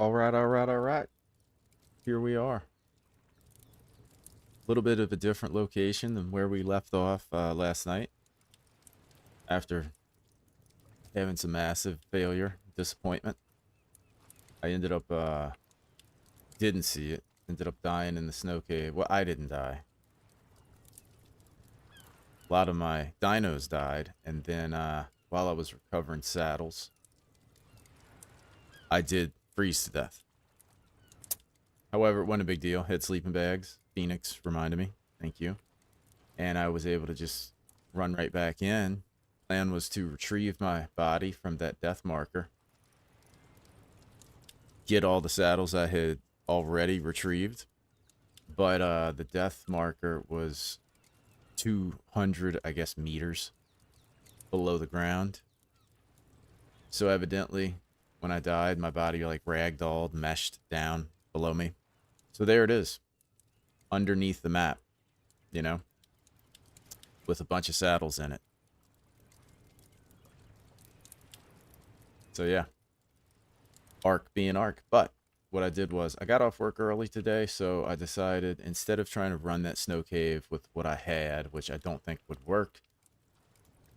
All right, all right, all right. Here we are. A little bit of a different location than where we left off last night after having some massive failure, disappointment. I ended up, didn't see it, ended up dying in the snow cave. Well, I didn't die. A lot of my dinos died, and then while I was recovering saddles, I did freeze to death. However, it wasn't a big deal. Had sleeping bags. Phoenix reminded me. Thank you. And I was able to just run right back in. Plan was to retrieve my body from that death marker, get all the saddles I had already retrieved, but the death marker was 200, I guess, meters below the ground. So evidently, when I died, my body like ragdolled, meshed down below me. So there it is, underneath the map, you know, with a bunch of saddles in it. So yeah, arc being arc. But what I did was I got off work early today, so I decided instead of trying to run that snow cave with what I had, which I don't think would work,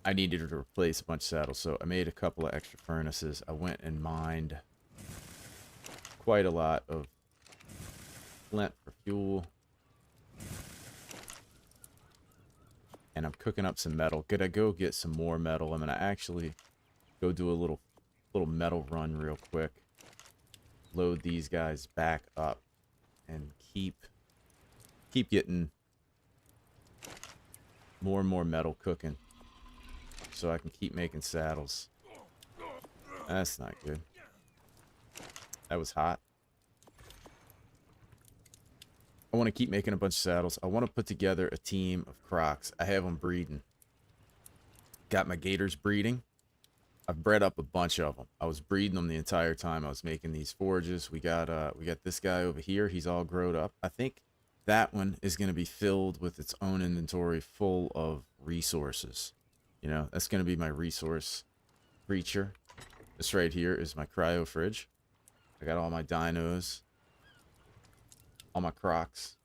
I needed to replace a bunch of saddles. So I made a couple of extra furnaces. I went and mined quite a lot of flint for fuel. And I'm cooking up some metal. Gonna go get some more metal. I'm gonna actually go do a little metal run real quick. Load these guys back up and keep getting more and more metal cooking so I can keep making saddles. That's not good. That was hot. I want to keep making a bunch of saddles. I want to put together a team of crocs. I have them breeding. Got my gators breeding. I've bred up a bunch of them. I was breeding them the entire time I was making these forges. We got this guy over here. He's all grown up. I think that one is going to be filled with its own inventory full of resources. You know, that's going to be my resource creature. This right here is my cryo fridge. I got all my dinos, all my crocs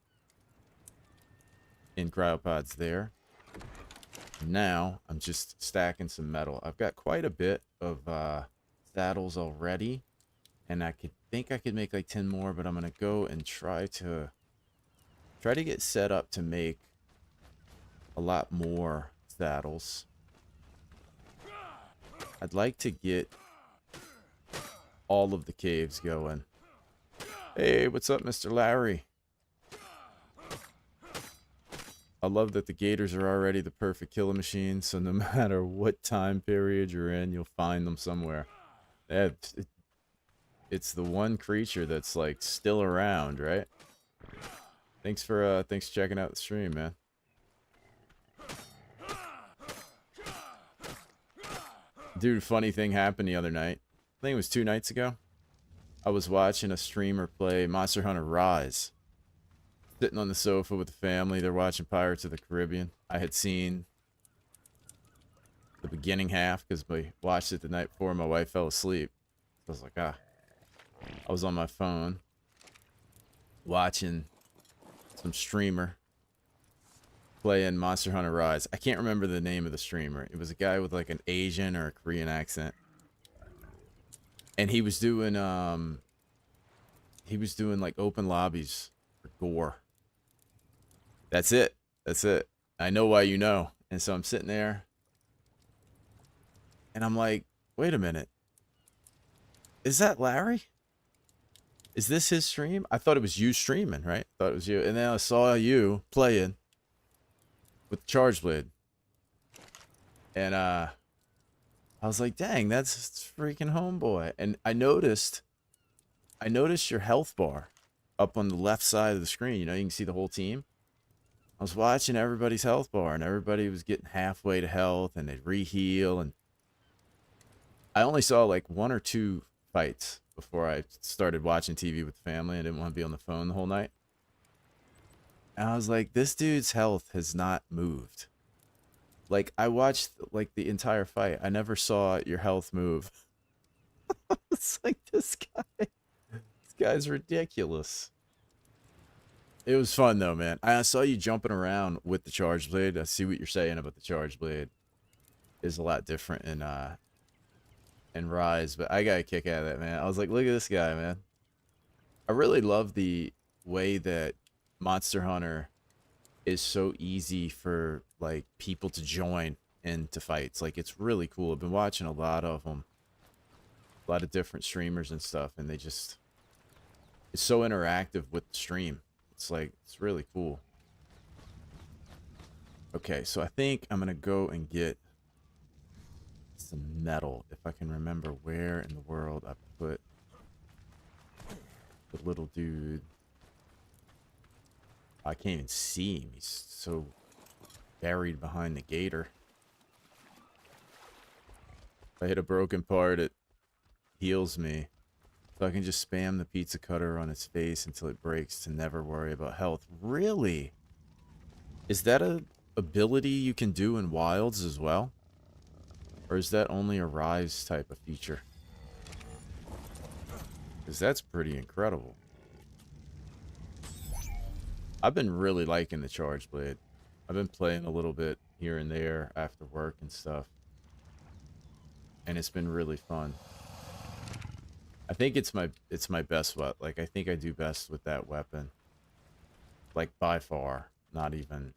in cryopods there. Now I'm just stacking some metal. I've got quite a bit of saddles already, and I think I could make like 10 more, but I'm gonna go and try to get set up to make a lot more saddles. I'd like to get all of the caves going. Hey, what's up, Mr. Larry? I love that the gators are already the perfect killing machine, so no matter what time period you're in, you'll find them somewhere. It's the one creature that's like still around, right? Thanks for checking out the stream, man. Dude, funny thing happened the other night. I think it was 2 nights ago. I was watching a streamer play Monster Hunter Rise. Sitting on the sofa with the family, they're watching Pirates of the Caribbean. I had seen the beginning half because we watched it the night before my wife fell asleep. So I was like, I was on my phone watching some streamer playing Monster Hunter Rise. I can't remember the name of the streamer. It was a guy with like an Asian or a Korean accent. And he was doing like open lobbies for gore. That's it. That's it. I know why you know. And so I'm sitting there and I'm like, wait a minute. Is that Larry? Is this his stream? I thought it was you streaming, right? I thought it was you. And then I saw you playing with the Charge Blade. And I was like, dang, that's freaking homeboy. And I noticed your health bar up on the left side of the screen. You know, you can see the whole team. I was watching everybody's health bar, and everybody was getting halfway to health, and they'd re-heal. And I only saw like 1 or 2 fights before I started watching TV with the family. I didn't want to be on the phone the whole night. And I was like, this dude's health has not moved. Like, I watched like the entire fight. I never saw your health move. It's like, this guy guy's ridiculous. It was fun though, man. I saw you jumping around with the charge blade. I see what you're saying about the charge blade. Is a lot different in Rise, but I got a kick out of that, man. I was like, look at this guy, man. I really love the way that Monster Hunter is so easy for like people to join into fights. Like it's really cool. I've been watching a lot of them, a lot of different streamers and stuff, and they just it's so interactive with the stream. It's like it's really cool. Okay, so I think I'm gonna go and get some metal if I can remember where in the world I put the little dude. I can't even see him. He's so buried behind the gator. If I hit a broken part, it heals me. So I can just spam the pizza cutter on his face until it breaks to never worry about health. Really? Is that a ability you can do in Wilds as well? Or is that only a Rise type of feature? Because that's pretty incredible. I've been really liking the Charge Blade. I've been playing a little bit here and there after work and stuff. And it's been really fun. I think it's my best weapon. Like I think I do best with that weapon. Like by far. Not even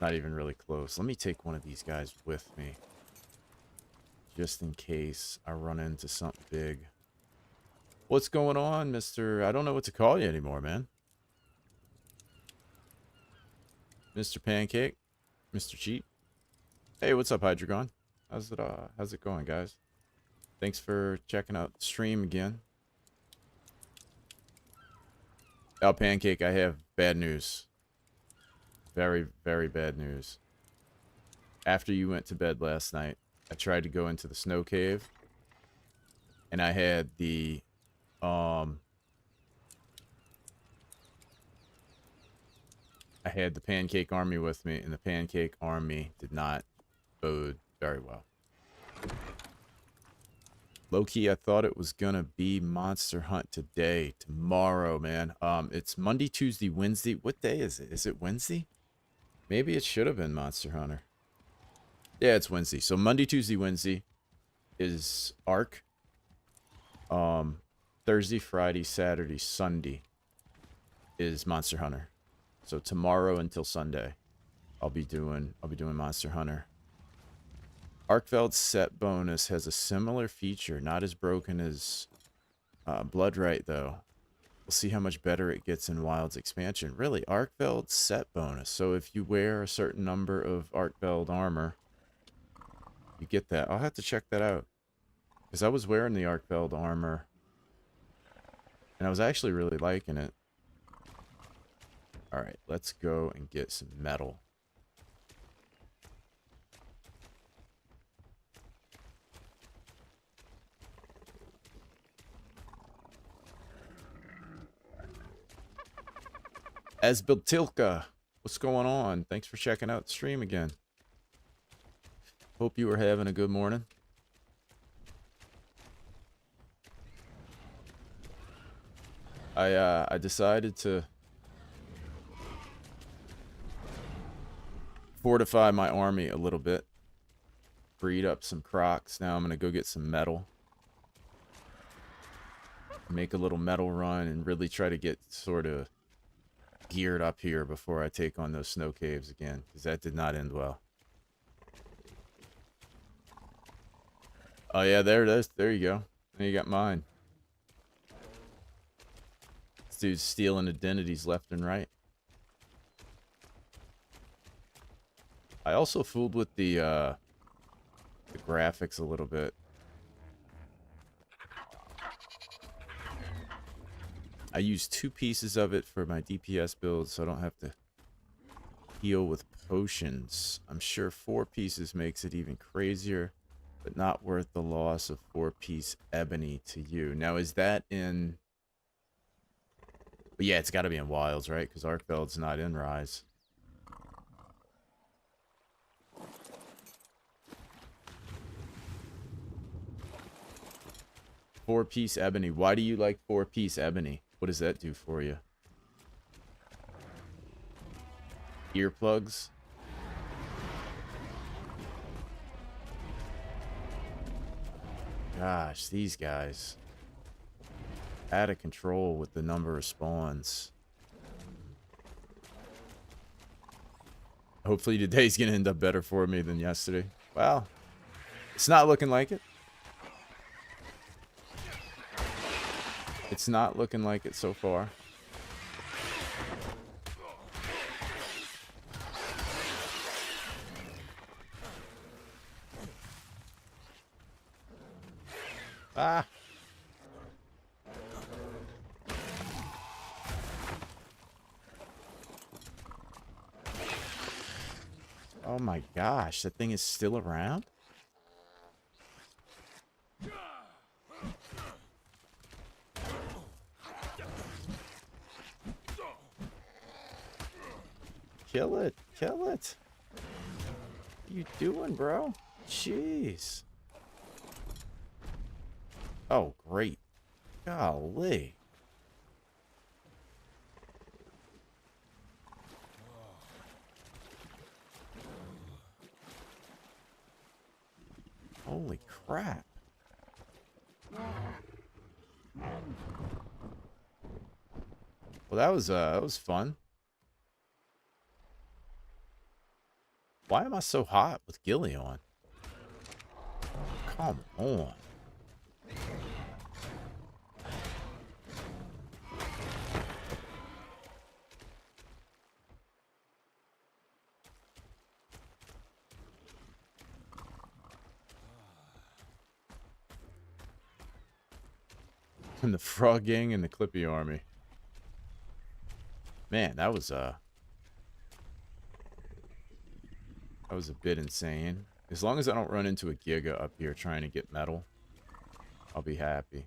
really close. Let me take one of these guys with me. Just in case I run into something big. What's going on, Mr. I don't know what to call you anymore, man. Mr. Pancake? Mr. Cheap? Hey, what's up, Hydragon? How's it going, guys? Thanks for checking out the stream again. Oh, Pancake, I have bad news. Very, very bad news. After you went to bed last night, I tried to go into the snow cave. And I had the, I had the Pancake Army with me, and the Pancake Army did not bode very well. Low-key, I thought it was gonna be Monster Hunt today. Tomorrow, man. It's Monday, Tuesday, Wednesday. What day is it? Is it Wednesday? Maybe it should have been Monster Hunter. Yeah, it's Wednesday. So Monday, Tuesday, Wednesday is Ark. Thursday, Friday, Saturday, Sunday is Monster Hunter. So tomorrow until Sunday, I'll be doing Monster Hunter. Arkveld's set bonus has a similar feature, not as broken as Bloodright though. We'll see how much better it gets in Wilds expansion. Really, Arkveld's set bonus. So if you wear a certain number of Arkveld armor, you get that. I'll have to check that out. Because I was wearing the Arkveld armor, and I was actually really liking it. Alright, let's go and get some metal. Asbiltilka, what's going on? Thanks for checking out the stream again. Hope you were having a good morning. I decided to fortify my army a little bit. Breed up some crocs. Now I'm going to go get some metal. Make a little metal run and really try to get sort of geared up here before I take on those snow caves again, because that did not end well. Oh yeah, there it is. There you go. Now you got mine. This dude's stealing identities left and right. I also fooled with the graphics a little bit. I use 2 pieces of it for my DPS build, so I don't have to heal with potions. I'm sure 4 pieces makes it even crazier, but not worth the loss of 4-piece ebony to you. Now, is that in... But yeah, it's got to be in Wilds, right? Because Arkveld's not in Rise. 4-piece ebony. Why do you like 4-piece ebony? What does that do for you? Earplugs? Gosh, these guys. Out of control with the number of spawns. Hopefully today's going to end up better for me than yesterday. Well, it's not looking like it. It's not looking like it so far. Ah. Oh my gosh, that thing is still around? Kill it. Kill it. What are you doing, bro? Jeez. Oh, great. Golly. Holy crap. Well, that was fun. Why am I so hot with Gilly on? Come on. And the Frog Gang and the Clippy Army. Man, that was a bit insane. As long as I don't run into a Giga up here trying to get metal, I'll be happy.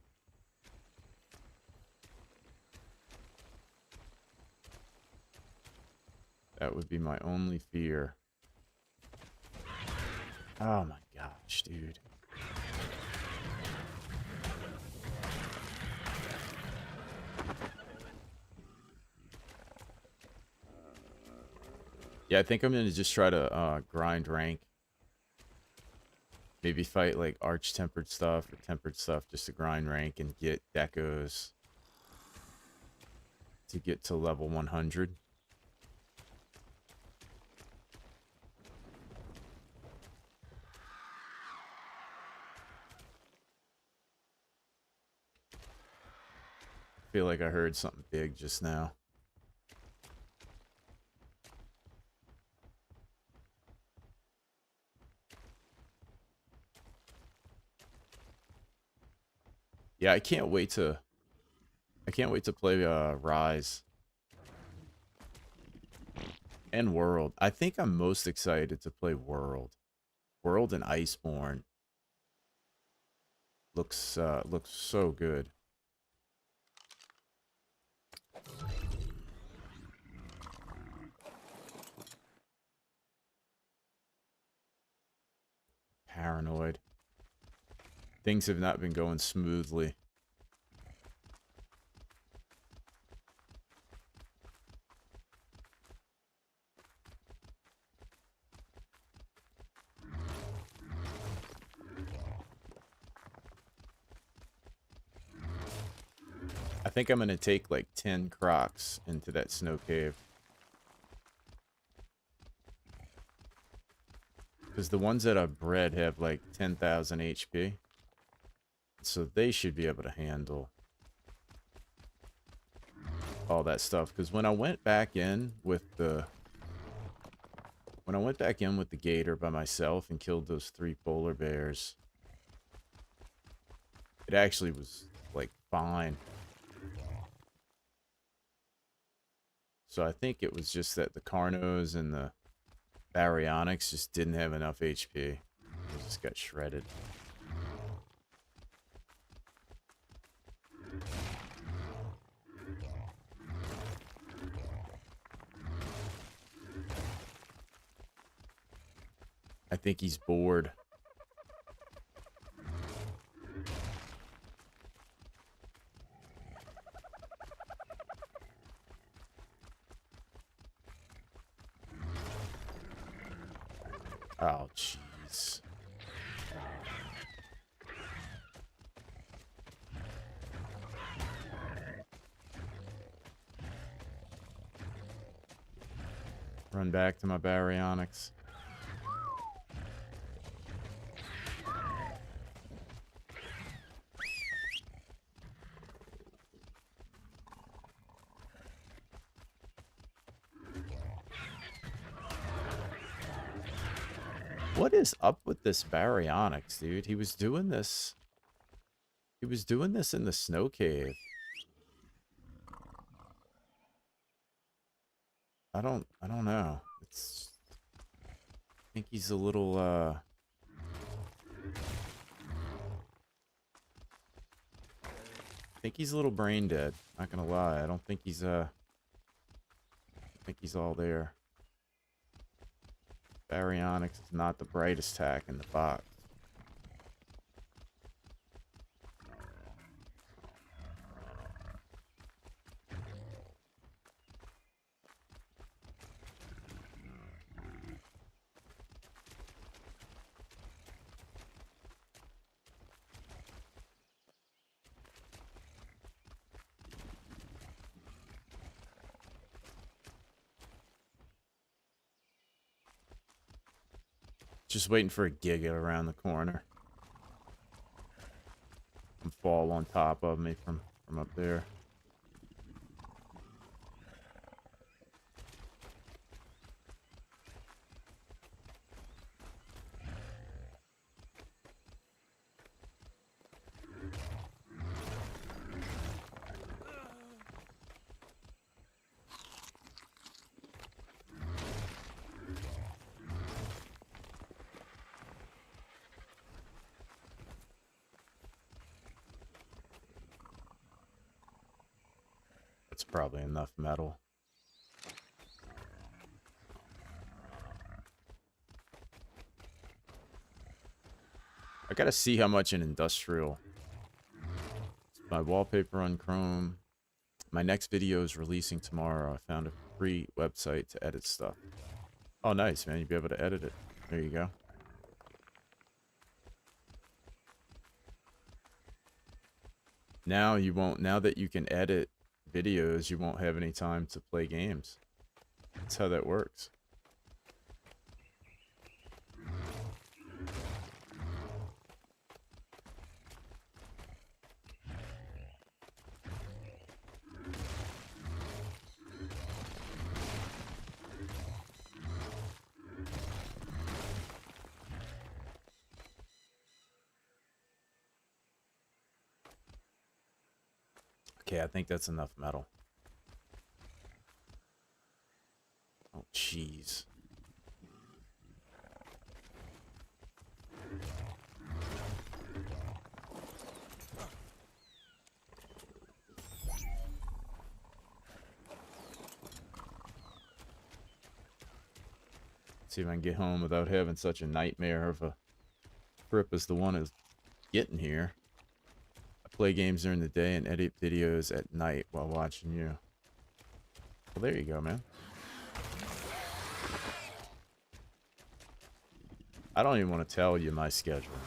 That would be my only fear. Oh my gosh, dude. Yeah, I think I'm going to just try to grind rank. Maybe fight like arch-tempered stuff or tempered stuff just to grind rank and get decos to get to level 100. I feel like I heard something big just now. Yeah, I can't wait to play Rise and World. I think I'm most excited to play World. World and Iceborne looks so good. Paranoid. Things have not been going smoothly. I think I'm going to take like 10 crocs into that snow cave. Because the ones that I've bred have like 10,000 HP. So they should be able to handle all that stuff. Because when I went back in with the gator by myself and killed those 3 polar bears, it actually was like fine. So I think it was just that the Carnos and the Baryonyx just didn't have enough HP. They just got shredded. I think he's bored. Oh, jeez. Run back to my baryonyx. What is up with this baryonyx, dude? He was doing this. He was doing this in the snow cave. I don't know. I think he's a little, I think he's a little brain dead. Not gonna lie. I don't think he's, I think he's all there. Baryonyx is not the brightest tack in the box. Just waiting for a giga around the corner. And fall on top of me from up there. That's probably enough metal. I gotta see how much an industrial. My wallpaper on Chrome. My next video is releasing tomorrow. I found a free website to edit stuff. Oh, nice, man. You'll be able to edit it. There you go. Now you won't, now that you can edit videos, you won't have any time to play games. That's how that works. Okay, I think that's enough metal. Oh, jeez. See if I can get home without having such a nightmare of a trip as the one is getting here. I play games during the day and edit videos at night while watching you. Well, there you go, man. I don't even want to tell you my schedule, man.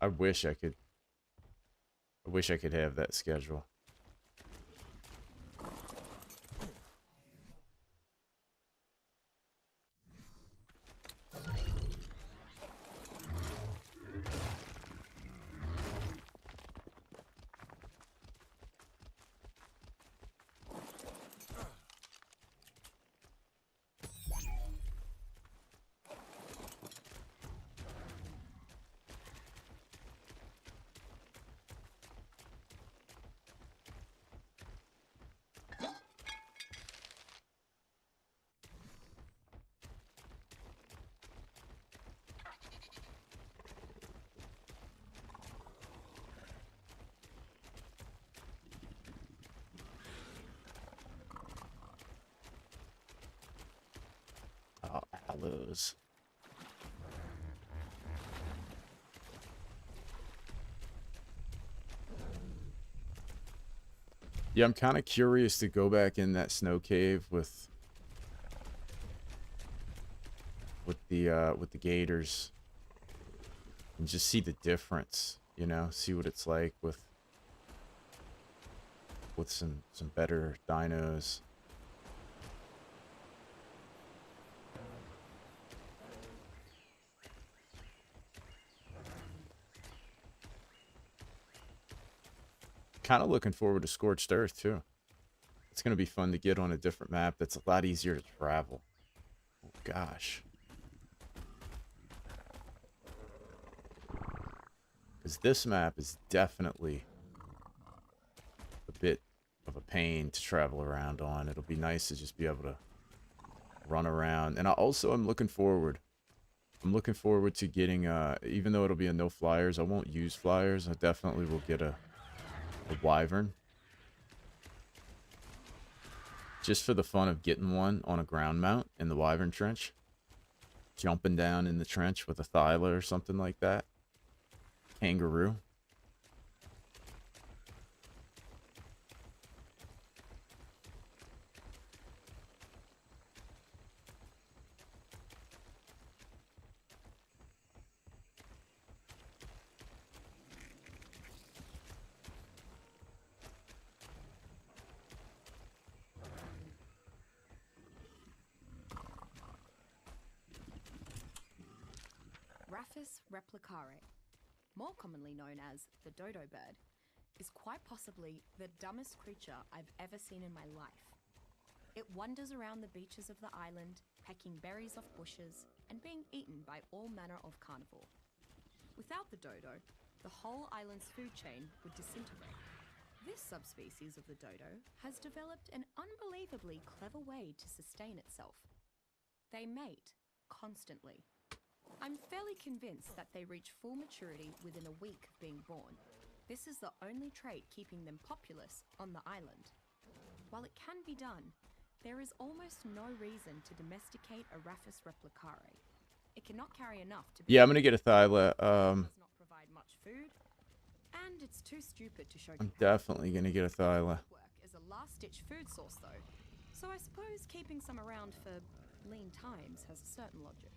I wish I could have that schedule. Oh, aloes. Yeah, I'm kind of curious to go back in that snow cave with the gators and just see the difference, you know, see what it's like with some better dinos. Kind of looking forward to Scorched Earth too. It's going to be fun to get on a different map that's a lot easier to travel. Oh gosh. Because this map is definitely a bit of a pain to travel around on. It'll be nice to just be able to run around. And I also am looking forward. I'm looking forward to getting, even though it'll be a no flyers, I won't use flyers. I definitely will get a wyvern. Just for the fun of getting one on a ground mount in the wyvern trench. Jumping down in the trench with a Thyla or something like that. Kangaroo. Raphis replicare, more commonly known as the dodo bird, is quite possibly the dumbest creature I've ever seen in my life. It wanders around the beaches of the island, pecking berries off bushes and being eaten by all manner of carnivore. Without the dodo, the whole island's food chain would disintegrate. This subspecies of the dodo has developed an unbelievably clever way to sustain itself. They mate constantly. I'm fairly convinced that they reach full maturity within a week of being born. This is the only trait keeping them populous on the island. While it can be done, there is almost no reason to domesticate a Raphis replicare. It cannot carry enough to be... Yeah, I'm gonna get a Thyla. Does not provide much food, and it's too stupid to show I'm compassion. definitely gonna get a Thyla. Work as a last-ditch food source, though, so I suppose keeping some around for lean times has a certain logic.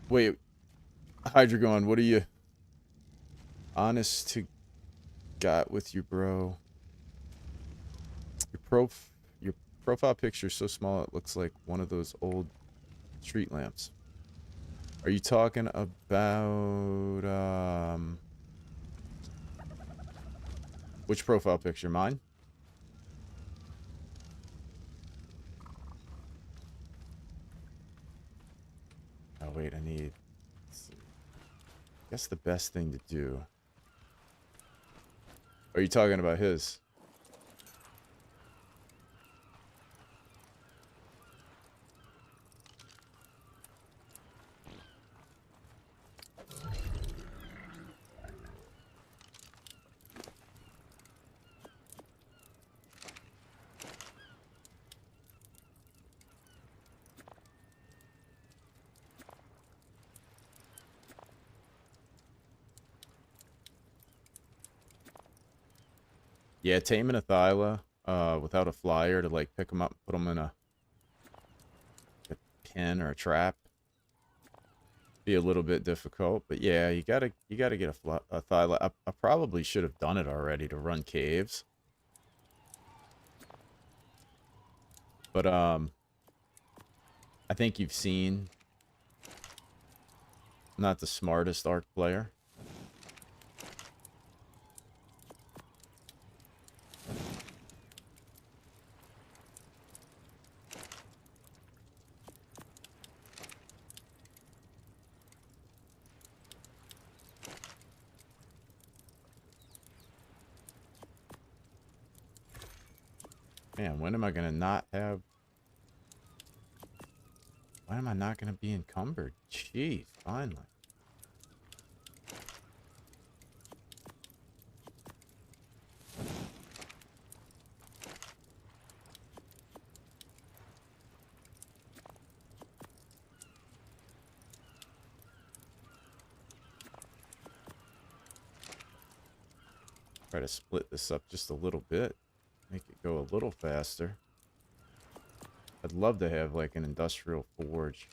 Wait, Hydreigon, what are you honest to God with you, bro? Your profile picture is so small it looks like one of those old street lamps. Are you talking about which profile picture? Mine? Oh wait, I need, let's see. I guess the best thing to do. Are you talking about his? Yeah, taming a Thyla without a flyer to like pick them up and put them in a pen or a trap be a little bit difficult. But yeah, you gotta get a Thyla. I probably should have done it already to run caves. But I think you've seen not the smartest Arc player. Man, when am I gonna not have? Why am I not gonna be encumbered? Jeez, finally. Try to split this up just a little bit. Make it go a little faster. I'd love to have like an industrial forge.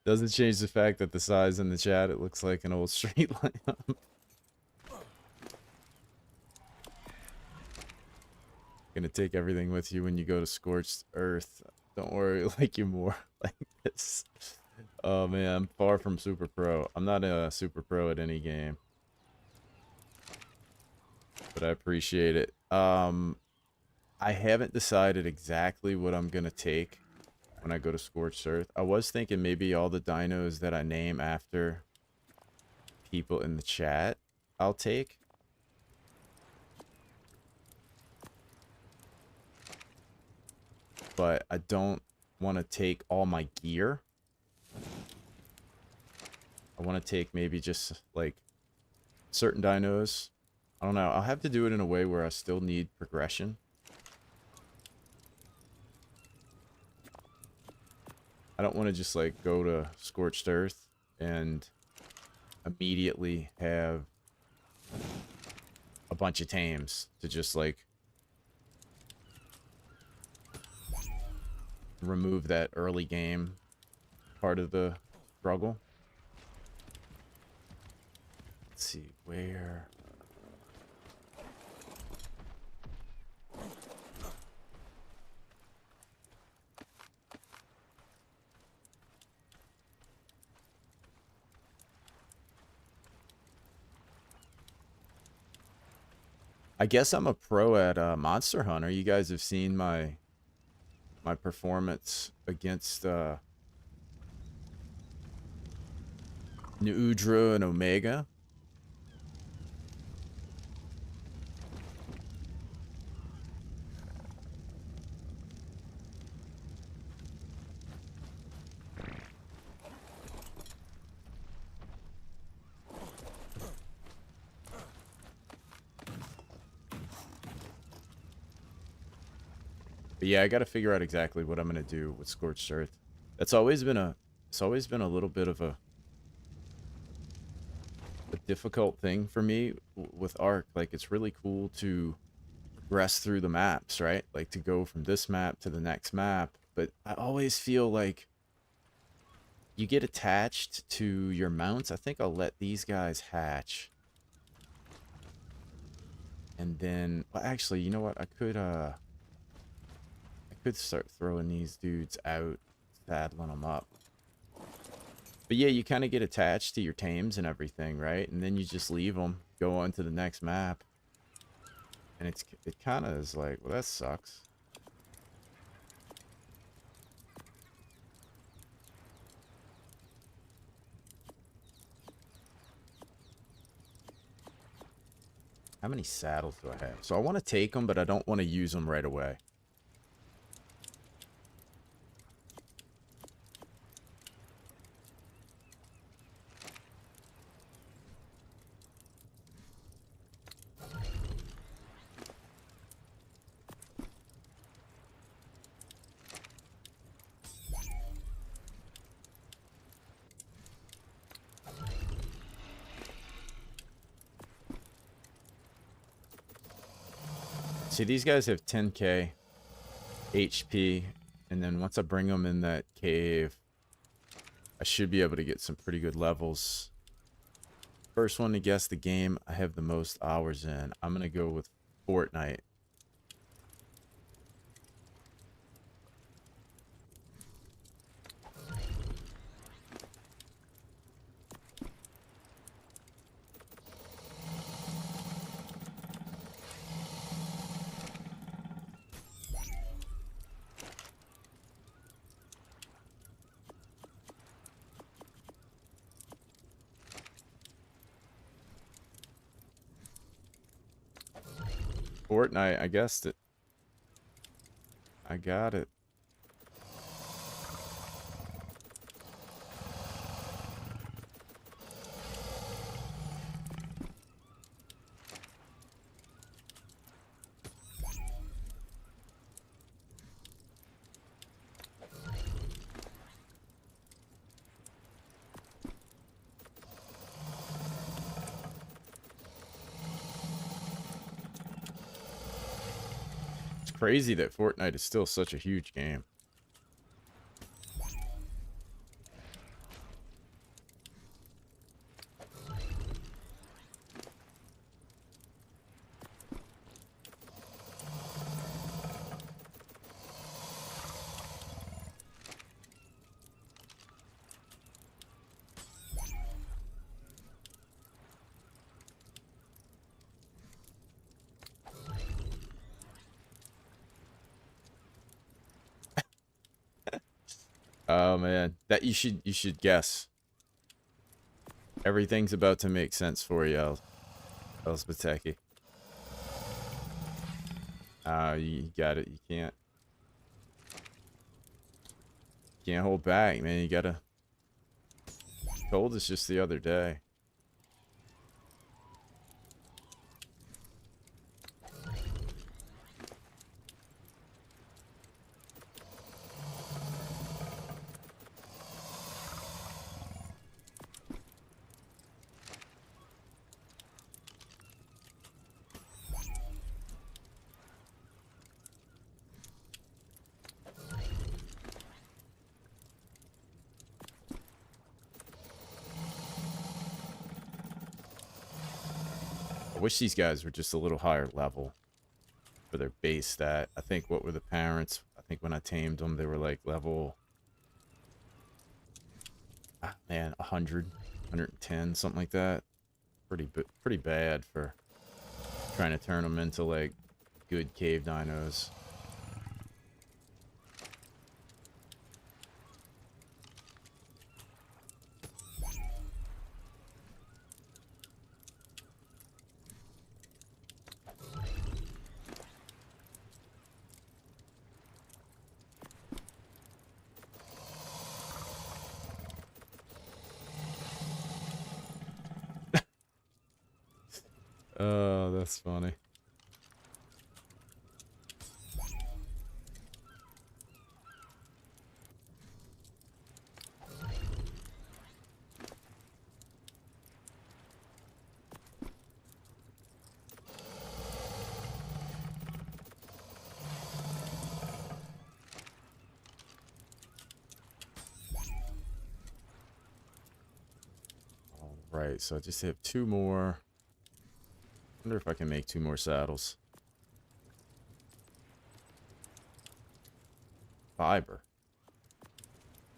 Doesn't change the fact that the size in the chat, it looks like an old street lamp. Gonna take everything with you when you go to Scorched Earth. Don't worry, like you more like this. Oh man, I'm far from super pro. I'm not a super pro at any game, but I appreciate it. I haven't decided exactly what I'm gonna take when I go to Scorched Earth. I was thinking maybe all the dinos that I name after people in the chat, I'll take. But I don't want to take all my gear. I want to take maybe just like certain dinos. I don't know. I'll have to do it in a way where I still need progression. I don't want to just like go to Scorched Earth and immediately have a bunch of tames to just like remove that early game part of the struggle. Let's see where. I guess I'm a pro at Monster Hunter. You guys have seen my performance against Nuudra and Omega. But yeah, I got to figure out exactly what I'm gonna do with Scorched Earth. That's always been a, it's always been a little bit of a difficult thing for me with Ark. Like it's really cool to progress through the maps, right? Like to go from this map to the next map. But I always feel like you get attached to your mounts. I think I'll let these guys hatch. And then, well, actually, you know what? I could start throwing these dudes out, saddling them up. But yeah, you kind of get attached to your tames and everything, right? And then you just leave them, go on to the next map. And it kind of is like, well, that sucks. How many saddles do I have? So I want to take them, but I don't want to use them right away. See, these guys have 10k HP, and then once I bring them in that cave, I should be able to get some pretty good levels. First one to guess the game I have the most hours in. I'm going to go with Fortnite. Fortnite. I guessed it. I got it. It's crazy that Fortnite is still such a huge game. Oh man, that you should guess. Everything's about to make sense for you, Elspateki. You got it. You can't hold back, man. You gotta. Told us just the other day. I wish these guys were just a little higher level for their base stat. I think what were the parents? I think when I tamed them, they were like level, man, 100, 110, something like that. Pretty bad for trying to turn them into like good cave dinos. Oh, that's funny. All right, so I just have 2 more. Wonder if I can make 2 more saddles. Fiber.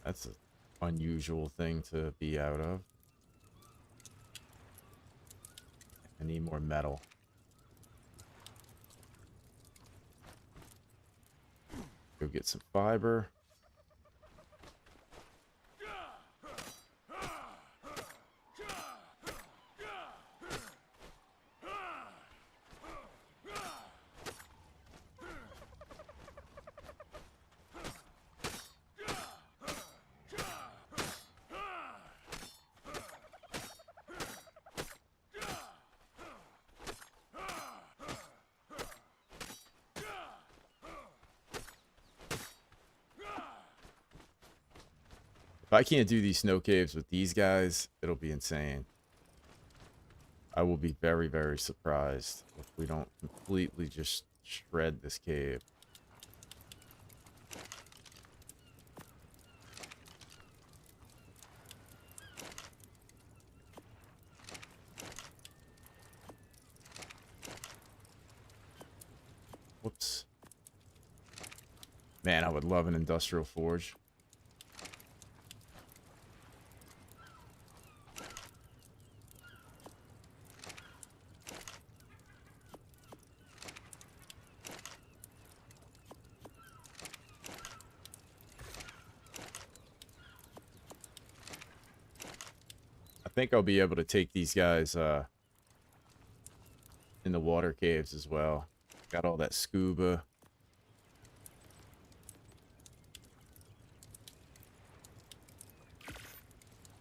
That's an unusual thing to be out of. I need more metal. Go get some fiber. If I can't do these snow caves with these guys, it'll be insane. I will be very, very surprised if we don't completely just shred this cave. Whoops. Man, I would love an industrial forge. I think I'll be able to take these guys in the water caves as well. Got all that scuba.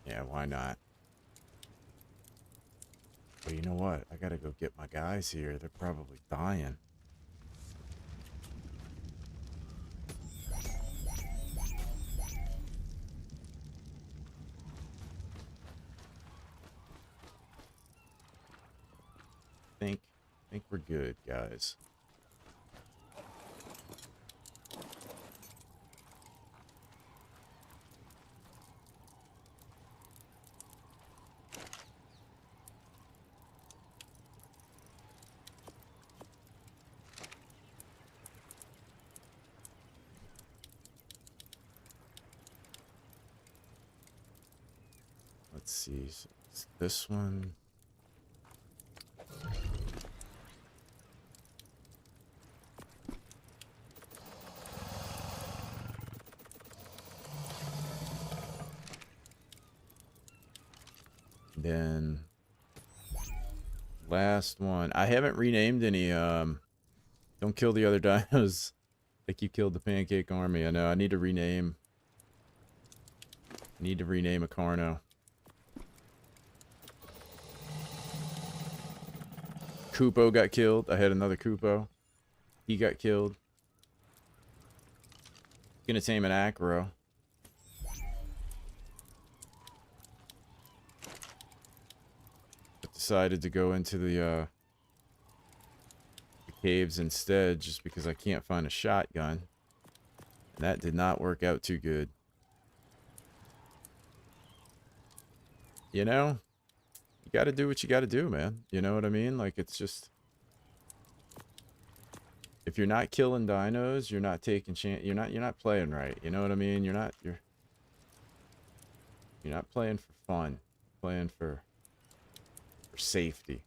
Yeah, why not? But you know what? I gotta go get my guys here. They're probably dying. Think we're good, guys. Let's see. So it's this one. Then last one. I haven't renamed any. Don't kill the other dinos. I think you killed the pancake army. I know. I need to rename. Need to rename a Carno. Kupo got killed. I had another Kupo. He got killed. Gonna tame an Acro. But decided to go into the caves instead just because I can't find a shotgun. And that did not work out too good. You know? You gotta do what you gotta do, man. You know what I mean? Like, it's just... If you're not killing dinos, you're not taking chance. You're not playing right. You know what I mean? You're not playing for fun. You're playing for safety.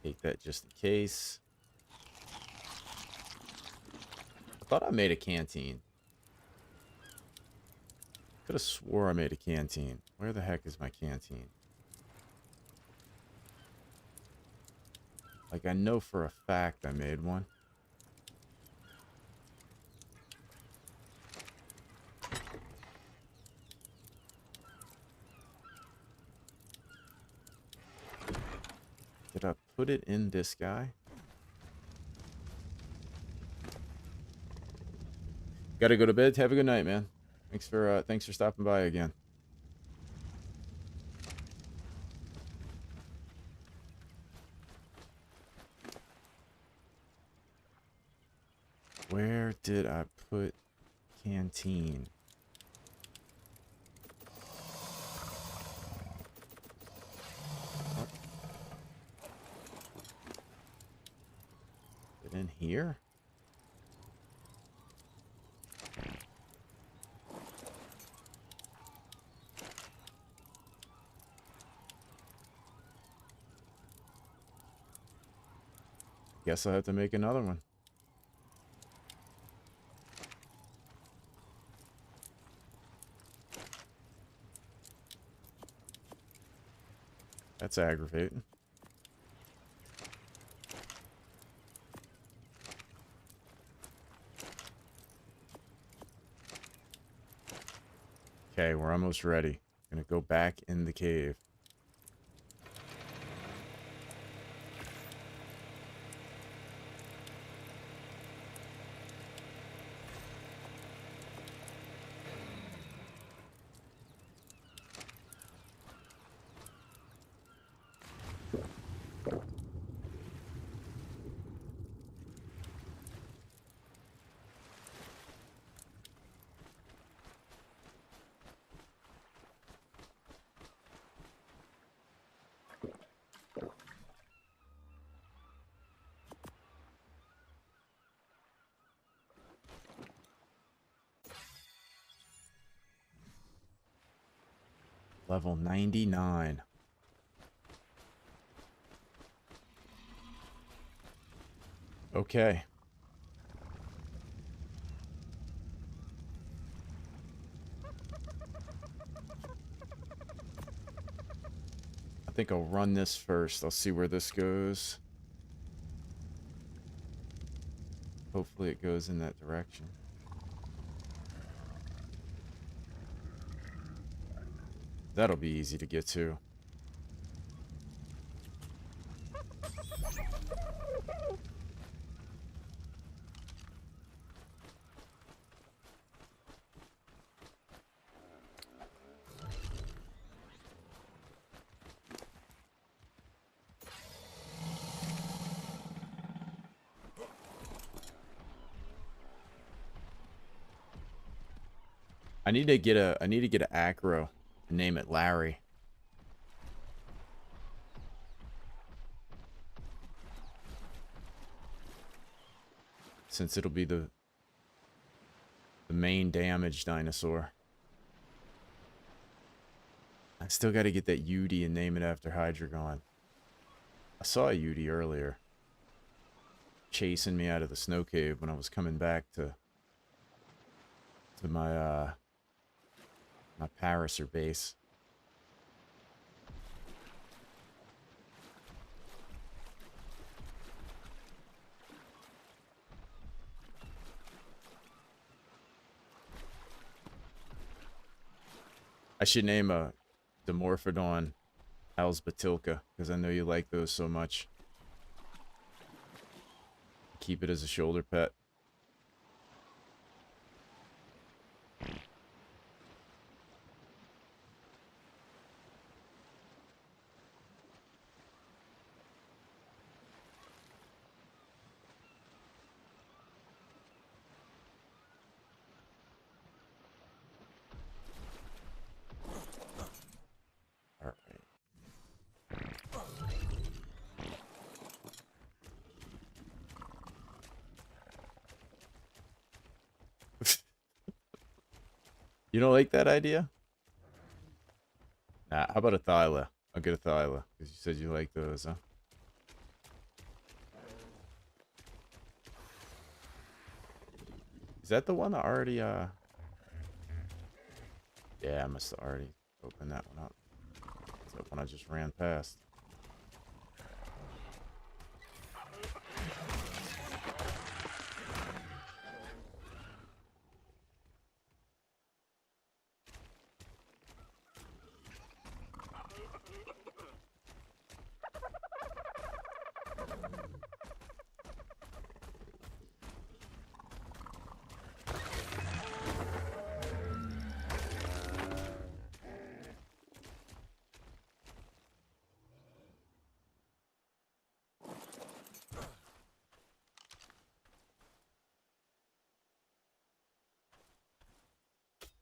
Take that just in case. I thought I made a canteen. Could have swore I made a canteen. Where the heck is my canteen? Like, I know for a fact I made one. Did I put it in this guy? Gotta go to bed. Have a good night, man. Thanks for stopping by again. Where did I put canteen? What? Is it in here? Guess I'll have to make another one. That's aggravating. Okay, we're almost ready. Gonna go back in the cave. Level 99. Okay. I think I'll run this first. I'll see where this goes. Hopefully it goes in that direction. That'll be easy to get to. I need to get an acro and name it Larry. Since it'll be the main damage dinosaur. I still got to get that Yudi and name it after Hydreigon. I saw a Yudi earlier chasing me out of the snow cave when I was coming back to my my Pariser base. I should name a Dimorphodon Alsbatilka, because I know you like those so much. Keep it as a shoulder pet. All right. You don't like that idea? Nah, how about a Thyla? I'll get a Thyla, because you said you like those, huh? Is that the one that already, Yeah, I must have already opened that one up. That's the one I just ran past.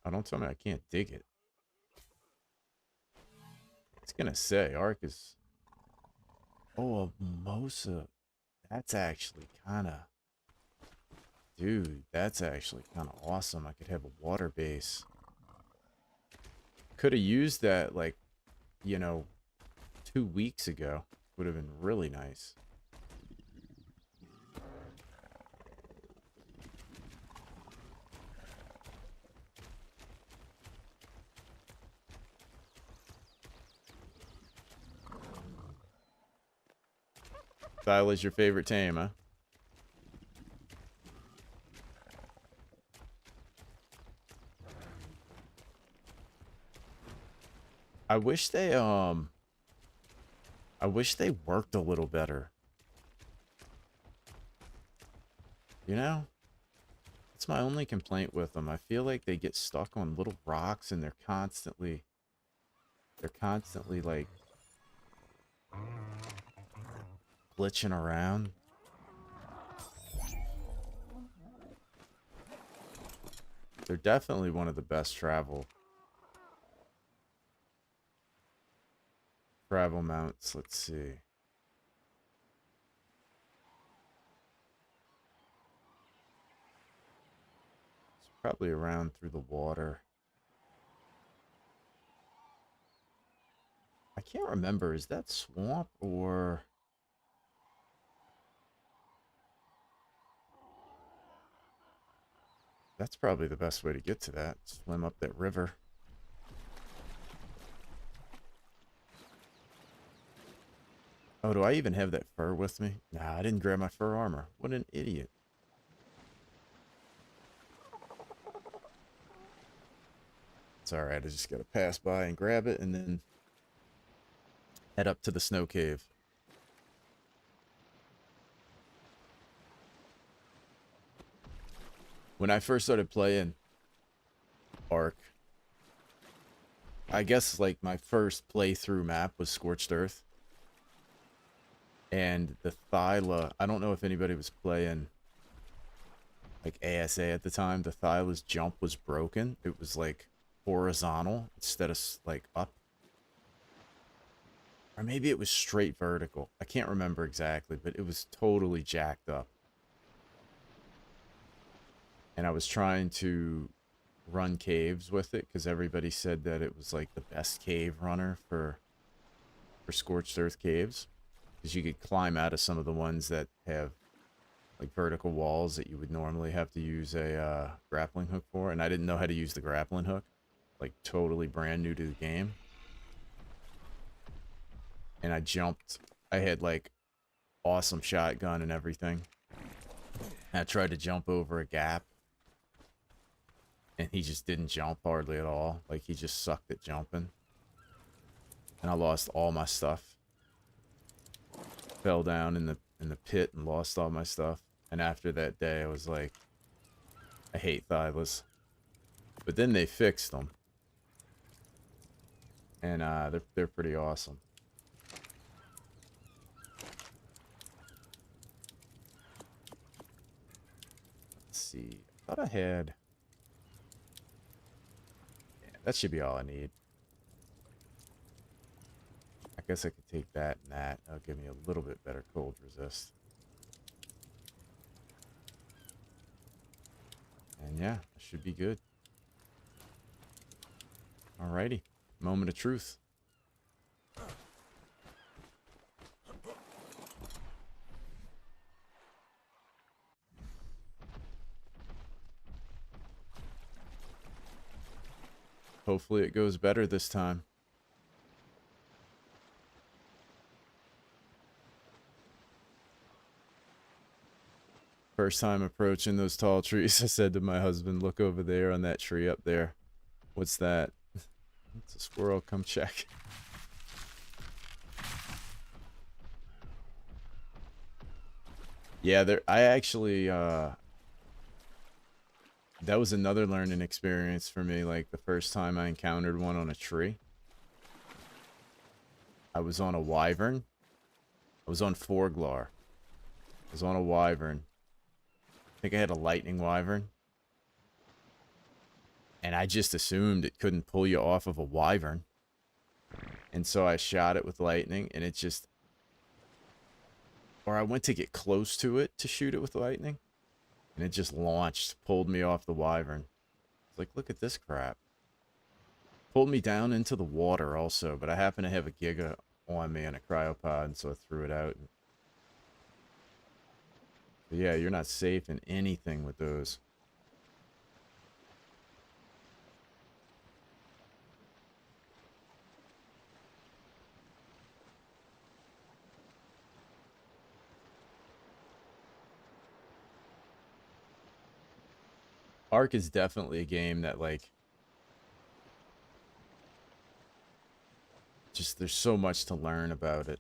Oh, don't tell me I can't dig it. It's gonna say Arcus. Oh, a Mimosa. That's actually kind of... Dude, that's actually kind of awesome. I could have a water base. Could have used that, like, you know, 2 weeks ago. Would have been really nice. Thyla's your favorite tame, huh? I wish they worked a little better. You know? That's my only complaint with them. I feel like they get stuck on little rocks and they're constantly like glitching around. They're definitely one of the best travel mounts. Let's see. It's probably around through the water. I can't remember. Is that swamp or... That's probably the best way to get to that. Swim up that river. Oh, do I even have that fur with me? Nah, I didn't grab my fur armor. What an idiot. It's alright, I just gotta pass by and grab it and then head up to the snow cave. When I first started playing Ark, I guess like my first playthrough map was Scorched Earth. And the Thyla, I don't know if anybody was playing like ASA at the time. The Thyla's jump was broken. It was like horizontal instead of like up. Or maybe it was straight vertical. I can't remember exactly, but it was totally jacked up. And I was trying to run caves with it because everybody said that it was like the best cave runner for Scorched Earth caves. Because you could climb out of some of the ones that have like vertical walls that you would normally have to use a grappling hook for. And I didn't know how to use the grappling hook. Like totally brand new to the game. And I jumped. I had like awesome shotgun and everything. And I tried to jump over a gap. And he just didn't jump hardly at all. Like he just sucked at jumping. And I lost all my stuff. Fell down in the pit and lost all my stuff. And after that day, I was like, I hate Thylas. But then they fixed them. And they're pretty awesome. Let's see. I thought I had... Yeah, that should be all I need. I guess I could take that and that. That'll give me a little bit better cold resist. And yeah, I should be good. Alrighty. Moment of truth. Hopefully it goes better this time. First time approaching those tall trees, I said to my husband, look over there on that tree up there. What's that? It's a squirrel. Come check. Yeah, there. I actually, that was another learning experience for me. Like the first time I encountered one on a tree. I was on a wyvern. I was on Forglar. I was on a wyvern. I think I had a lightning wyvern. And I just assumed it couldn't pull you off of a wyvern. And so I shot it with lightning and it just... Or I went to get close to it to shoot it with lightning. And it just launched, pulled me off the wyvern. It's like, look at this crap. Pulled me down into the water also, but I happen to have a Giga on me and a cryopod, and so I threw it out. But yeah, you're not safe in anything with those. Ark is definitely a game that, like, just there's so much to learn about it.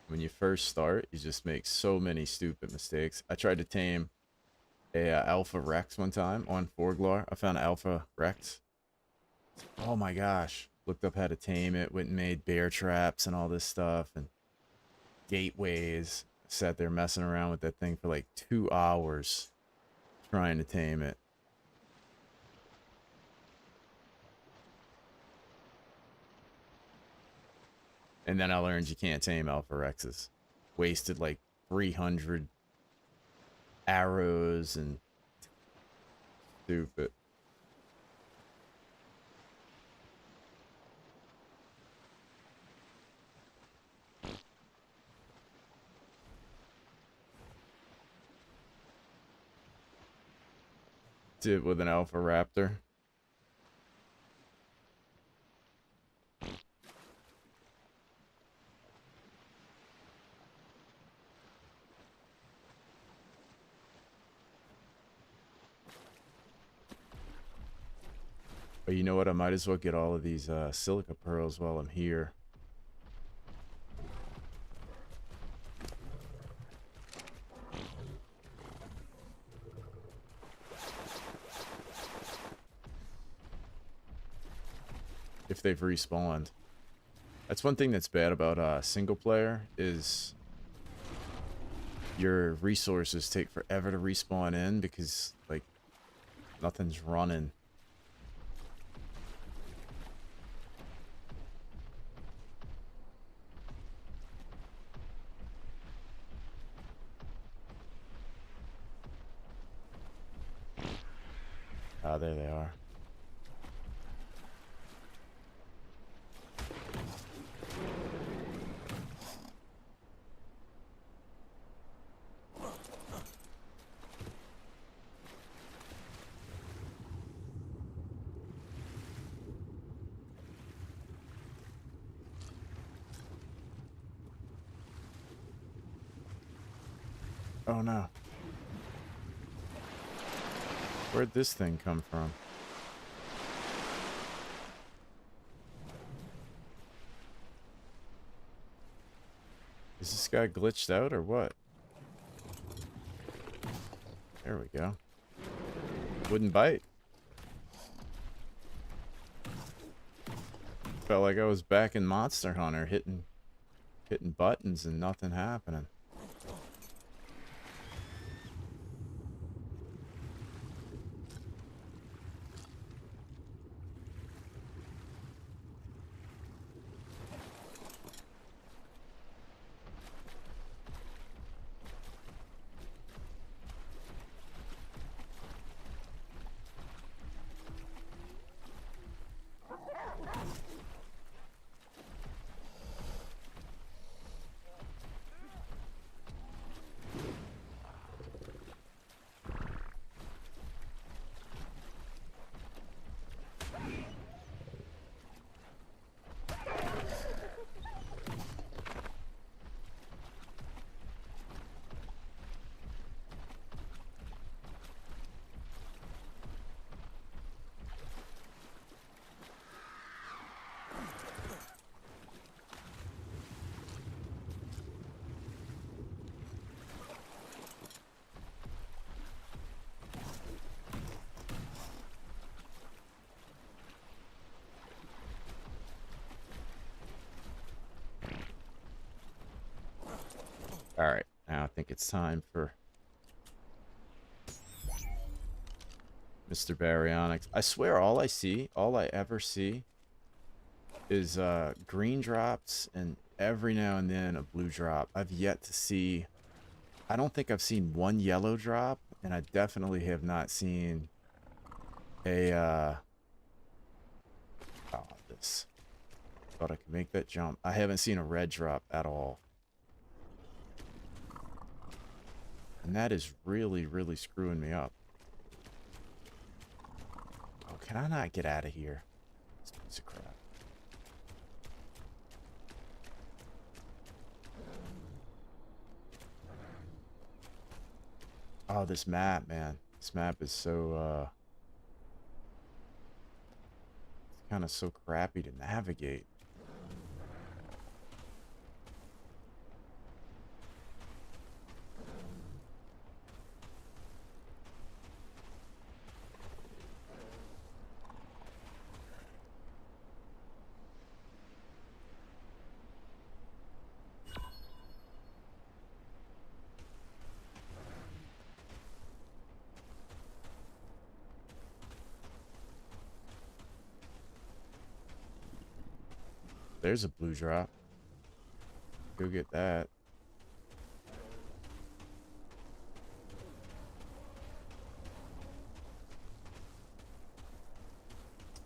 When you first start, you just make so many stupid mistakes. I tried to tame a Alpha Rex one time on Forglar. I found Alpha Rex. Oh my gosh. Looked up how to tame it, went and made bear traps and all this stuff, and gateways. Sat there messing around with that thing for like 2 hours trying to tame it. And then I learned you can't tame Alpha Rexes. Wasted like 300 arrows and stupid. Did with an Alpha Raptor. But you know what? I might as well get all of these silica pearls while I'm here. If they've respawned. That's one thing that's bad about single player is your resources take forever to respawn in because like nothing's running. Ah, there they are. Oh no. Where'd this thing come from? Is this guy glitched out or what? There we go. Wouldn't bite. Felt like I was back in Monster Hunter hitting buttons and nothing happening. Alright, now I think it's time for Mr. Baryonyx. I swear all I ever see is green drops and every now and then a blue drop. I've yet to see, I don't think I've seen one yellow drop, and I definitely have not seen a oh, this. Thought I could make that jump. I haven't seen a red drop at all. And that is really, really screwing me up. Oh, can I not get out of here? This piece of crap. Oh, this map, man. This map is so, it's kind of so crappy to navigate. There's a blue drop. Go get that.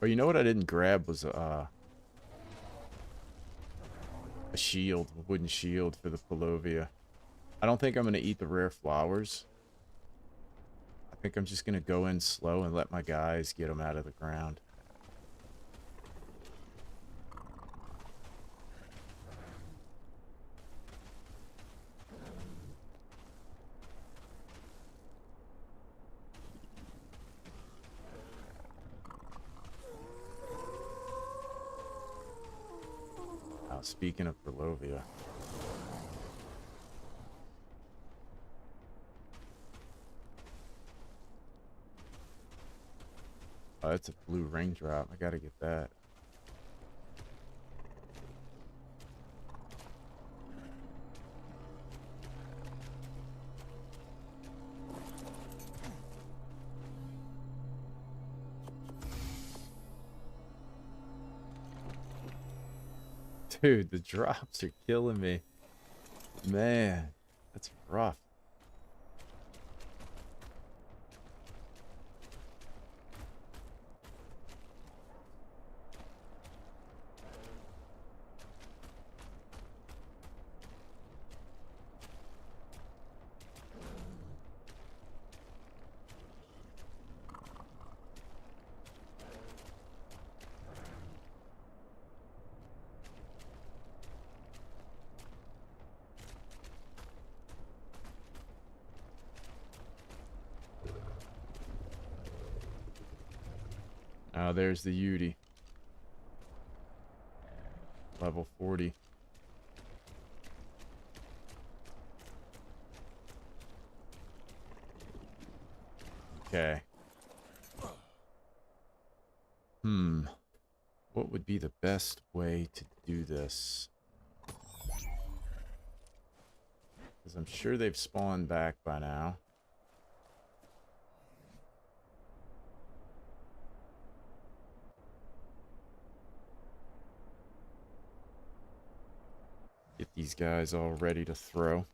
Oh, you know what I didn't grab was a shield, a wooden shield for the Polovia. I don't think I'm going to eat the rare flowers. I think I'm just going to go in slow and let my guys get them out of the ground. speaking of Berlovia. Oh, that's a blue raindrop. I gotta get that. Dude, the drops are killing me. Man, that's rough. Oh, there's the Yudi. Level 40. Okay. What would be the best way to do this? Because I'm sure they've spawned back by now. Get these guys all ready to throw.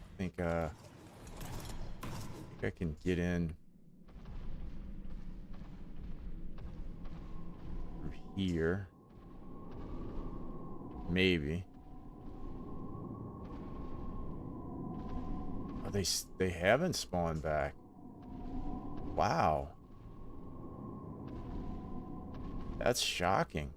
I think I can get in through here. Maybe. Oh, they haven't spawned back. Wow. That's shocking.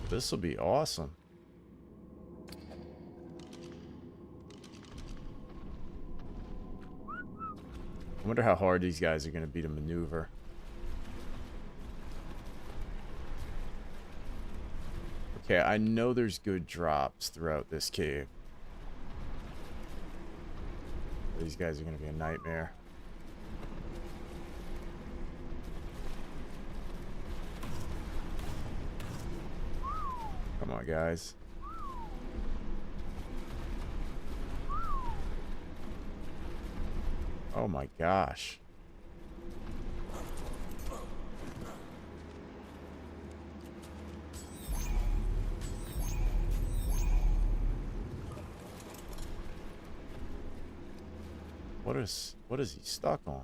This will be awesome. I wonder how hard these guys are going to be to maneuver. Okay, I know there's good drops throughout this cave. These guys are going to be a nightmare. Come on, guys. Oh my gosh. What is he stuck on?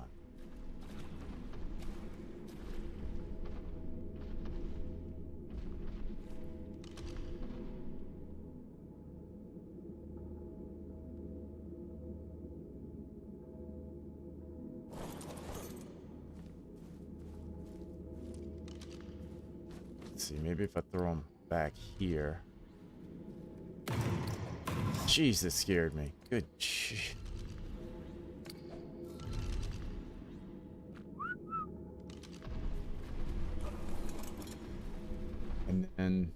Let's see, maybe if I throw him back here. Jeez, that scared me. Good shit. And then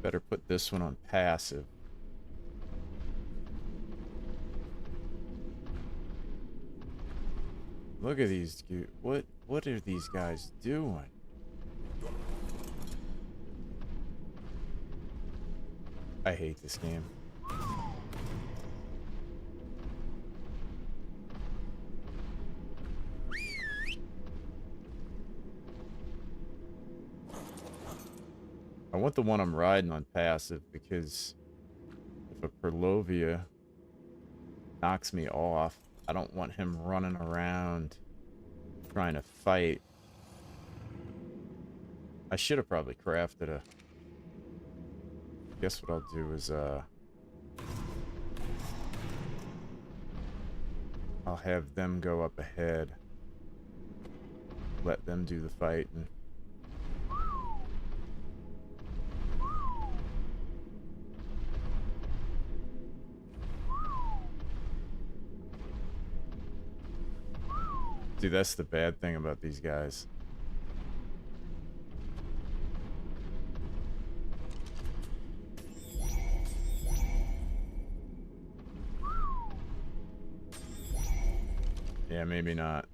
better put this one on passive. Look at these dude. What are these guys doing? I hate this game. I want the one I'm riding on passive because if a Perlovia knocks me off, I don't want him running around trying to fight. I should have probably crafted Guess what I'll do is I'll have them go up ahead. Let them do the fighting. Dude, that's the bad thing about these guys. Yeah, maybe not.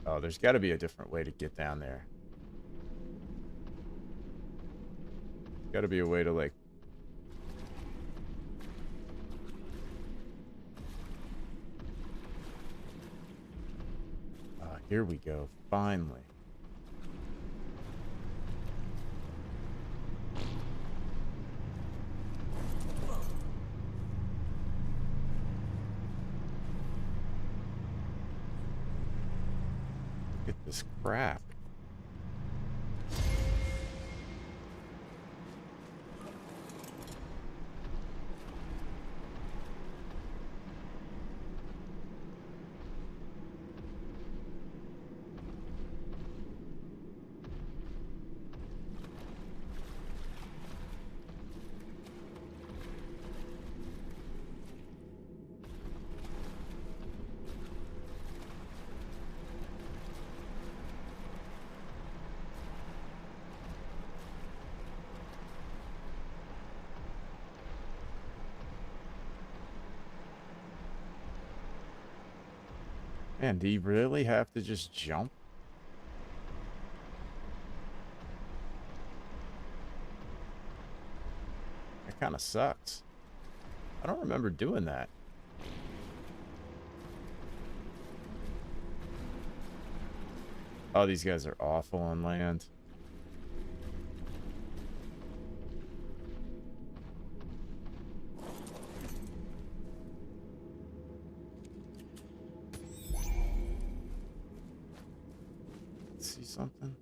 Oh, there's got to be a different way to get down there. Got to be a way to, like... here we go. Finally. Look at this crap. Man, do you really have to just jump? That kind of sucks. I don't remember doing that. Oh, these guys are awful on land. See something?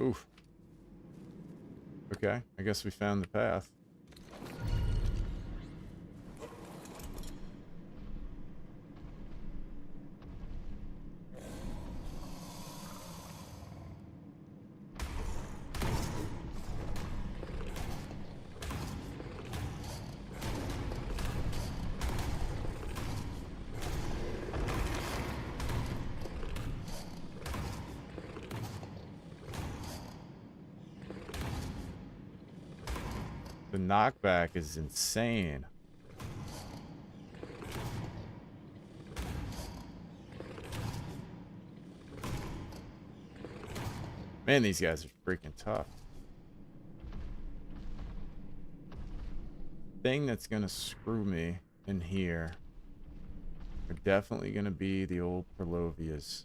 Oof. Okay, I guess we found the path. The knockback is insane. Man, these guys are freaking tough. Thing that's gonna screw me in here are definitely gonna be the old Perlovias.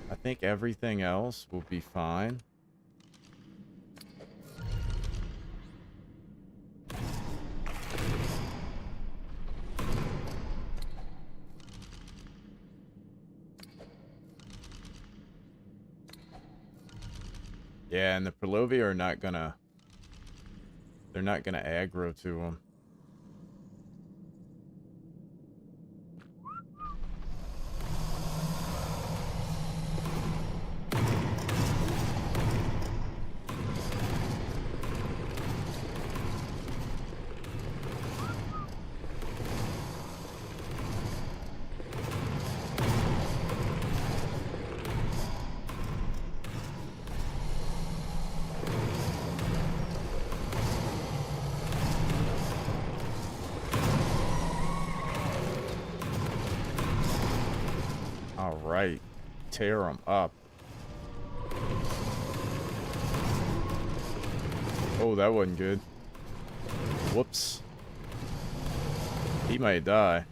I think everything else will be fine. Yeah, and the Perlovia are not gonna... They're not gonna aggro to them. All right, tear them up. Oh, that wasn't good. Whoops. He might die.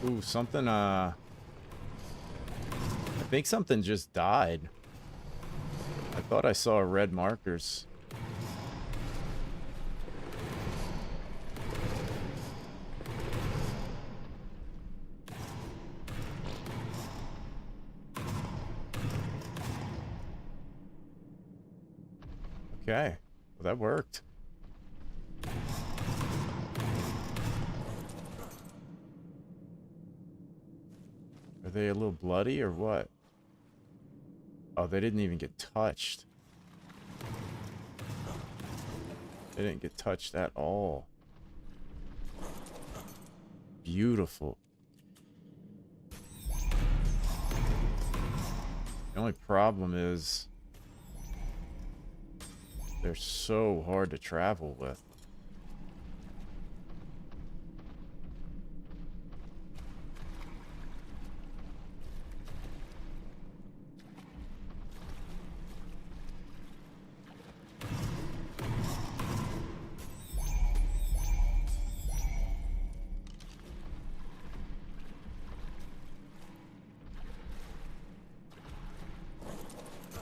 Ooh, something, I think something just died. I thought I saw red markers. Okay, well, that worked. Are they a little bloody or what? Oh, they didn't even get touched. They didn't get touched at all. Beautiful. The only problem is they're so hard to travel with.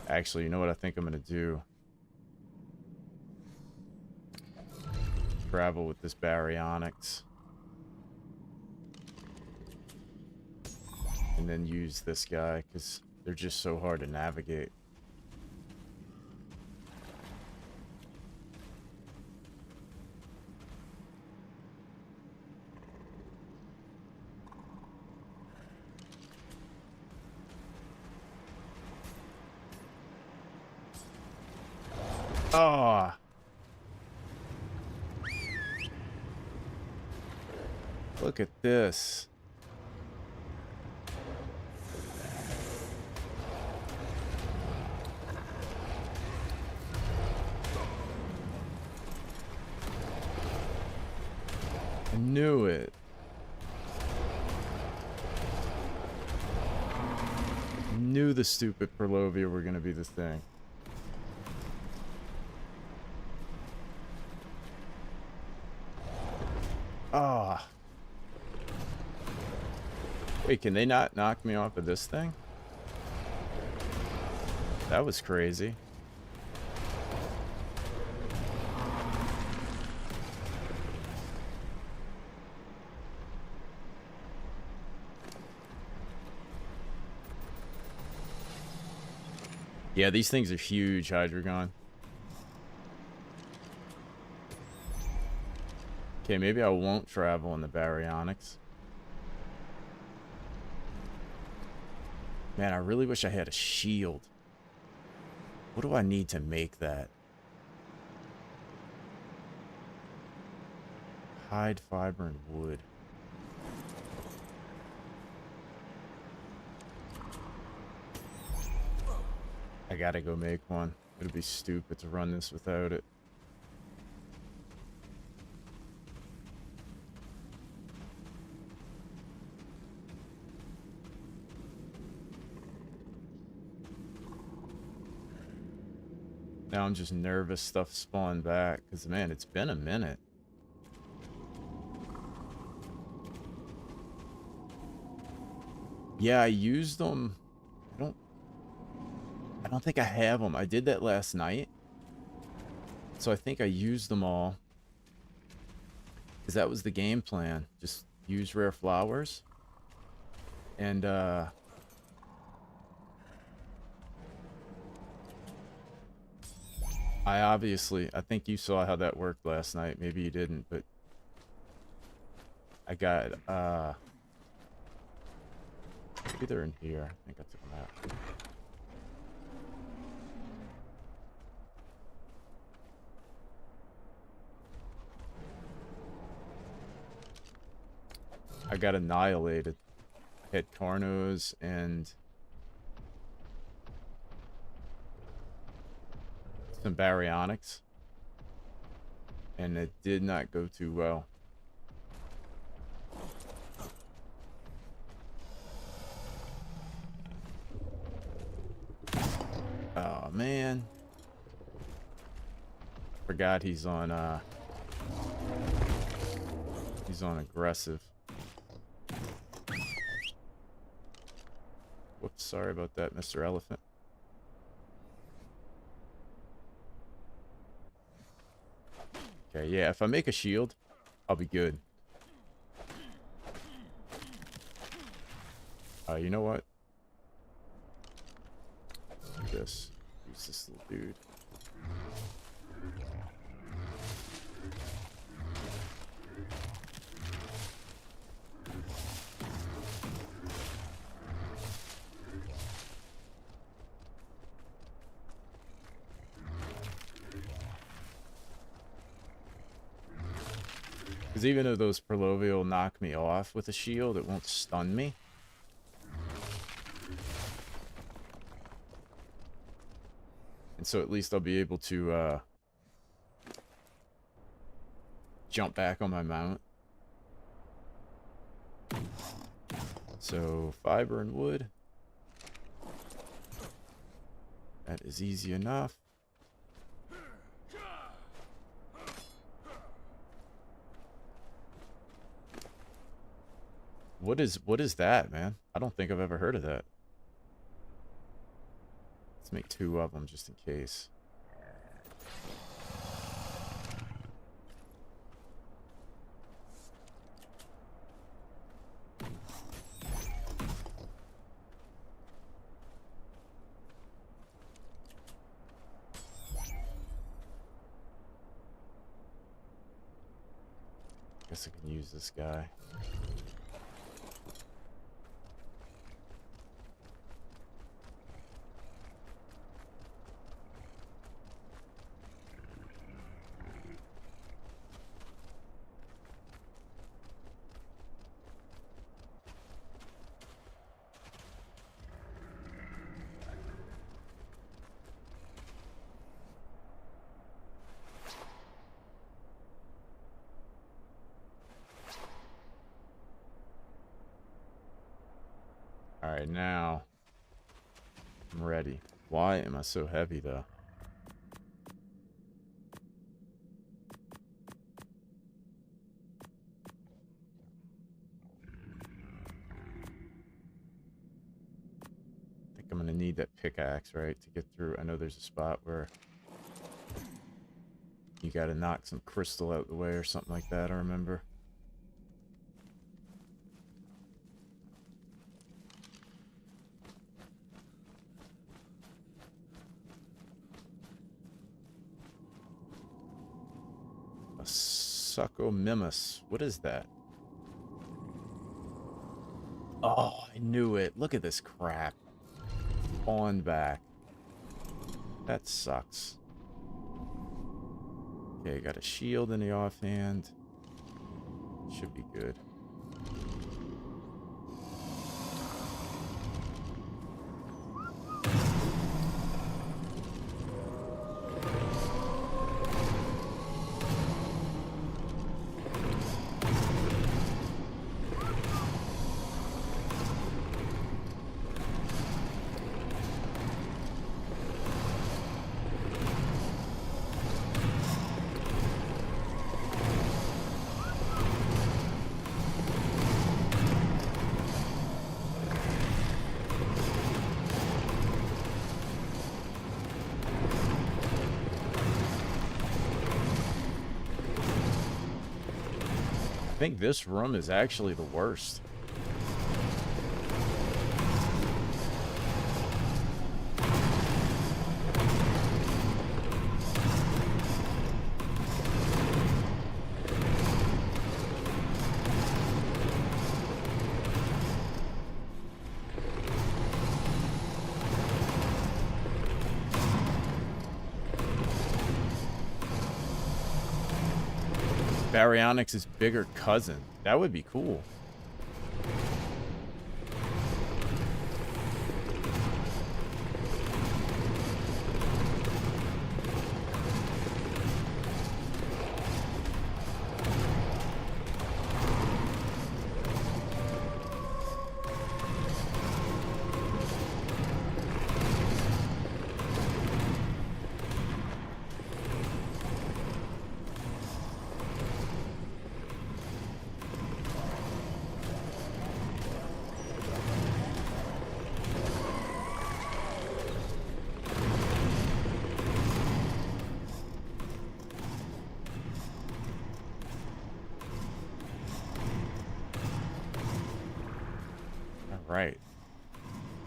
Actually, you know what I think I'm gonna do? Travel with this baryonyx. And then use this guy, because they're just so hard to navigate. Ah! Look at this. I knew it. Knew the stupid Perlovia were gonna be this thing. Ah. Wait, can they not knock me off of this thing? That was crazy. Yeah, these things are huge, Hydreigon. Okay, maybe I won't travel in the baryonyx. Man, I really wish I had a shield. What do I need to make that? Hide, fiber, and wood. I gotta go make one. It'd be stupid to run this without it. Now I'm just nervous stuff spawned back, because man, it's been a minute. Yeah, I used them. I don't think I have them. I did that last night. So I think I used them all. Because that was the game plan. Just use rare flowers. And, I think you saw how that worked last night. Maybe you didn't, but I got, Either in here. I think I took them out. I got annihilated. I had Carnos and some baryonyx, and it did not go too well. Oh man, forgot he's on aggressive. Whoops, sorry about that, Mr. Elephant. Okay, yeah, if I make a shield, I'll be good. You know what? Let's do this. Use this little dude. Because even though those Perlovia knock me off with a shield, it won't stun me. And so at least I'll be able to jump back on my mount. So fiber and wood. That is easy enough. What is that, man? I don't think I've ever heard of that. Let's make 2 of them just in case. Guess I can use this guy. Alright, now I'm ready. Why am I so heavy, though? I think I'm gonna need that pickaxe, right, to get through. I know there's a spot where you gotta knock some crystal out the way or something like that, I remember. Succomimus. What is that? Oh, I knew it. Look at this crap. Spawned back. That sucks. Okay, got a shield in the offhand. Should be good. I think this room is actually the worst. Baryonyx's bigger cousin. That would be cool. Right.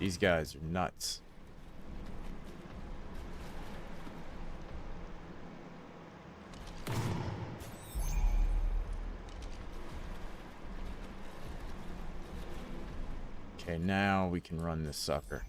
These guys are nuts. Okay, now we can run this sucker.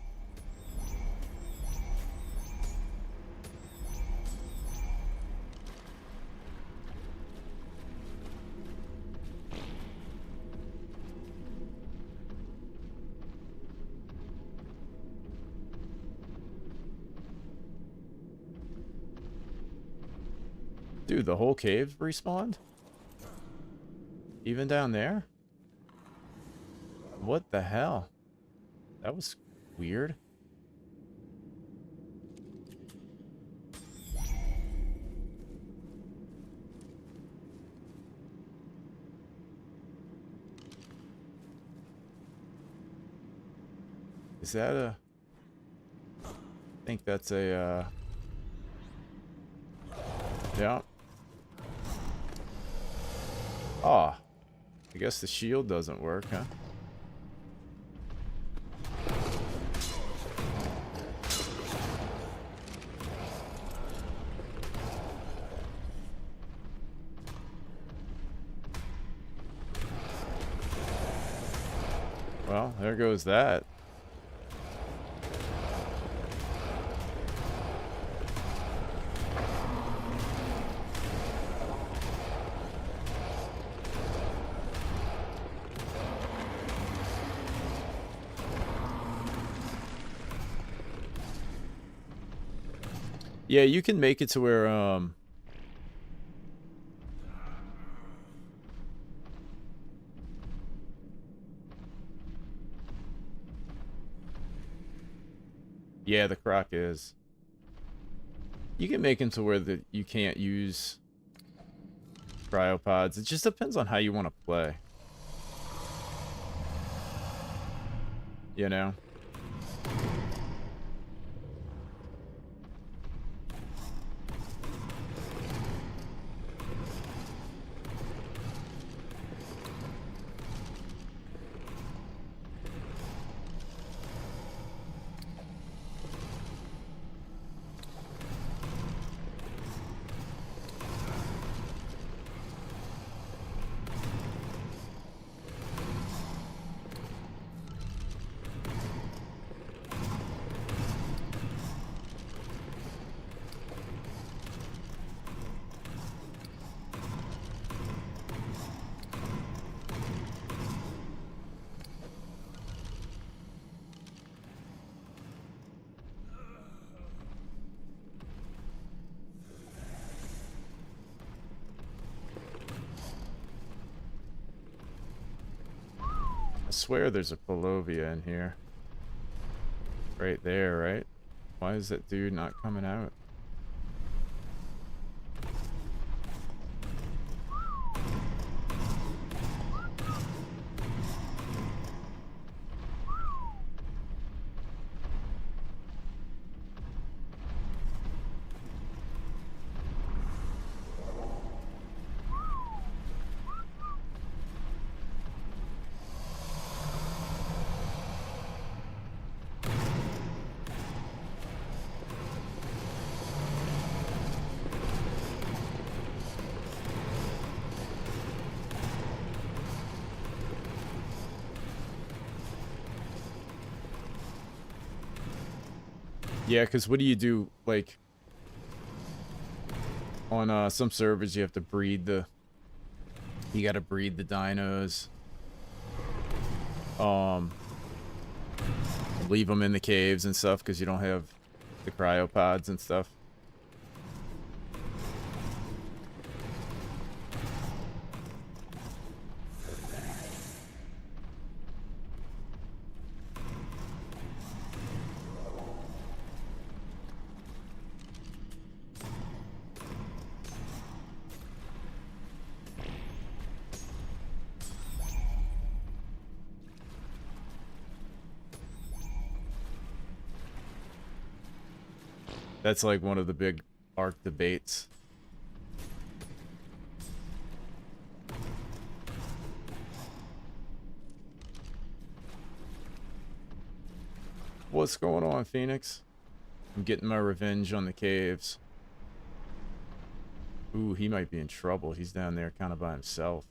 Dude, the whole cave respawned? Even down there? What the hell? That was weird. Is that a... I think that's a, yeah. Oh. I guess the shield doesn't work, huh? Well, there goes that. Yeah, you can make it to where, yeah, the croc is. You can make him to where you can't use cryopods. It just depends on how you want to play. You know? I swear there's a Polovia in here. Right there, right? Why is that dude not coming out? Yeah, because what do you do, like, on some servers you have to breed the You got to breed the dinos. Leave them in the caves and stuff because you don't have the cryopods and stuff. That's like one of the big arc debates. What's going on, Phoenix? I'm getting my revenge on the caves. Ooh, he might be in trouble. He's down there kind of by himself.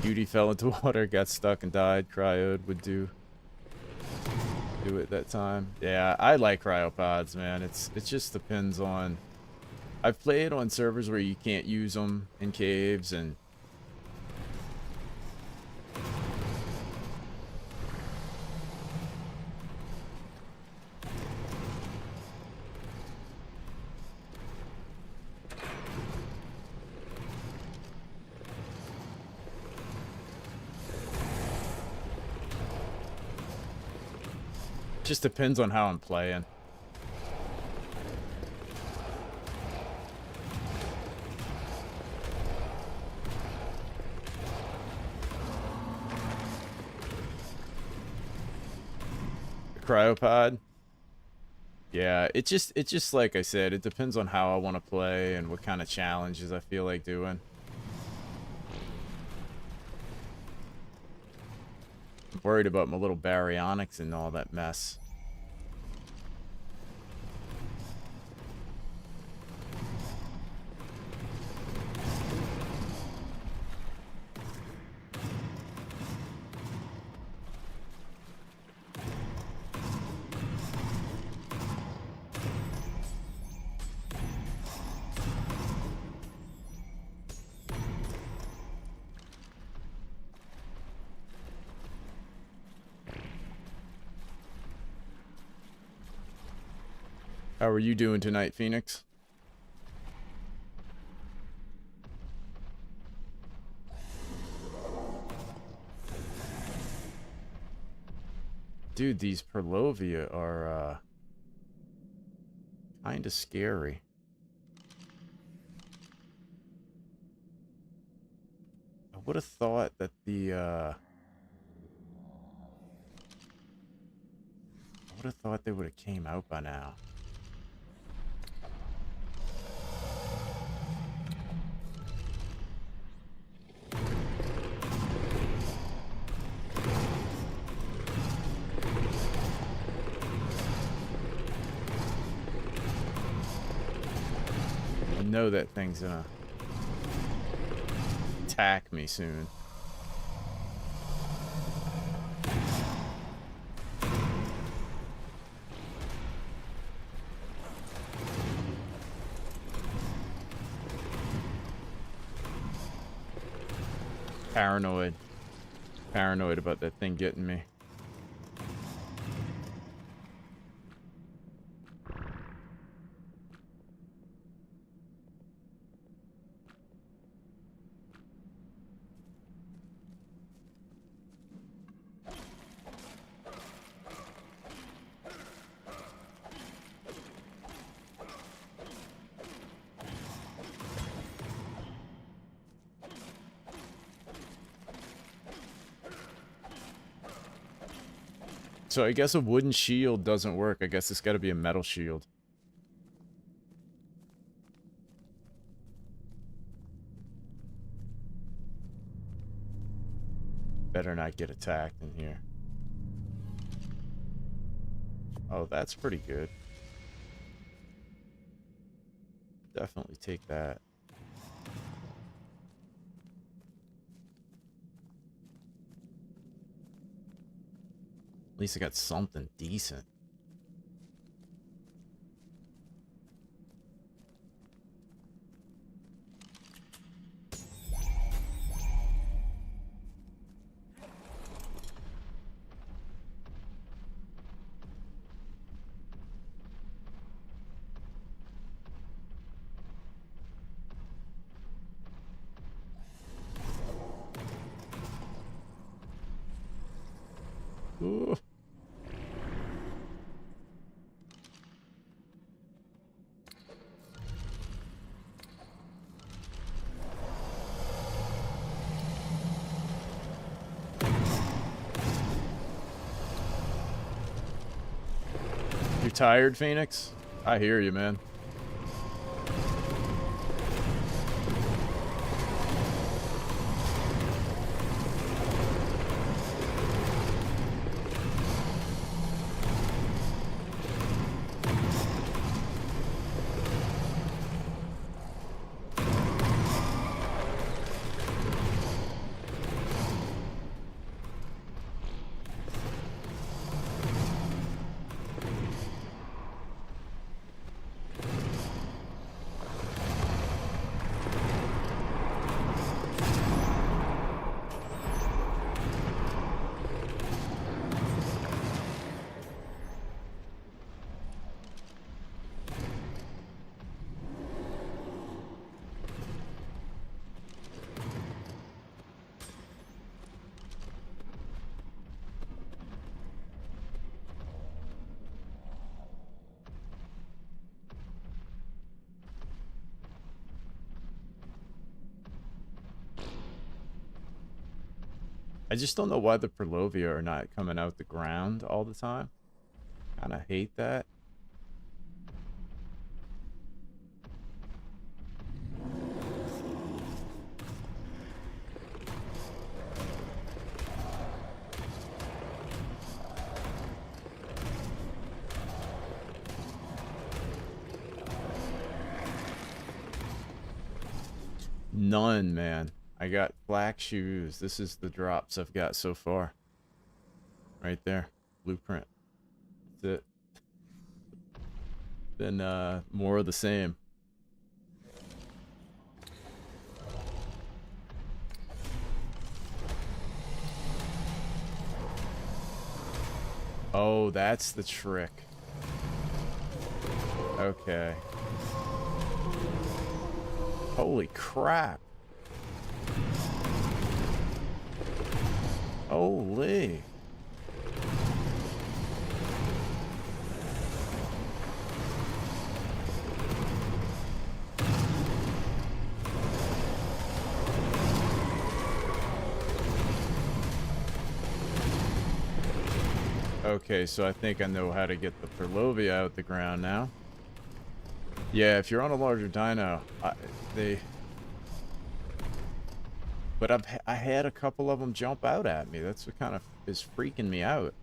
Beauty fell into water, got stuck and died. Cryoed would do it that time. Yeah, I like cryopods, man. It just depends on. I've played on servers where you can't use them in caves, and just depends on how I'm playing. The cryopod. Yeah, it just like I said, it depends on how I want to play and what kind of challenges I feel like doing. I'm worried about my little baryonyx and all that mess. How are you doing tonight, Phoenix? Dude, these Perlovia are kind of scary. I would have thought that I would have thought they would have came out by now. I know that thing's gonna attack me soon. Paranoid. Paranoid about that thing getting me. So I guess a wooden shield doesn't work. I guess it's got to be a metal shield. Better not get attacked in here. Oh, that's pretty good. Definitely take that. At least I got something decent. Ooh. You tired, Phoenix? I hear you, man. I just don't know why the Perlovia are not coming out the ground all the time. Kind of hate that. None, man. I got black shoes. This is the drops I've got so far. Right there. Blueprint. That's it. Then more of the same. Oh, that's the trick. Okay. Holy crap. Holy. Okay, so I think I know how to get the Perlovia out the ground now. Yeah, if you're on a larger dino, But I had a couple of them jump out at me. That's what kind of is freaking me out.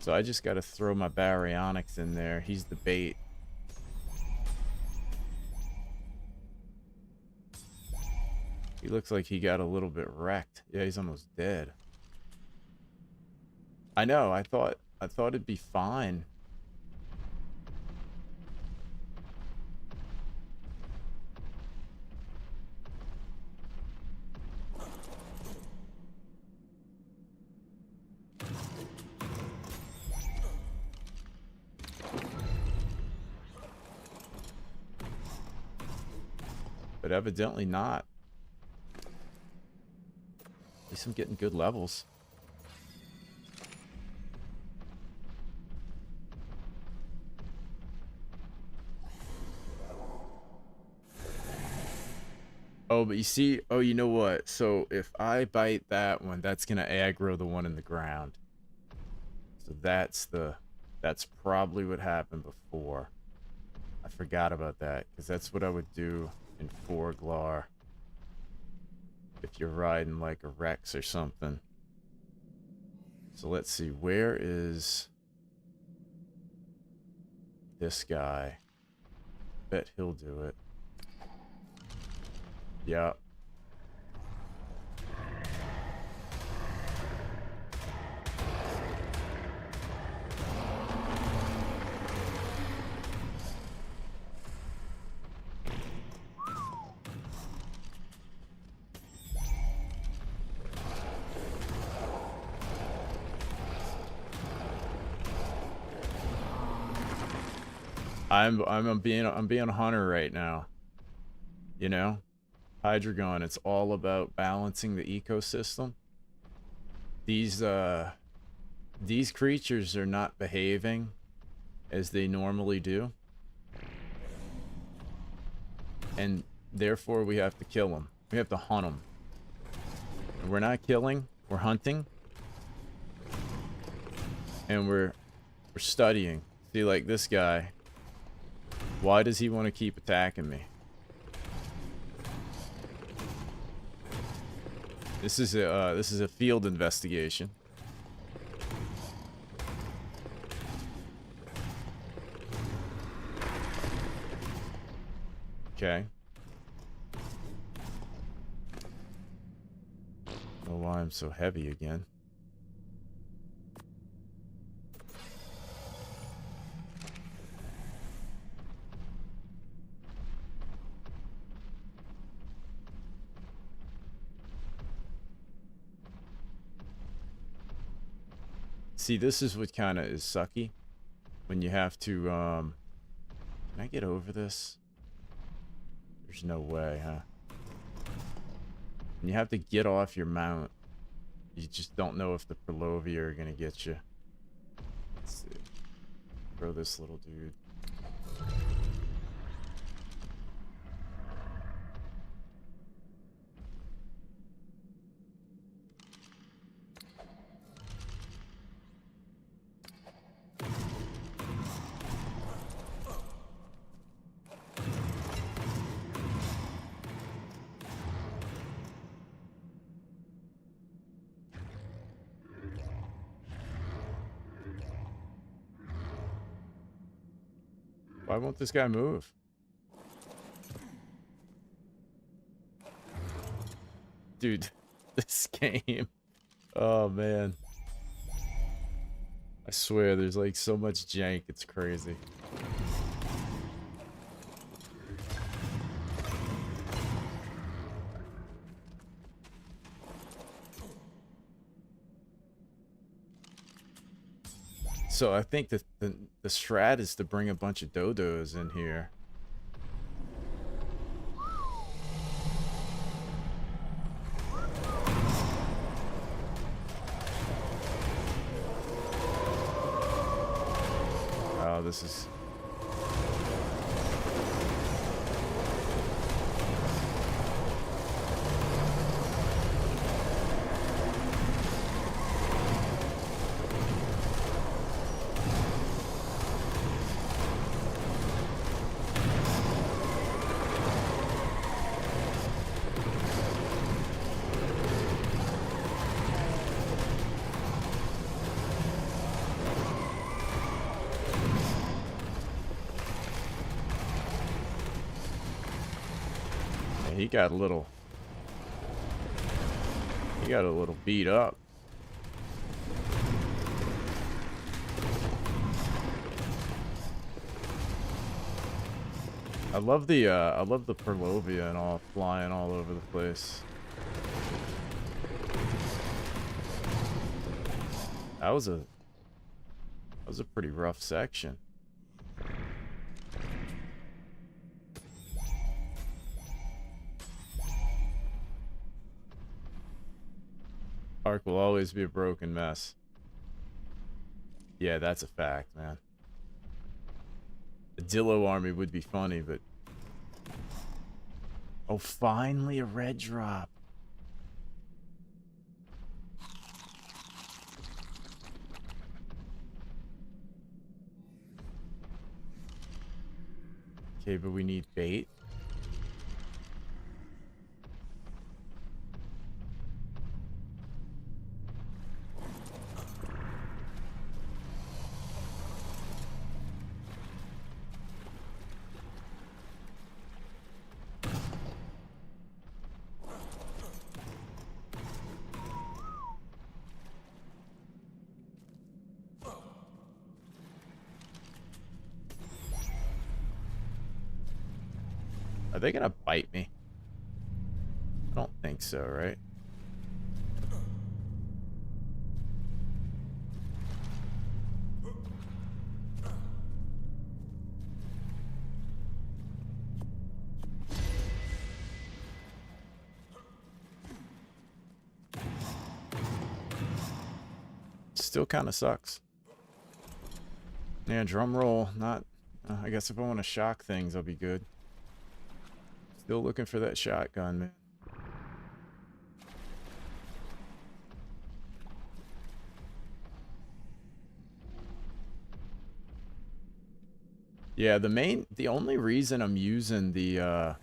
So I just got to throw my baryonyx in there. He's the bait. He looks like he got a little bit wrecked. Yeah, he's almost dead. I know. I thought it'd be fine. But evidently not. At least I'm getting good levels. Oh, but you see, oh, you know what? So if I bite that one, that's gonna aggro the one in the ground. So that's probably what happened before. I forgot about that, because that's what I would do in Forglar. If you're riding like a Rex or something. So let's see, where is this guy? Bet he'll do it. Yeah. I'm being a hunter right now. You know? Hydreigon, it's all about balancing the ecosystem. These creatures are not behaving as they normally do. And therefore we have to kill them. We have to hunt them. And we're not killing, we're hunting. And we're studying. See, like this guy. Why does he want to keep attacking me? This is a field investigation. Okay. Don't know why I'm so heavy again. See, this is what kind of is sucky. When you have to, can I get over this? There's no way, huh? When you have to get off your mount, you just don't know if the Perlovia are gonna get you. Let's see. Throw this little dude. Why won't this guy move? Dude, this game. Oh, man. I swear, there's like so much jank, it's crazy. So I think that the strat is to bring a bunch of dodos in here. Oh, this is... He got a little beat up. I love the Perlovia and all flying all over the place. That was a pretty rough section. Ark will always be a broken mess. Yeah, that's a fact, man. A Dillo army would be funny, but Oh, finally a red drop. Okay, but we need bait. Are they gonna bite me? I don't think so, right? Still kind of sucks. Yeah, drum roll. Not. I guess if I want to shock things, I'll be good. Still looking for that shotgun, man. Yeah, the only reason I'm using the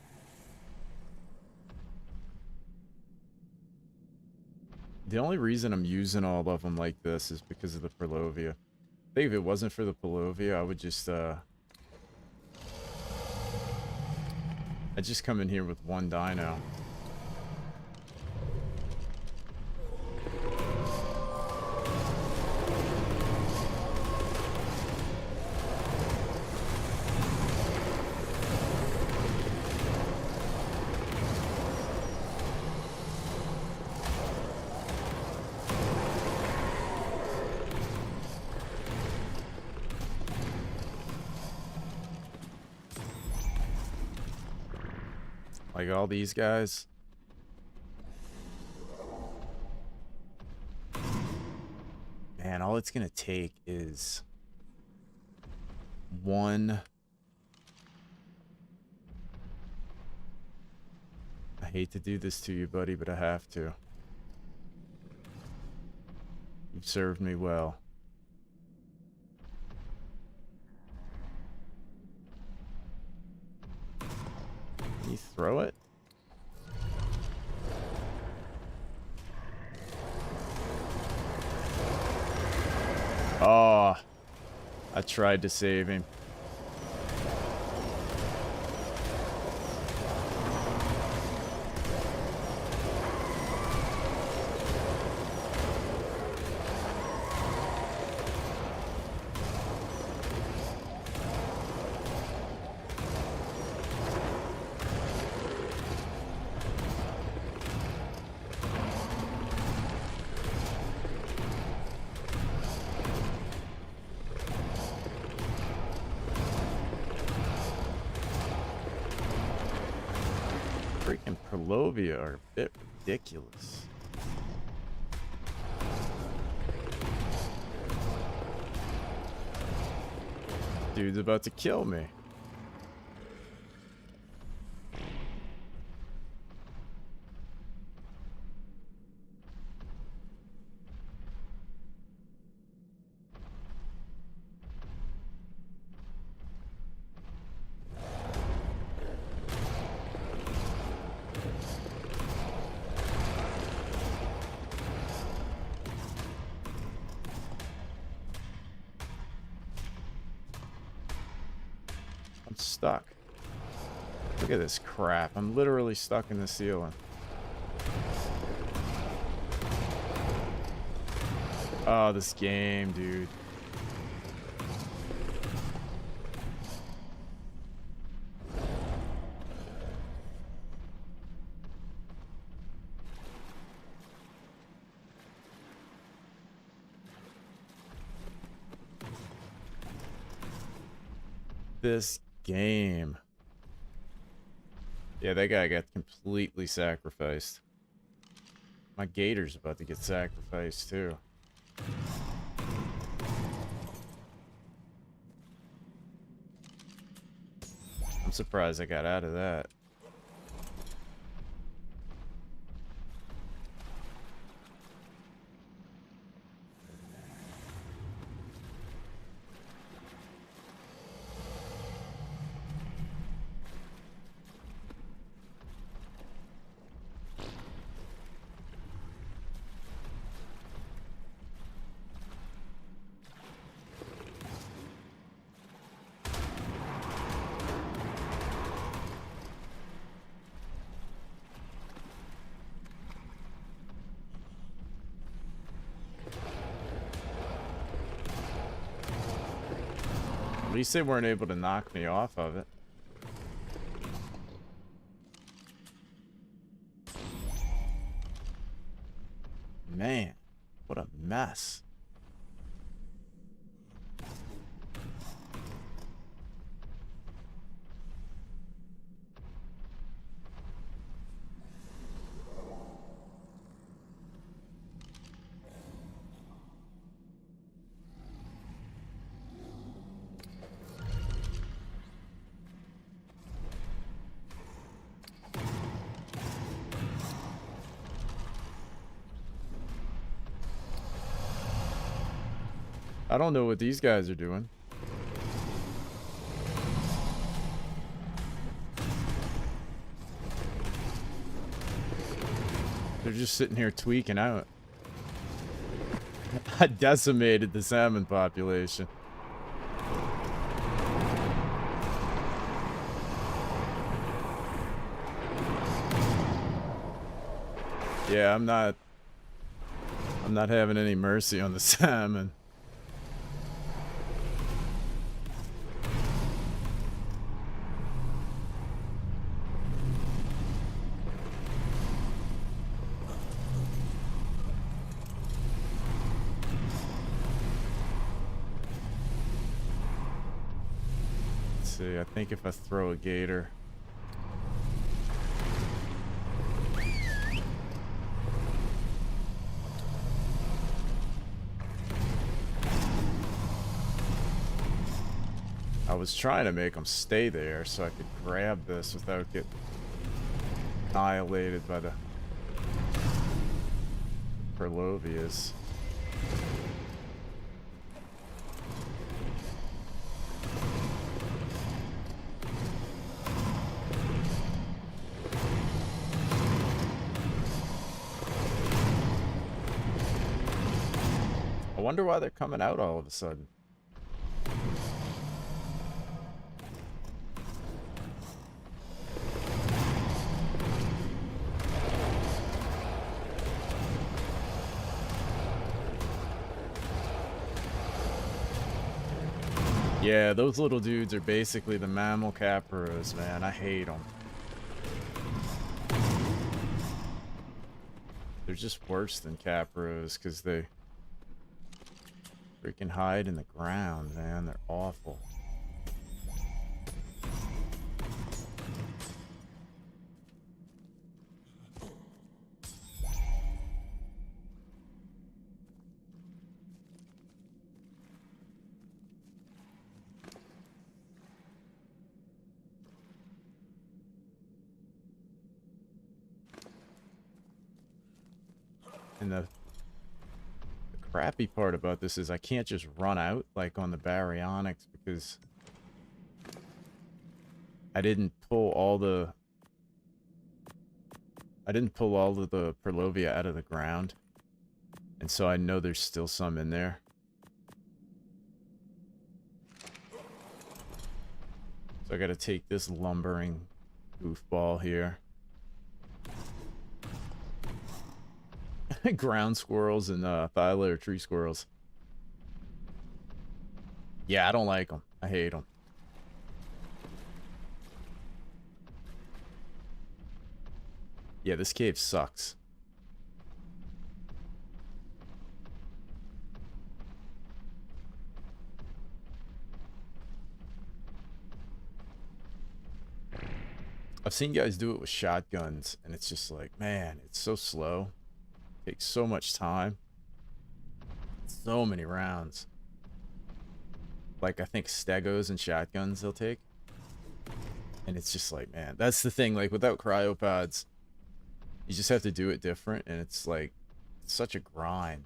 only reason I'm using all of them like this is because of the Perlovia. I think if it wasn't for the Perlovia, I would just I'd just come in here with one dino. Like all these guys. Man, all it's gonna take is one. I hate to do this to you, buddy, but I have to. You've served me well. Can you throw it? Oh, I tried to save him. Freaking Perlovia are a bit ridiculous. Dude's about to kill me. I'm stuck. Look at this crap. I'm literally stuck in the ceiling. Oh, this game, dude. This game. Yeah, that guy got completely sacrificed. My gator's about to get sacrificed too. I'm surprised I got out of that. least they weren't able to knock me off of it. Man, what a mess. I don't know what these guys are doing. They're just sitting here tweaking out. I decimated the salmon population. Yeah, I'm not having any mercy on the salmon. See, I think if I throw a gator. I was trying to make them stay there so I could grab this without getting annihilated by the Perlovias. I wonder why they're coming out all of a sudden. Yeah, those little dudes are basically the mammal capros, man. I hate them. They're just worse than capros because they freaking hide in the ground, man. They're awful. And the crappy part about this is I can't just run out like on the baryonyx because I didn't pull all of the Perlovia out of the ground. And so I know there's still some in there. So I gotta take this lumbering goofball here. Ground squirrels and thylayer tree squirrels. Yeah, I don't like them. I hate them. Yeah, this cave sucks. I've seen guys do it with shotguns, and it's just like, man, it's so slow. Takes so much time. So many rounds. Like, I think stegos and shotguns they'll take. And it's just like, man, that's the thing. Like, without cryopods, you just have to do it different. And it's like, it's such a grind.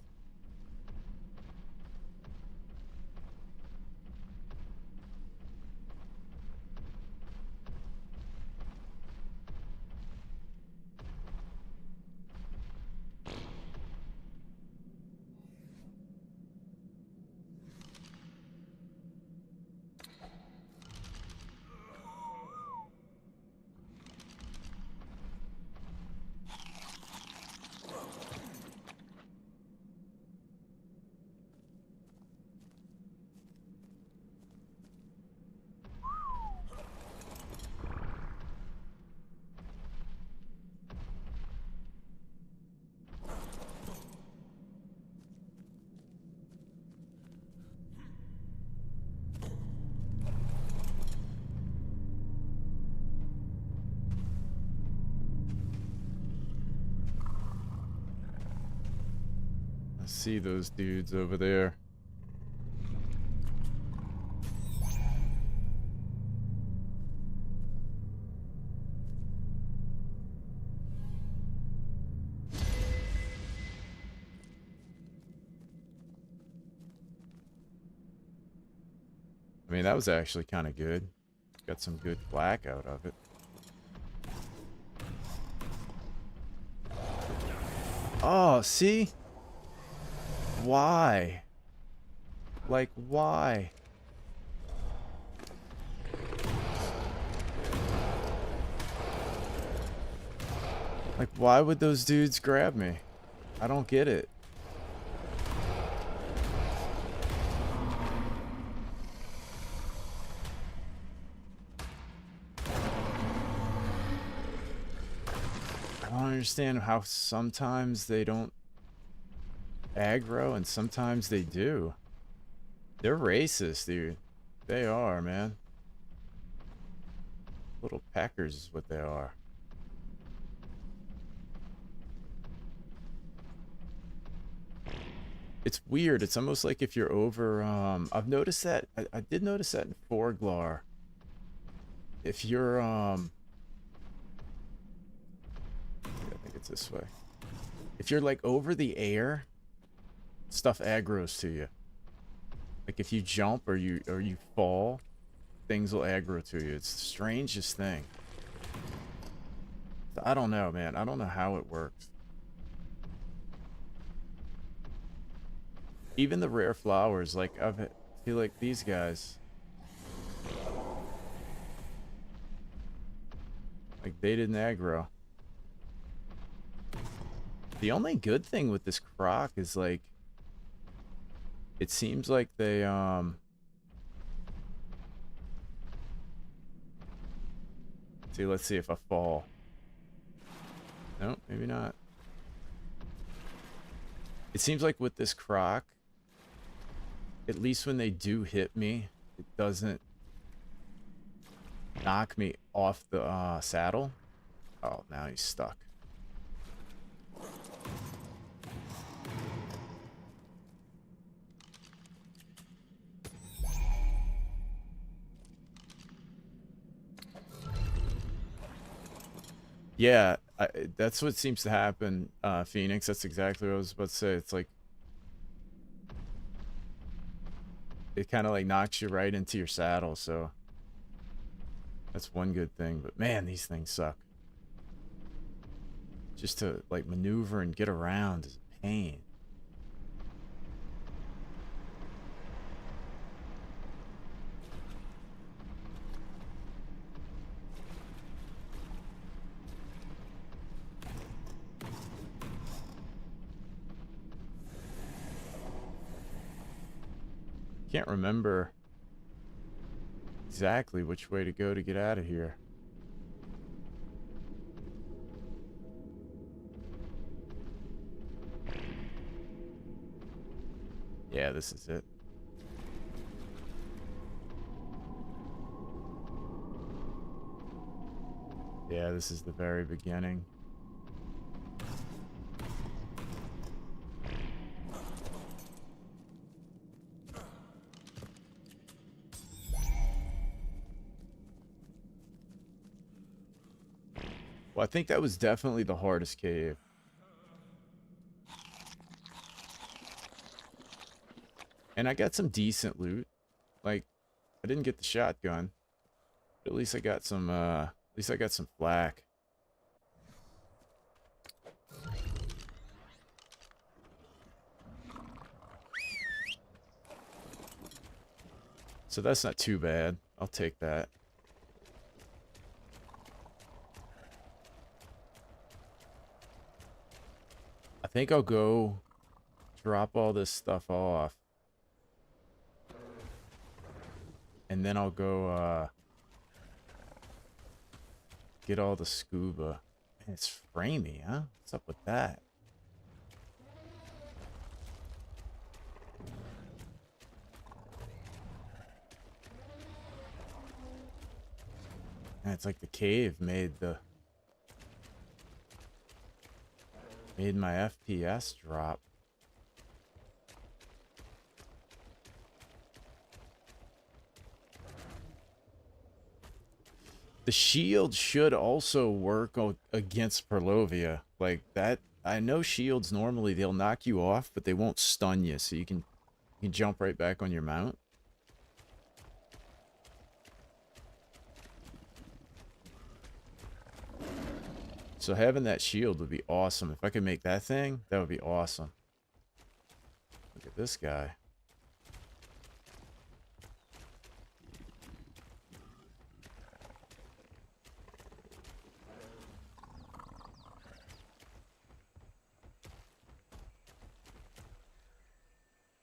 see those dudes over there. I mean, that was actually kind of good. Got some good black out of it. Oh, see? Why? Like, why? Like, why would those dudes grab me? I don't get it. I don't understand how sometimes they don't aggro and sometimes they do. They're racist, dude. They are, man. Little peckers is what they are. It's weird. It's almost like if you're over, I've noticed that, I did notice that in Forglar. If you're, yeah, I think it's this way. If you're like over the air, stuff aggroes to you. Like if you jump or you fall, things will aggro to you. It's the strangest thing. I don't know, man. I don't know how it works. Even the rare flowers, like I feel like these guys, like they didn't aggro. The only good thing with this croc is like, it seems like they see, let's see if I fall. No, maybe not. It seems like with this croc, at least when they do hit me, it doesn't knock me off the saddle. Oh, now he's stuck. Yeah, that's what seems to happen, Phoenix. That's exactly what I was about to say. It's like, it kind of like knocks you right into your saddle, so that's one good thing. But man, these things suck. Just to like maneuver and get around is a pain. Can't remember exactly which way to go to get out of here. Yeah, this is it. Yeah, this is the very beginning. Well, I think that was definitely the hardest cave. And I got some decent loot. Like, I didn't get the shotgun, but at least I got some, flak. So that's not too bad. I'll take that. I think I'll go drop all this stuff off. And then I'll go, get all the scuba. Man, it's framey, huh? What's up with that? And it's like the cave made my FPS drop. The shield should also work against Perlovia. Like that, I know shields normally they'll knock you off, but they won't stun you, so you can jump right back on your mount. So having that shield would be awesome. If I could make that thing, that would be awesome. Look at this guy.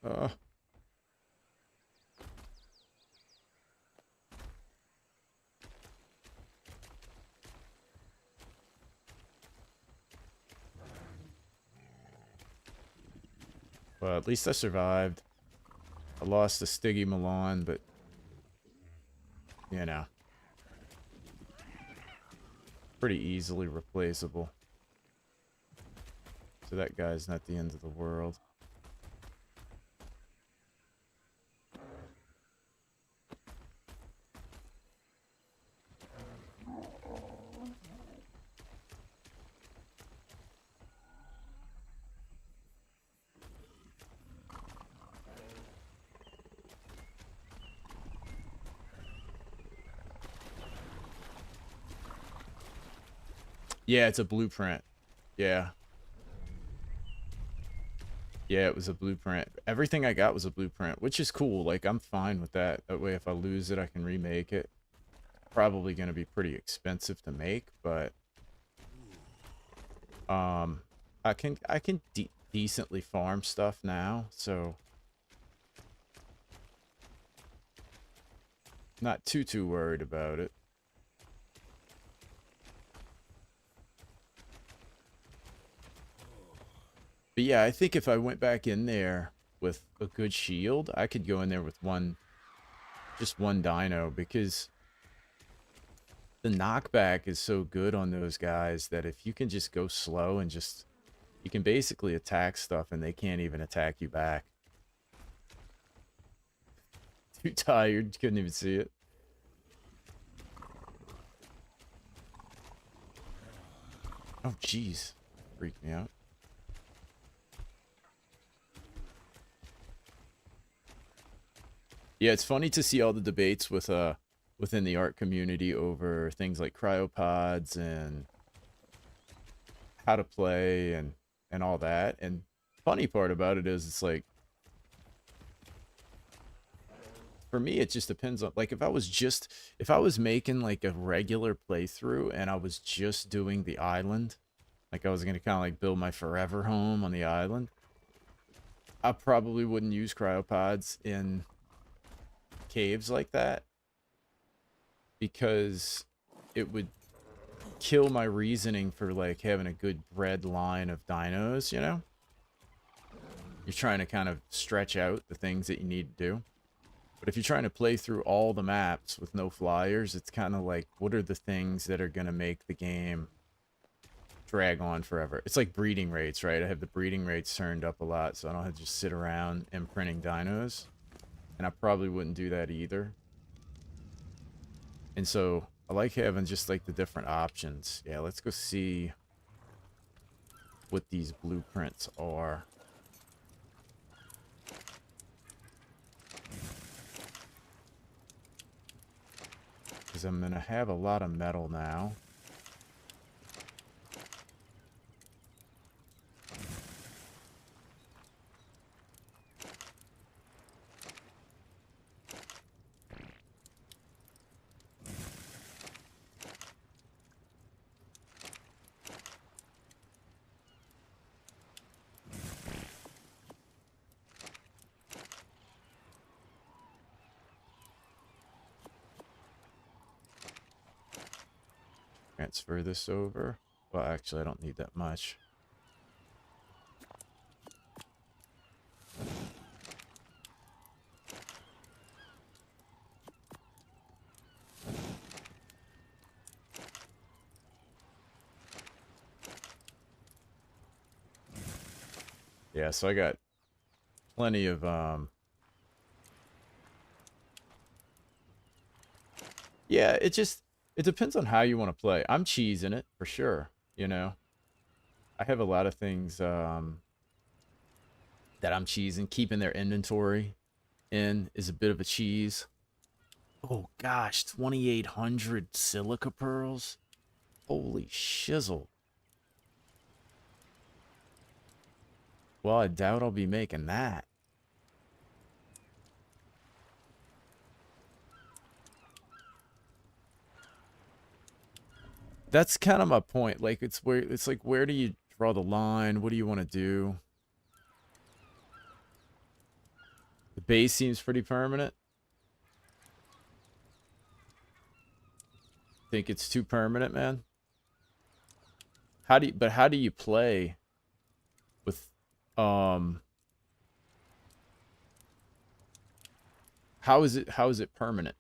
Uh, well, at least I survived. I lost the Stiggy Milan, but you know, pretty easily replaceable. So that guy's not the end of the world. Yeah, it's a blueprint. Yeah. Yeah, it was a blueprint. Everything I got was a blueprint, which is cool. Like, I'm fine with that. That way, if I lose it, I can remake it. Probably going to be pretty expensive to make, but I can decently farm stuff now, so not too worried about it. But yeah, I think if I went back in there with a good shield, I could go in there with just one dino, because the knockback is so good on those guys that if you can just go slow and you can basically attack stuff and they can't even attack you back. Too tired, couldn't even see it. Oh, jeez. Freaked me out. Yeah, it's funny to see all the debates within the art community over things like cryopods and how to play and all that. And funny part about it is it's like, for me it just depends on, like, if I was making like a regular playthrough and I was just doing the island, like I was gonna kind of like build my forever home on the island, I probably wouldn't use cryopods in caves like that, because it would kill my reasoning for like having a good bred line of dinos, you know? You're trying to kind of stretch out the things that you need to do. But if you're trying to play through all the maps with no flyers, it's kind of like, what are the things that are going to make the game drag on forever? It's like breeding rates, right? I have the breeding rates turned up a lot, so I don't have to just sit around imprinting dinos. And I probably wouldn't do that either. And so I like having just like the different options. Yeah, let's go see what these blueprints are. Because I'm going to have a lot of metal now. Transfer this over. Well, actually, I don't need that much. Yeah, so I got plenty of yeah, it just, It depends on how you want to play. I'm cheesing it for sure. You know, I have a lot of things that I'm cheesing. Keeping their inventory in is a bit of a cheese. Oh gosh, 2,800 silica pearls. Holy shizzle. Well, I doubt I'll be making that. That's kind of my point. Like it's like where do you draw the line? What do you want to do? The base seems pretty permanent. Think it's too permanent, man? How do you play with um how is it permanent?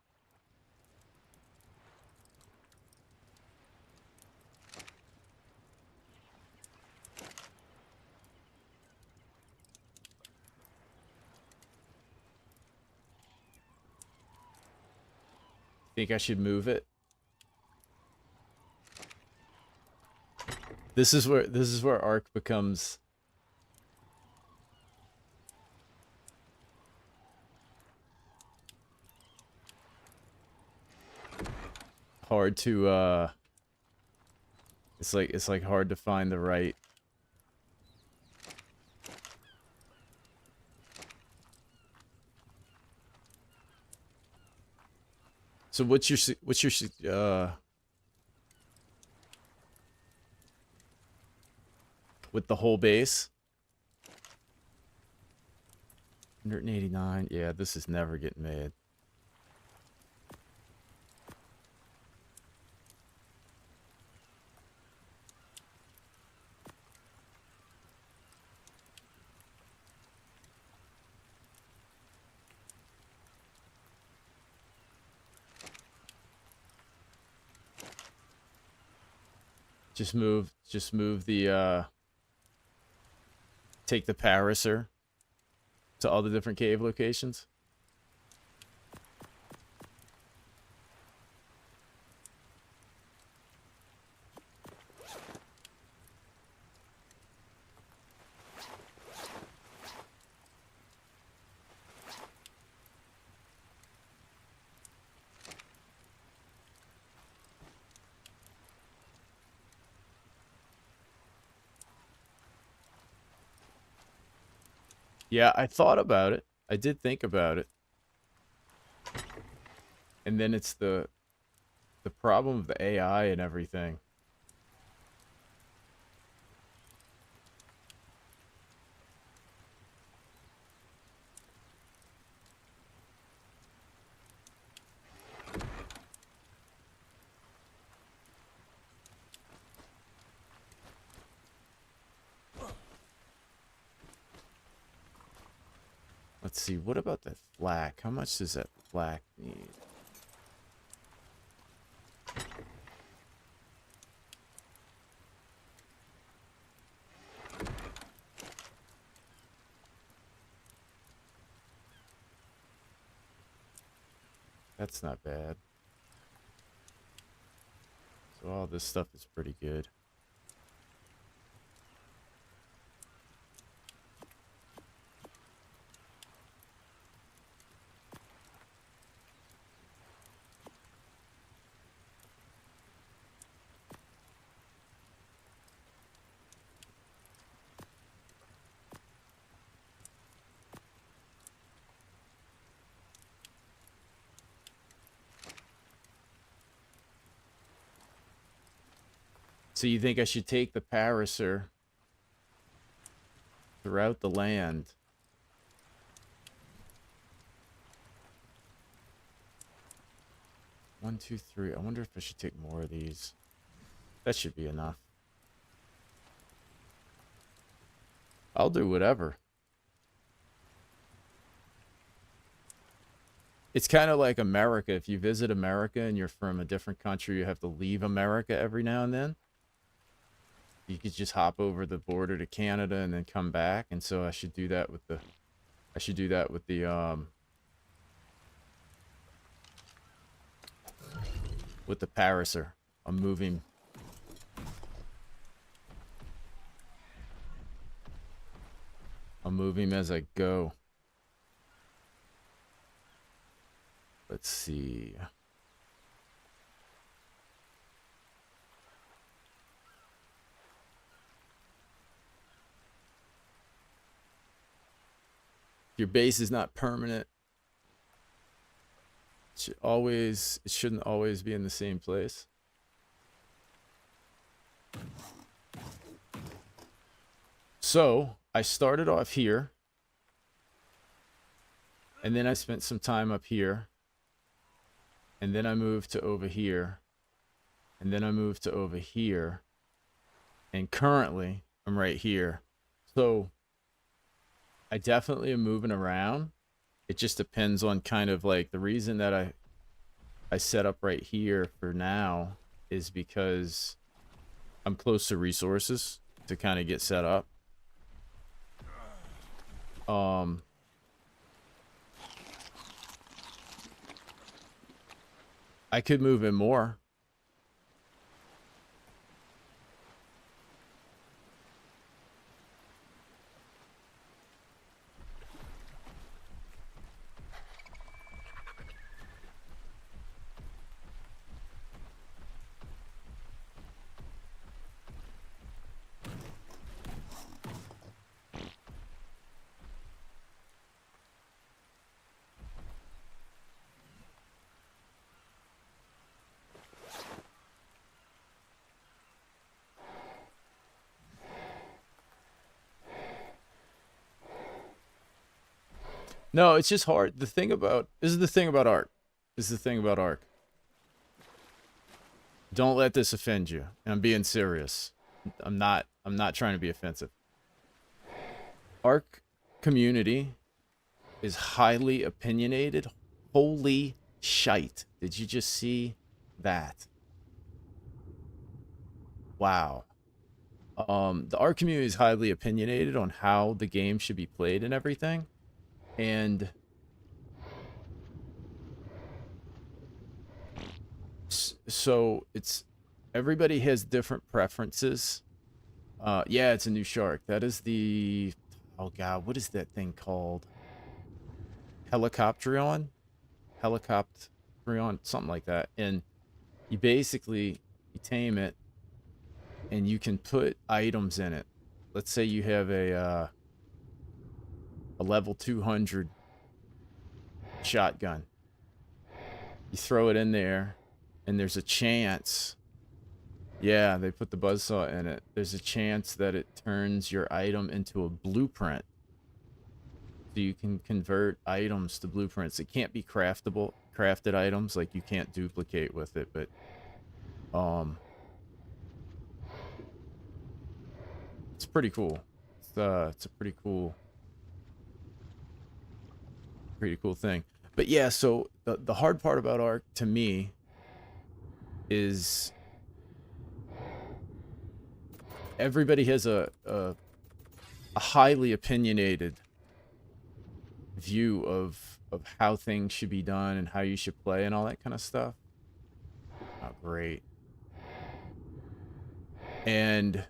Think I should move it? This is where Arc becomes hard to it's like hard to find the right. So what's your with the whole base? 189. Yeah, this is never getting made. Just move the take the Pariser to all the different cave locations. Yeah, I thought about it. I did think about it. And then it's the problem of the AI and everything. Let's see, what about that flak? How much does that flak need? That's not bad. So all this stuff is pretty good. So you think I should take the Pariser throughout the land? One, two, three. I wonder if I should take more of these. That should be enough. I'll do whatever. It's kind of like America. If you visit America and you're from a different country, you have to leave America every now and then. You could just hop over the border to Canada and then come back. And so I should do that with the I should do that with the with the paraser. I'm moving. I'll move him as I go. Let's see. Your base is not permanent. It shouldn't always be in the same place. So I started off here, and then I spent some time up here, and then I moved to over here, and then I moved to over here, and currently I'm right here. So I definitely am moving around. It just depends on kind of like the reason that I set up right here for now is because I'm close to resources to kind of get set up. I could move in more. No, it's just hard. This is the thing about art. This is the thing about art. Don't let this offend you. And I'm being serious. I'm not trying to be offensive. Arc community is highly opinionated. Holy shite. Did you just see that? Wow. The art community is highly opinionated on how the game should be played and everything. And so everybody has different preferences. Yeah, it's a new shark. That is the, oh god, what is that thing called? Helicopterion, something like that. And you basically you tame it, and you can put items in it. Let's say you have a level 200 shotgun. You throw it in there, and there's a chance. Yeah, they put the buzzsaw in it. There's a chance that it turns your item into a blueprint. So you can convert items to blueprints. It can't be crafted items, like you can't duplicate with it, but it's pretty cool. It's a pretty cool thing. But yeah, so the hard part about Ark to me is everybody has a highly opinionated view of how things should be done and how you should play and all that kind of stuff. Oh, great. And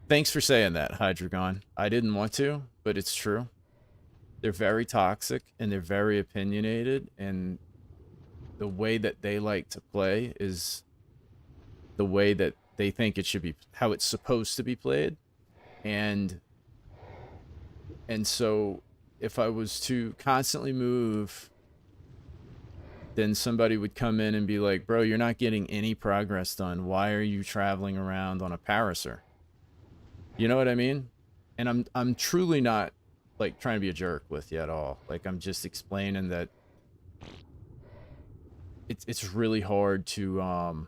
thanks for saying that, Hydreigon. I didn't want to, but it's true. They're very toxic and they're very opinionated, and the way that they like to play is the way that they think it should be, how it's supposed to be played. And so if I was to constantly move, then somebody would come in and be like, bro, you're not getting any progress done. Why are you traveling around on a paraser? You know what I mean? And I'm truly not like trying to be a jerk with you at all. Like, I'm just explaining that it's really hard to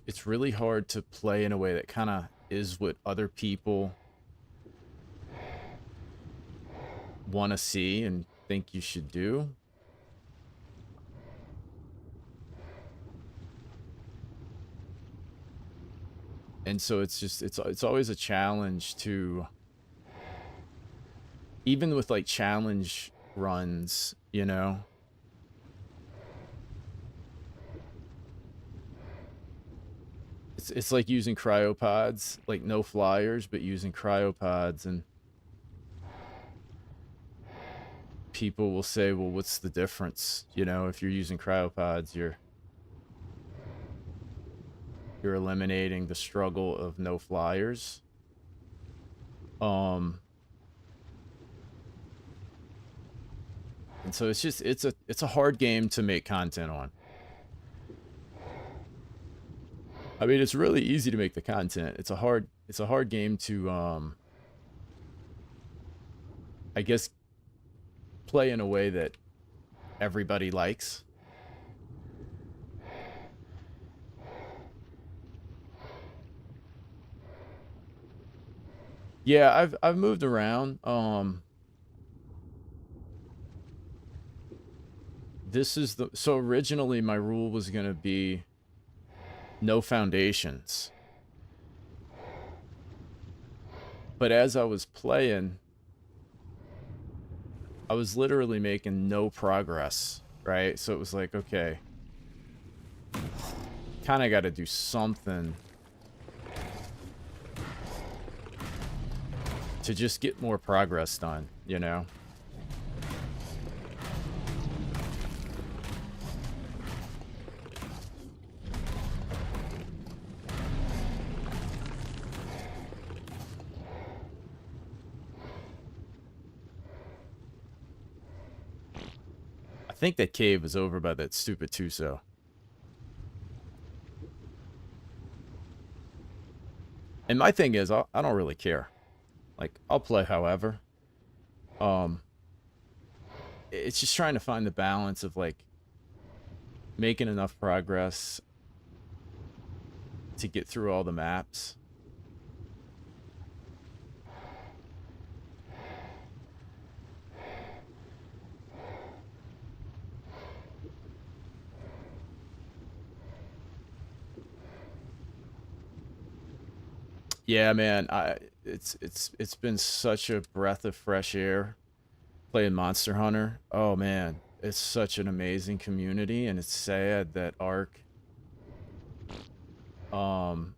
it's really hard to play in a way that kind of is what other people want to see and think you should do. And so it's just it's always a challenge to, even with like challenge runs, you know, It's like using cryopods, like no flyers, but using cryopods, and people will say, well, what's the difference? You know, if you're using cryopods, you're eliminating the struggle of no flyers. And so it's a hard game to make content on. I mean, it's really easy to make the content. It's a hard game to I guess play in a way that everybody likes. Yeah, I've moved around. This is the so originally my rule was going to be no foundations. But as I was playing, I was literally making no progress, right? So it was like, okay, kind of got to do something to just get more progress done, you know? I think that cave is over by that stupid Tuso. And my thing is, I don't really care. Like, I'll play however. It's just trying to find the balance of, like, making enough progress to get through all the maps. Yeah, man, it's been such a breath of fresh air playing Monster Hunter. Oh man, it's such an amazing community, and it's sad that Ark um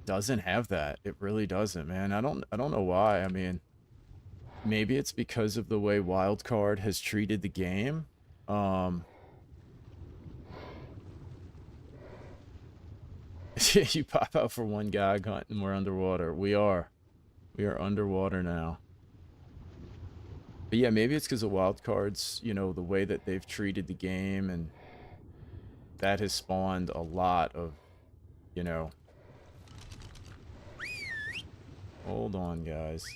doesn't have that. It really doesn't, man. I don't know why. I mean, maybe it's because of the way Wildcard has treated the game. Um you pop out for one gag hunt and we're underwater. We are. We are underwater now. But yeah, maybe it's because of Wildcards, you know, the way that they've treated the game, and that has spawned a lot of, you know. Hold on, guys.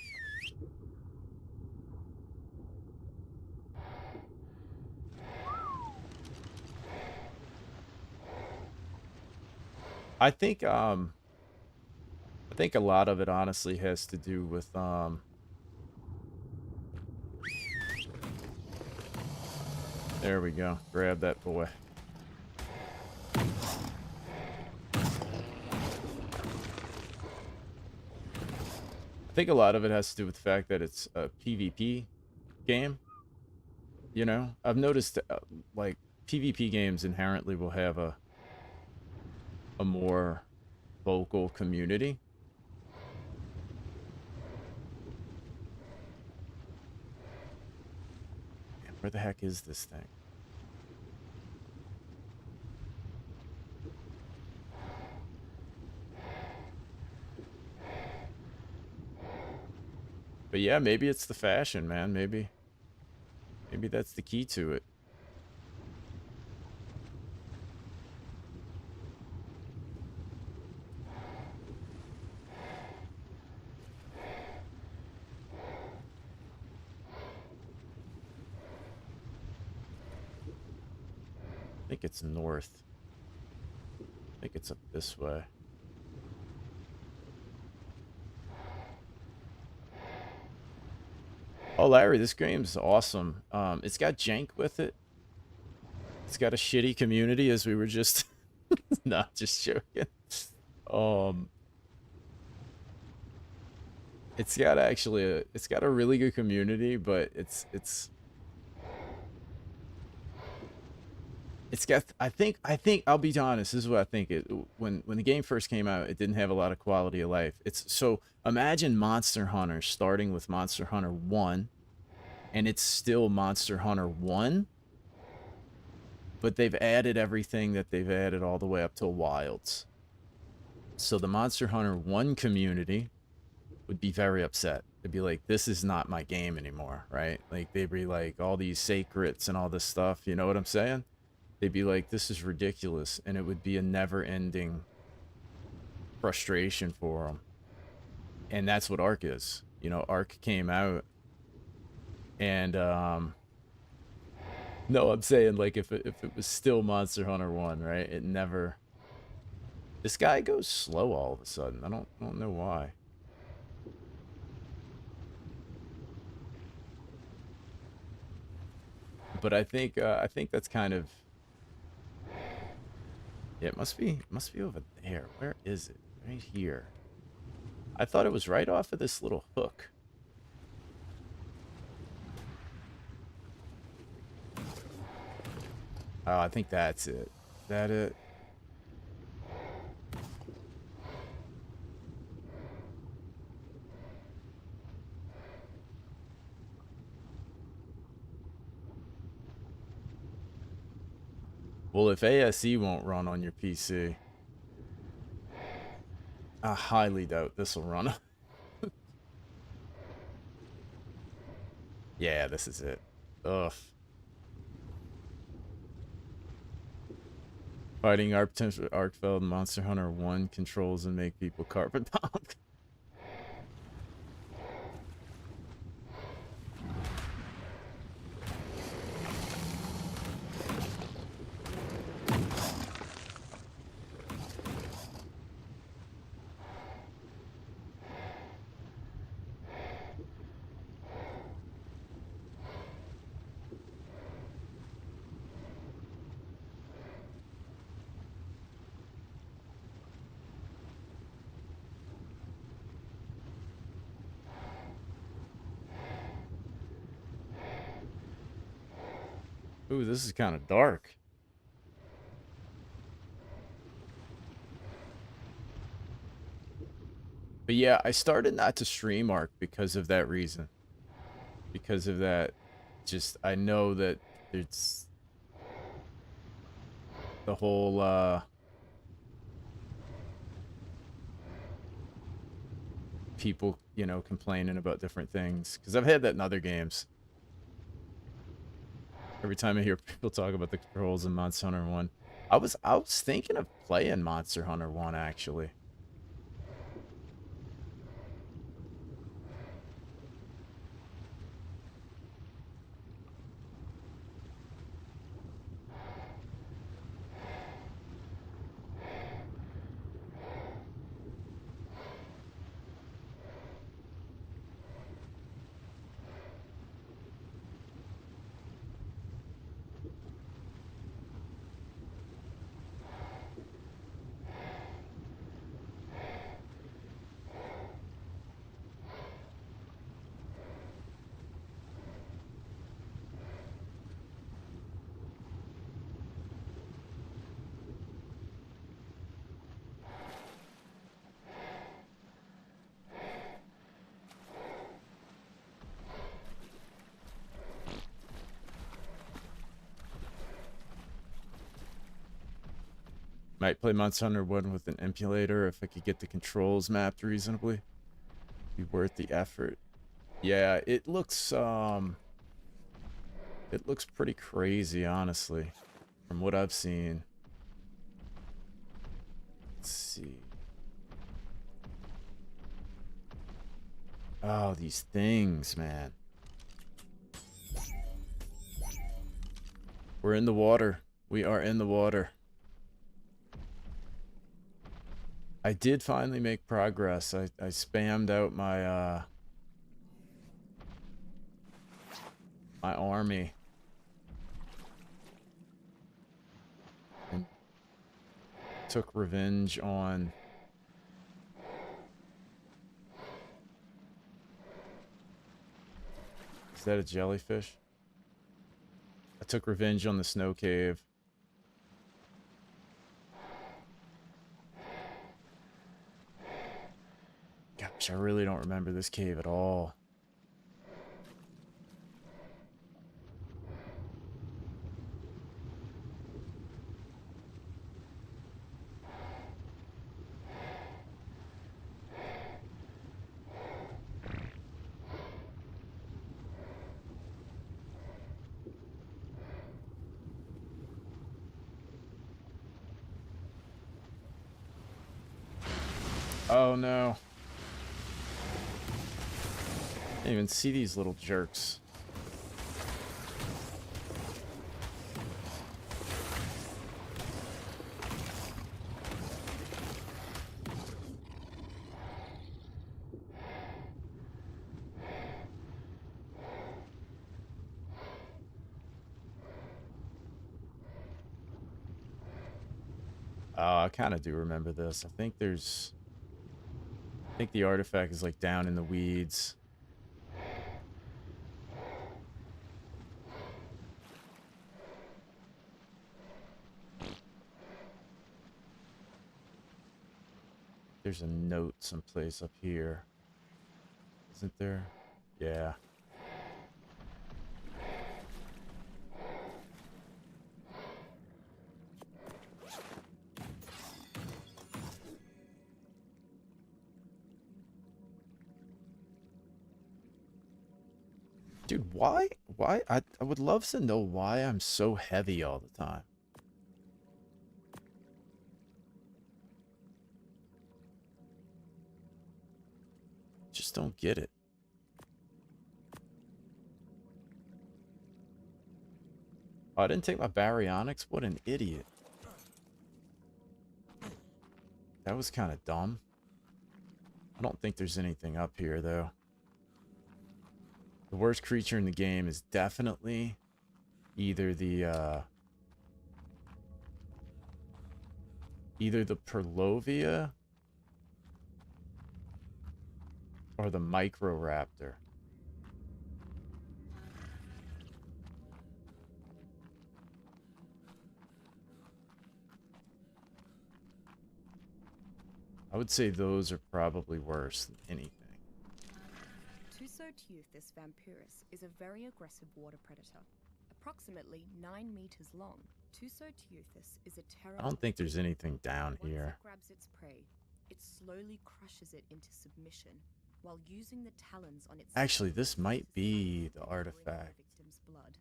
I think I think a lot of it honestly has to do with there we go. Grab that boy. I think a lot of it has to do with the fact that it's a PvP game. You know, I've noticed like PvP games inherently will have a more vocal community. Man, where the heck is this thing? But yeah, maybe it's the fashion, man. Maybe that's the key to it. I think it's north. I think it's up this way. Oh, Larry, this game's awesome. It's got jank with it. It's got a shitty community, as we were just not just joking. Um, it's got a really good community, but It's got. I think. I'll be honest. This is what I think. When the game first came out, it didn't have a lot of quality of life. It's so imagine Monster Hunter starting with Monster Hunter 1, and it's still Monster Hunter 1, but they've added everything that they've added all the way up to Wilds. So the Monster Hunter 1 community would be very upset. They'd be like, this is not my game anymore, right? Like, they'd be like, all these secrets and all this stuff, you know what I'm saying? They'd be like, this is ridiculous, and it would be a never-ending frustration for them. And that's what Ark is. You know, Ark came out, and, no, I'm saying, like, if it was still Monster Hunter 1, right? It never... This guy goes slow all of a sudden. I don't know why. But I think that's kind of, yeah, it must be over there. Where is it? Right here. I thought it was right off of this little hook. Oh, I think that's it. That it? Well, if ASE won't run on your PC, I highly doubt this will run. Yeah, this is it. Ugh. Fighting Arkfeld Monster Hunter 1 controls and make people carpet bomb. Ooh, this is kind of dark. But yeah, I started not to stream Ark because of that reason. Because of that, just I know that it's the whole people, you know, complaining about different things. Because I've had that in other games. Every time I hear people talk about the controls in Monster Hunter 1. I was thinking of playing Monster Hunter 1 actually. Might play Monster Hunter 1 with an emulator if I could get the controls mapped reasonably. Be worth the effort. Yeah, it looks pretty crazy, honestly, from what I've seen. Let's see. Oh, these things, man. We're in the water. We are in the water. I did finally make progress. I spammed out my my army. And took revenge on Is that a jellyfish? I took revenge on the snow cave. Which I really don't remember this cave at all. Oh no. I didn't even see these little jerks. Oh, I kind of do remember this. I think the artifact is like down in the weeds. There's a note someplace up here. Isn't there? Yeah. Dude, why? Why? I would love to know why I'm so heavy all the time. Just don't get it. Oh, I didn't take my baryonyx? What an idiot. That was kind of dumb. I don't think there's anything up here, though. The worst creature in the game is definitely either the Perlovia or the Microraptor. I would say those are probably worse than anything. Tusoteuthis vampirus is a very aggressive water predator. Approximately 9 meters long, Tusoteuthis is a terror. I don't think there's anything down Once here. it grabs its prey, it slowly crushes it into submission while using the talons on its. Actually, this might be the to bring artifact the victim's blood.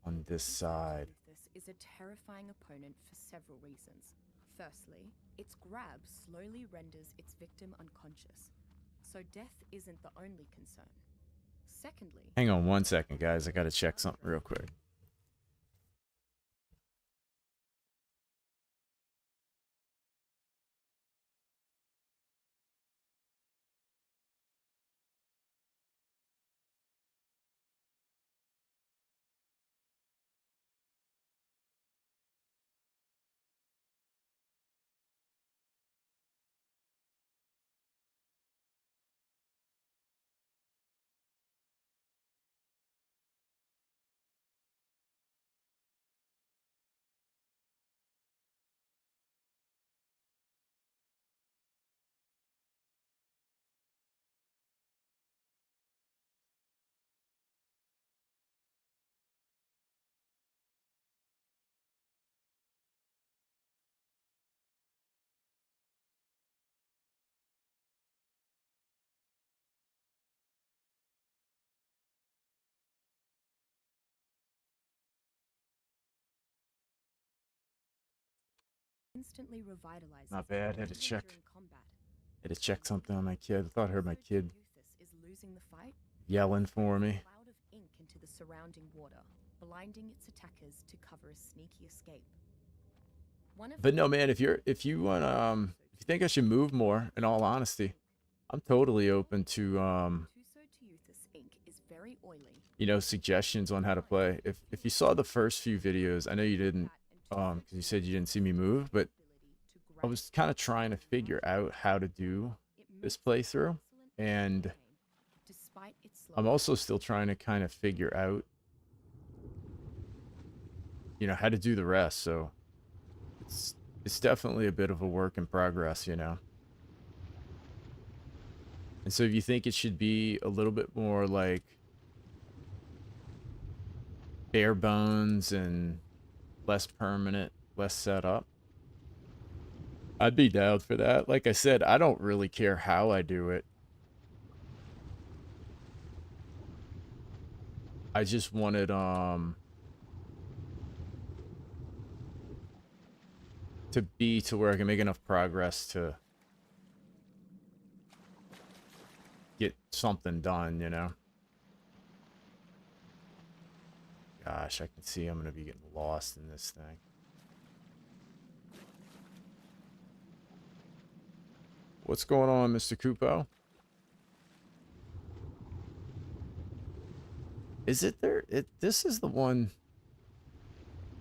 on this side. Tusoteuthis is a terrifying opponent for several reasons. Firstly, its grab slowly renders its victim unconscious, so death isn't the only concern. Secondly, Hang on one second, guys. I gotta check something real quick. instantly revitalizes. Not bad. Had to even check. during combat. Had to check something on my kid. I thought I heard my kid Tusoteuthis is losing the fight. yelling for me. A cloud of ink into the surrounding water, blinding its attackers to cover a sneaky escape. But no, man, if you want if you think I should move more, in all honesty, I'm totally open to Tusoteuthis ink is very oily. you know, suggestions on how to play. If you saw the first few videos, I know you didn't because you said you didn't see me move, but I was kind of trying to figure out how to do this playthrough, and I'm also still trying to kind of figure out, you know, how to do the rest. So it's definitely a bit of a work in progress, you know. And so if you think it should be a little bit more like bare bones and less permanent, less set up, I'd be down for that. Like I said, I don't really care how I do it. I just wanted to be to where I can make enough progress to get something done, you know? Gosh, I can see I'm gonna be getting lost in this thing. What's going on, Mr. Kupo? Is it there? This is the one.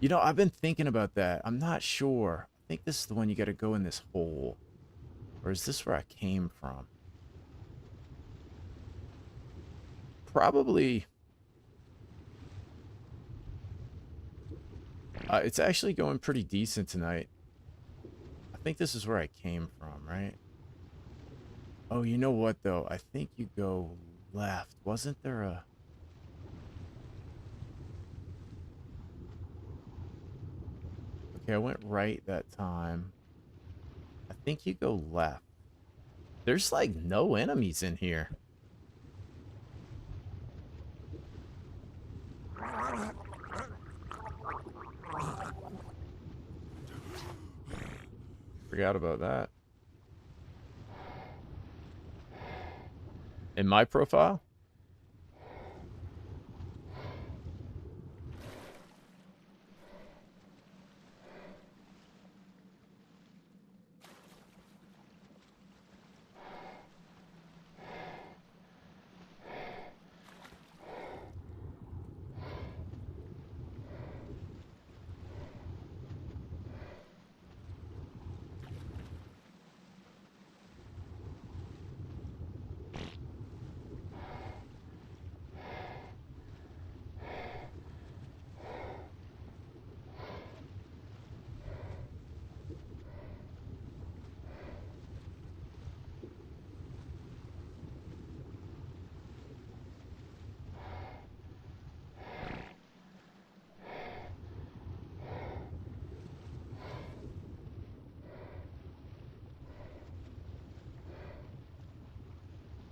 You know, I've been thinking about that. I'm not sure. I think this is the one you got to go in this hole. Or is this where I came from? Probably. It's actually going pretty decent tonight. I think this is where I came from, right? Oh, you know what, though? I think you go left. Wasn't there a... Okay, I went right that time. I think you go left. There's like no enemies in here. Forgot about that. In my profile?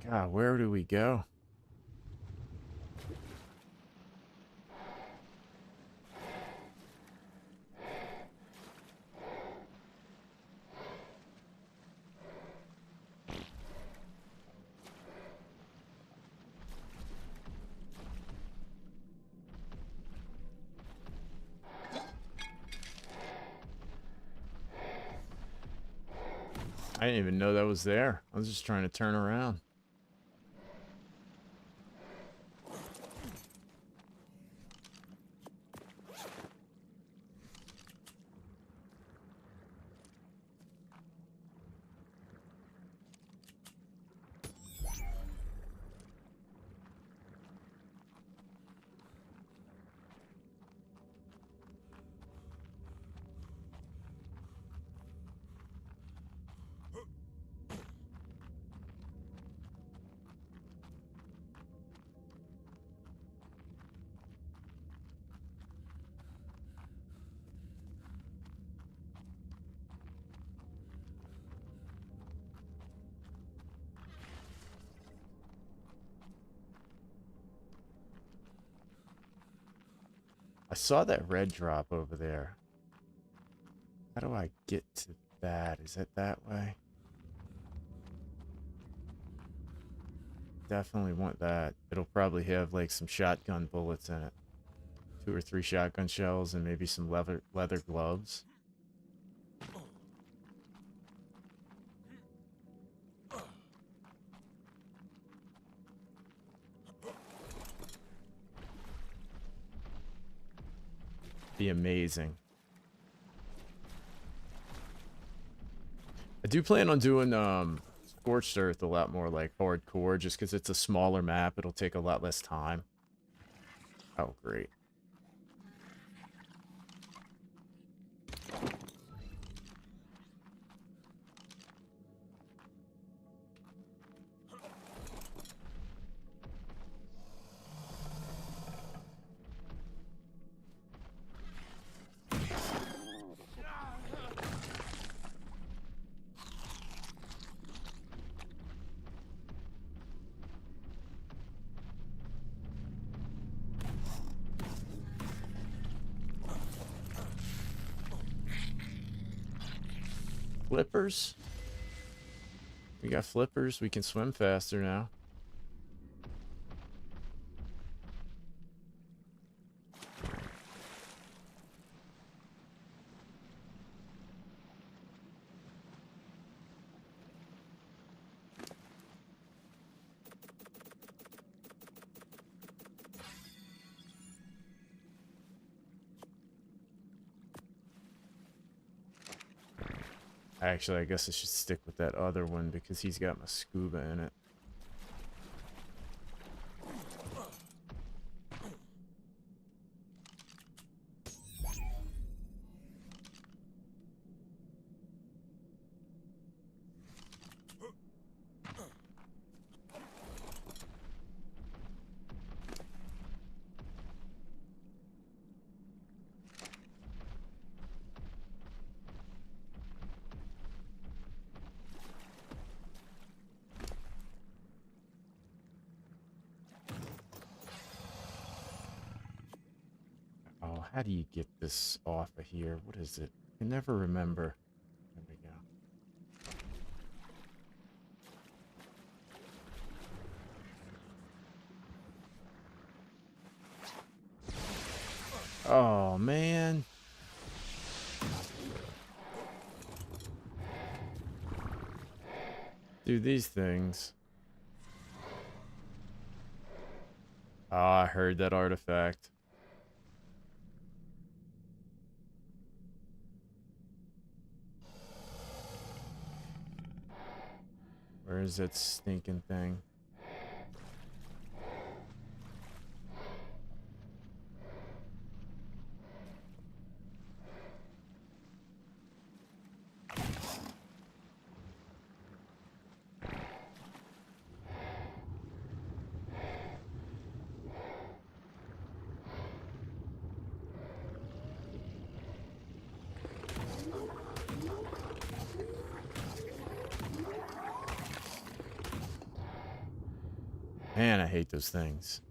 God, where do we go? I didn't even know that was there. I was just trying to turn around. I saw that red drop over there. How do I get to that? Is it that way? Definitely want that. It'll probably have like some shotgun bullets in it. 2 or 3 shotgun shells and maybe some leather gloves. Be amazing. I do plan on doing Scorched Earth a lot more like hardcore just because it's a smaller map. It'll take a lot less time. Oh, great. Flippers? We got flippers. We can swim faster now. Actually, I guess I should stick with that other one because he's got my scuba in it. Oh, how do you get this off of here? What is it? I can never remember. There we go. Oh, man. Dude, these things. Oh, I heard that artifact. Where is that stinking thing? Man, I hate those things.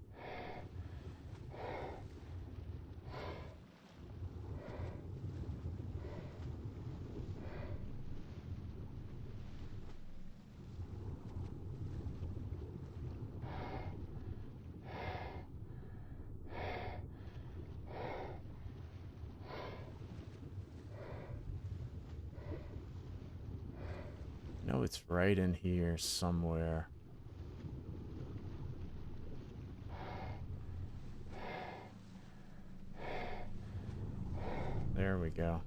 No, it's right in here somewhere. There we go.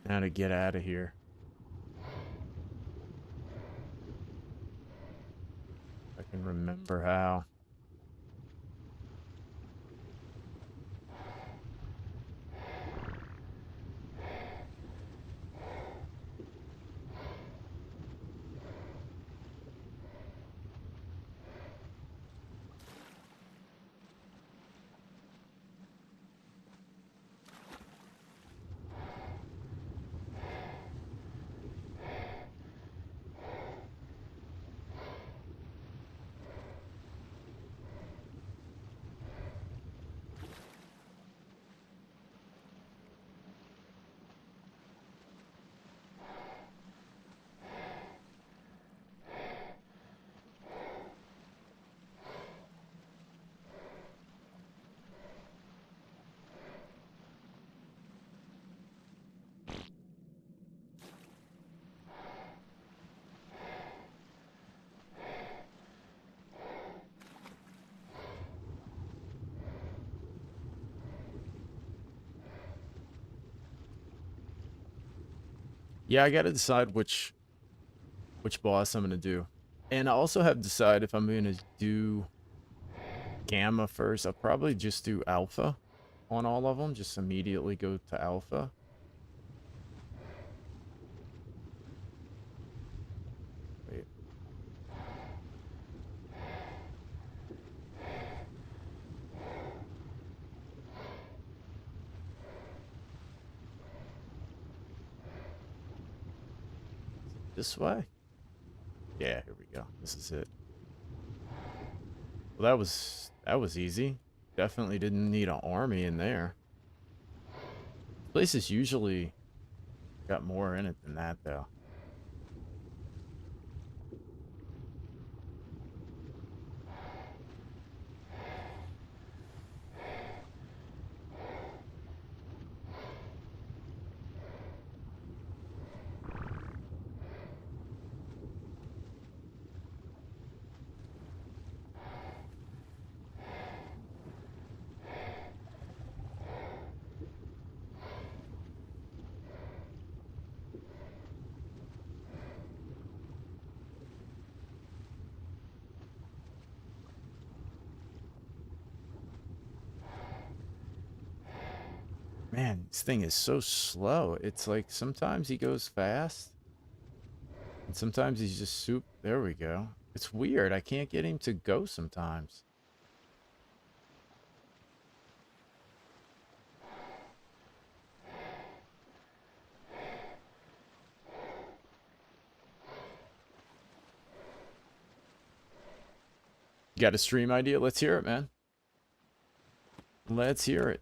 Now to get out of here. I can remember how. Yeah, I gotta decide which boss I'm gonna do. And I also have to decide if I'm gonna do Gamma first. I'll probably just do Alpha on all of them. Just immediately go to Alpha. This way? Yeah, here we go. This is it. Well, that was easy. Definitely didn't need an army in there. Place is usually got more in it than that, though. Man, this thing is so slow. It's like sometimes he goes fast, and sometimes he's just soup. There we go. It's weird. I can't get him to go sometimes. You got a stream idea? Let's hear it, man. Let's hear it.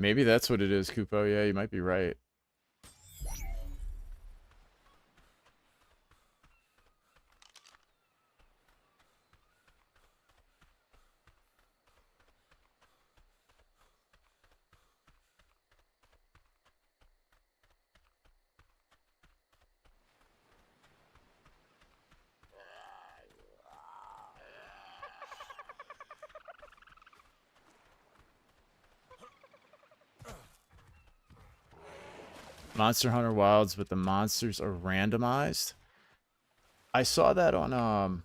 Maybe that's what it is, Kupo. Yeah, you might be right. Monster Hunter Wilds, but the monsters are randomized. I saw that on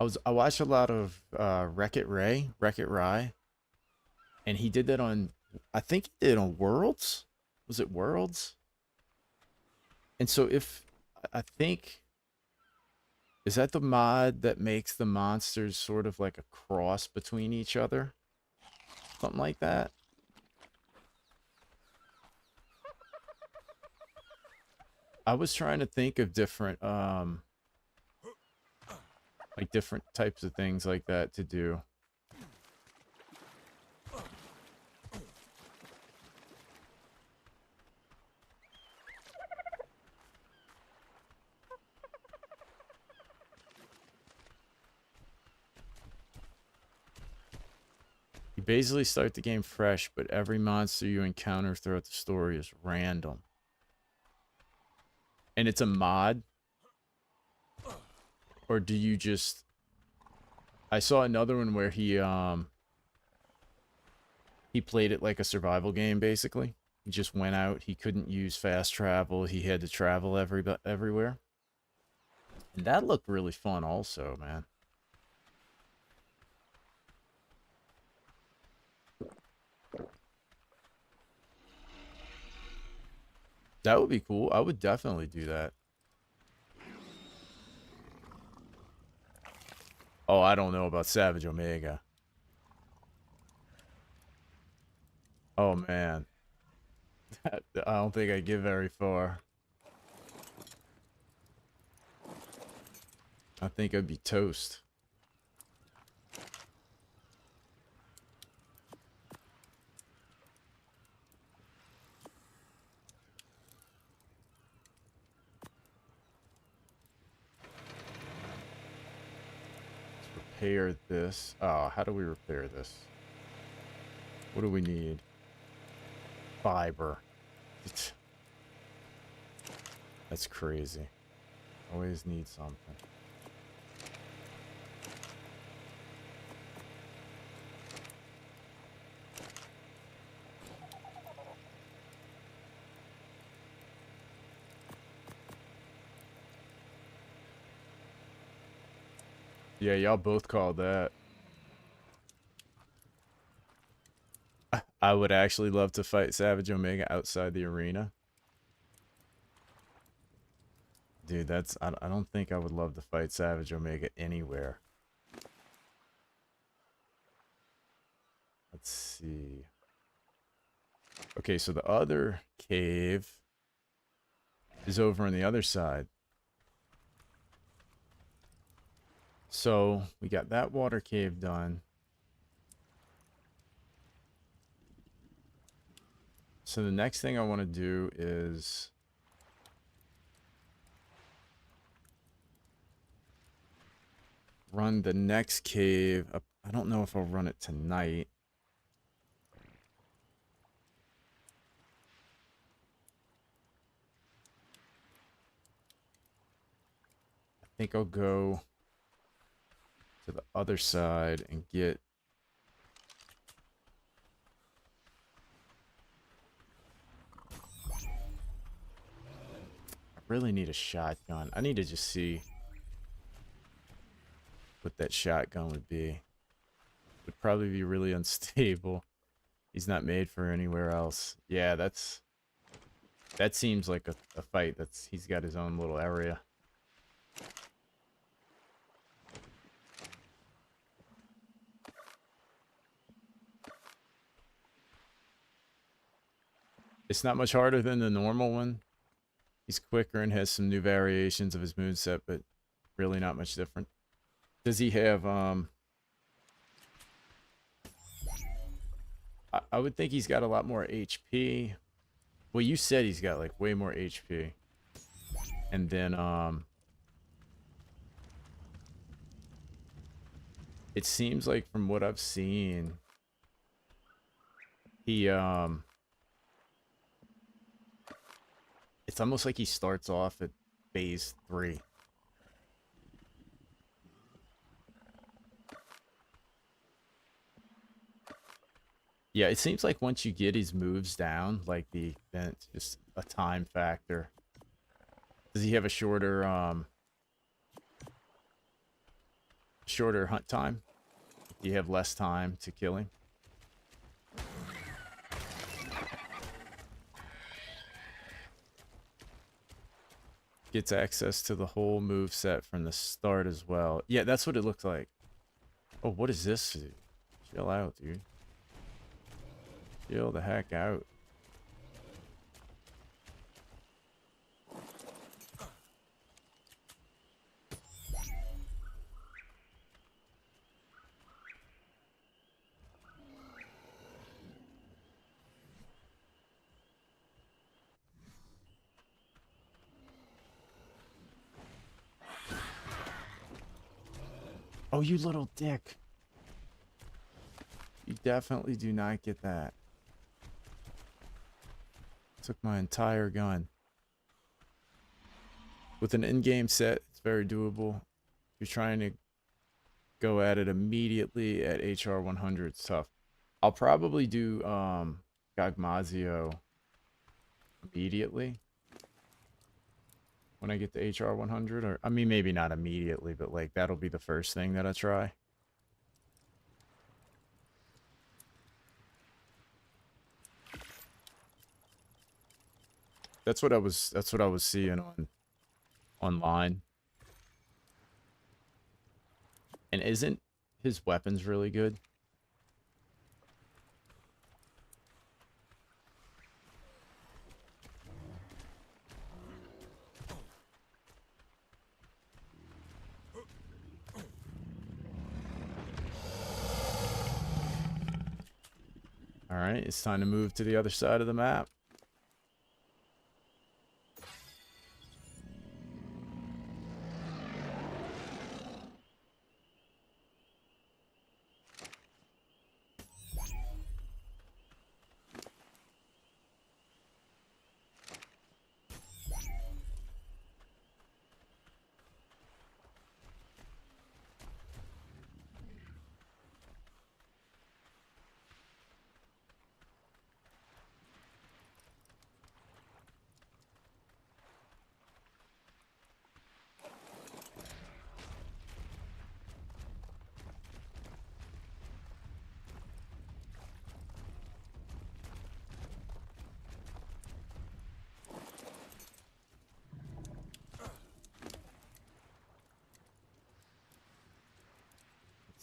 I watched a lot of Wreck-It Rye, and he did that on, I think he did it on Worlds. Was it Worlds? And so if I think, is that the mod that makes the monsters sort of like a cross between each other? Something like that. I was trying to think of different like different types of things like that to do. You basically start the game fresh, but every monster you encounter throughout the story is random. And it's a mod? Or do you just... I saw another one where he played it like a survival game, basically. He just went out. He couldn't use fast travel. He had to travel everywhere. And that looked really fun also, man. That would be cool. I would definitely do that. Oh, I don't know about Savage Omega. Oh, man. I don't think I get very far. I think I'd be toast. Repair this. Oh, how do we repair this? What do we need? Fiber. That's crazy. Always need something. Yeah, y'all both called that. I would actually love to fight Savage Omega outside the arena. Dude, I don't think I would love to fight Savage Omega anywhere. Let's see. Okay, so the other cave is over on the other side. So we got that water cave done. So the next thing I want to do is run the next cave up. I don't know if I'll run it tonight. I think I'll go to the other side and get I really need a shotgun. I need to just see what that shotgun would be. Would probably be really unstable. He's not made for anywhere else. Yeah, that seems like a fight he's got his own little area. It's not much harder than the normal one. He's quicker and has some new variations of his moveset, but really not much different. Does he have I would think he's got a lot more HP. Well, you said he's got like way more HP. And then it seems like from what I've seen, he it's almost like he starts off at phase 3. Yeah, it seems like once you get his moves down, like then it's just a time factor. Does he have a shorter hunt time? Do you have less time to kill him? Gets access to the whole move set from the start as well. Yeah, that's what it looks like. Oh, what is this? Chill out, dude. Chill the heck out. Oh, you little dick. You definitely do not get that. Took my entire gun. With an in-game set, it's very doable. If you're trying to go at it immediately at HR 100, it's tough. I'll probably do Gagmazio immediately when I get to HR 100, or I mean maybe not immediately, but like that'll be the first thing that I try. That's what I was seeing online. And isn't his weapons really good? All right, it's time to move to the other side of the map.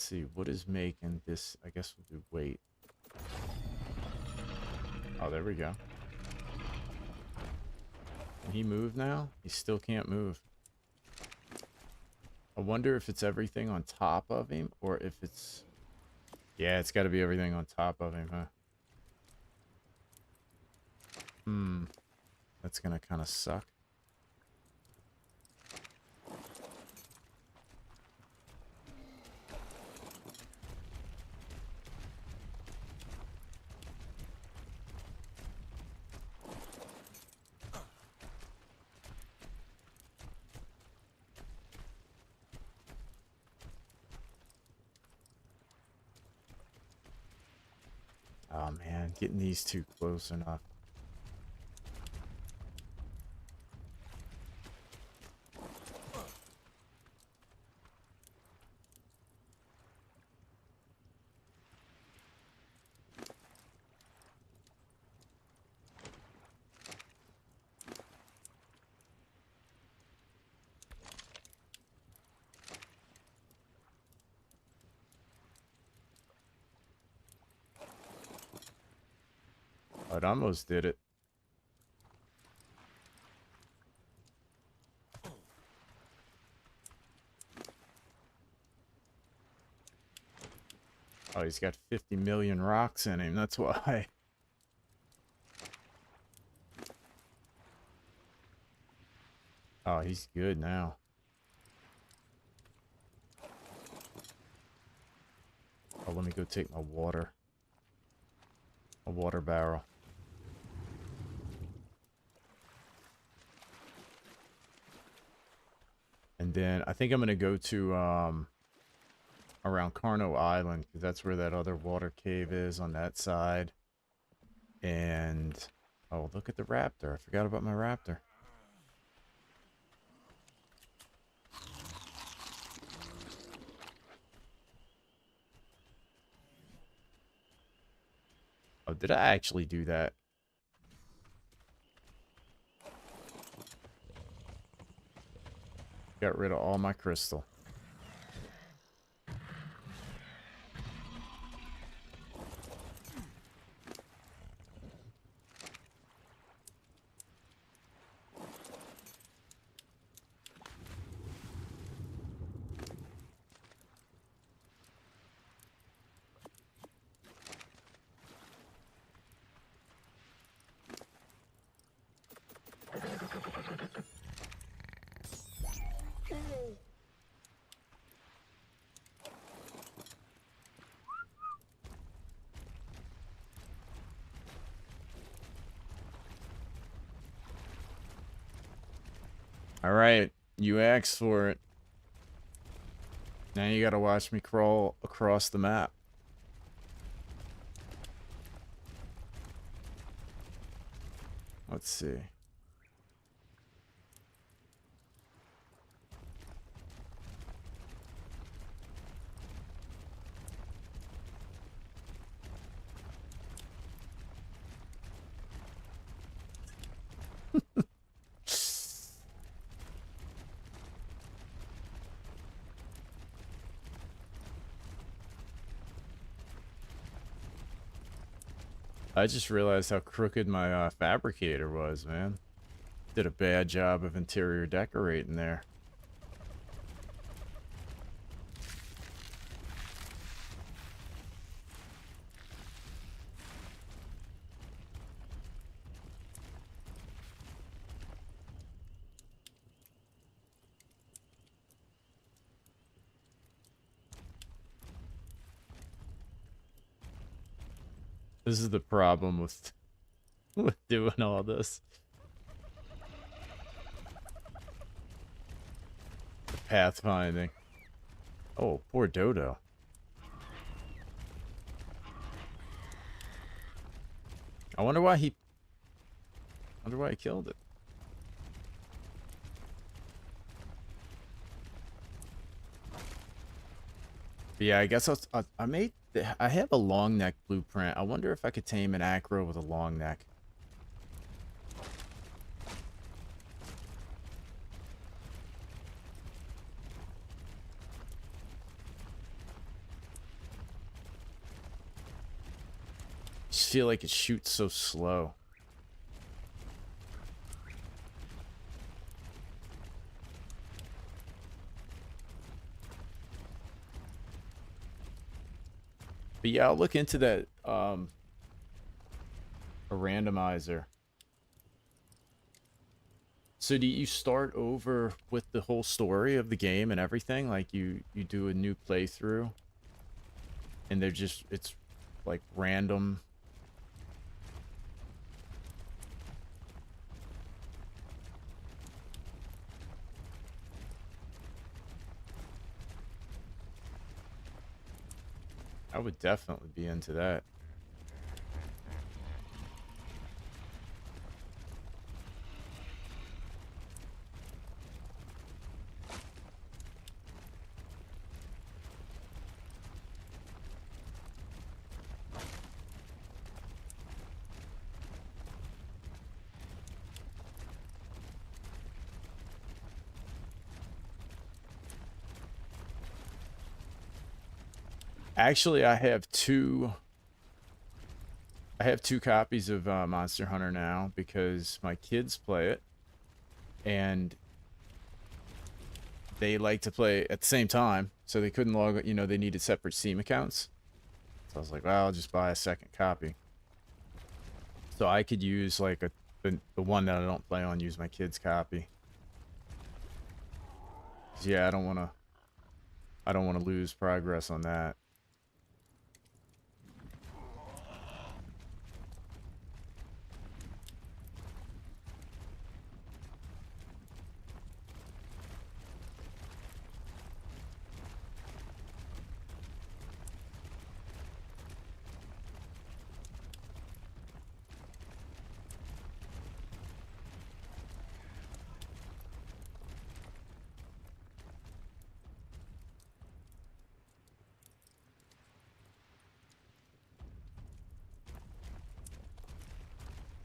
see. What is making this? I guess we'll do weight. Oh, there we go. Can he move now? He still can't move. I wonder if it's everything on top of him or if it's... Yeah, it's got to be everything on top of him, huh? That's going to kind of suck. Oh man, getting these two close enough. Oh, it almost did it. Oh, he's got 50 million rocks in him. That's why. Oh, he's good now. Oh, let me go take my water. A water barrel. And then I think I'm going to go to around Carno Island, because that's where that other water cave is on that side. And oh, look at the raptor. I forgot about my raptor. Oh, did I actually do that? Got rid of all my crystal. All right, you asked for it. Now you gotta watch me crawl across the map. Let's see. I just realized how crooked my fabricator was, man. Did a bad job of interior decorating there. This is the problem with with doing all this. Pathfinding. Oh, poor Dodo. I wonder why he killed it. But yeah, I guess I have a long neck blueprint. I wonder if I could tame an acro with a long neck. feel like it shoots so slow. But yeah, I'll look into that, a randomizer. So do you start over with the whole story of the game and everything? Like you do a new playthrough and they're just, it's like random. I would definitely be into that. Actually, I have two copies of Monster Hunter now because my kids play it and they like to play at the same time, so they couldn't log, you know, they needed separate Steam accounts. So I was like, well, I'll just buy a second copy. So I could use like the one that I don't play on, use my kid's copy. Yeah, I don't want to lose progress on that.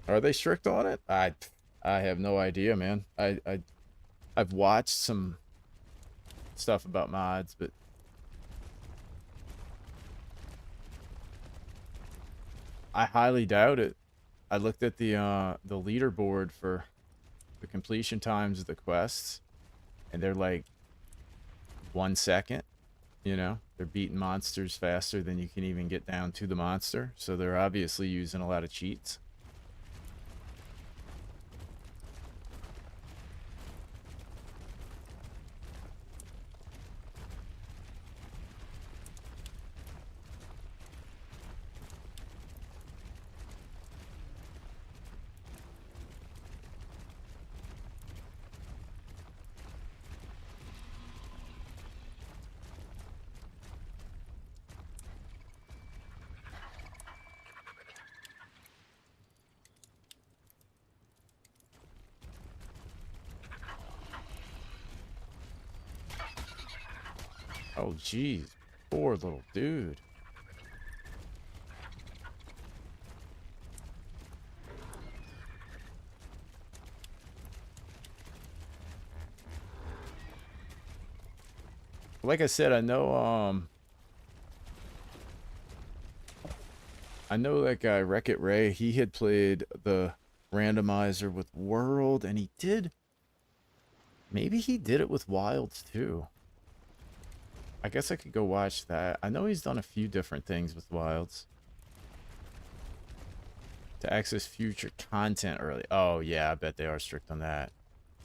Are they strict on it? I have no idea, man. I've watched some stuff about mods, but I highly doubt it. I looked at the leaderboard for the completion times of the quests, and they're like 1 second. You know, they're beating monsters faster than you can even get down to the monster. So they're obviously using a lot of cheats. Oh, jeez. Poor little dude. Like I said, I know that guy Wreck-It Ray, he had played the randomizer with World, and maybe he did it with Wilds too. I guess I could go watch that. I know he's done a few different things with Wilds. To access future content early. Oh yeah, I bet they are strict on that.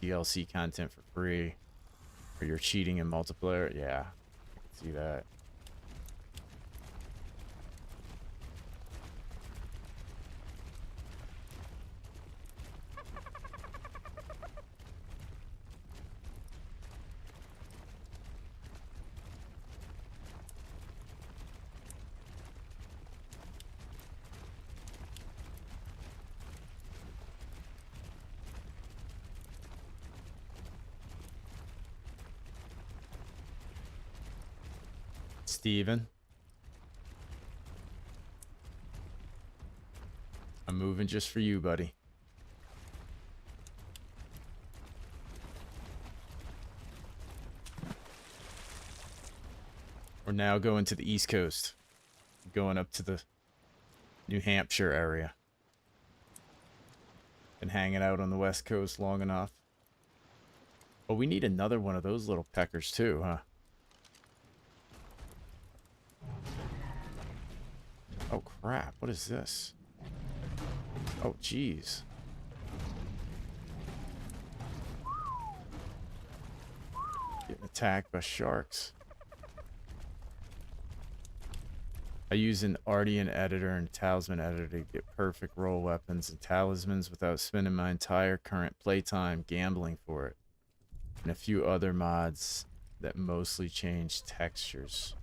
DLC content for free. Or you're cheating in multiplayer. Yeah, I can see that. Steven. I'm moving just for you, buddy. We're now going to the East Coast. Going up to the New Hampshire area. Been hanging out on the West Coast long enough. Oh, we need another one of those little peckers too, huh? Oh, crap. What is this? Oh, jeez. Getting attacked by sharks. I use an Ardian editor and talisman editor to get perfect roll weapons and talismans without spending my entire current playtime gambling for it. And a few other mods that mostly change textures.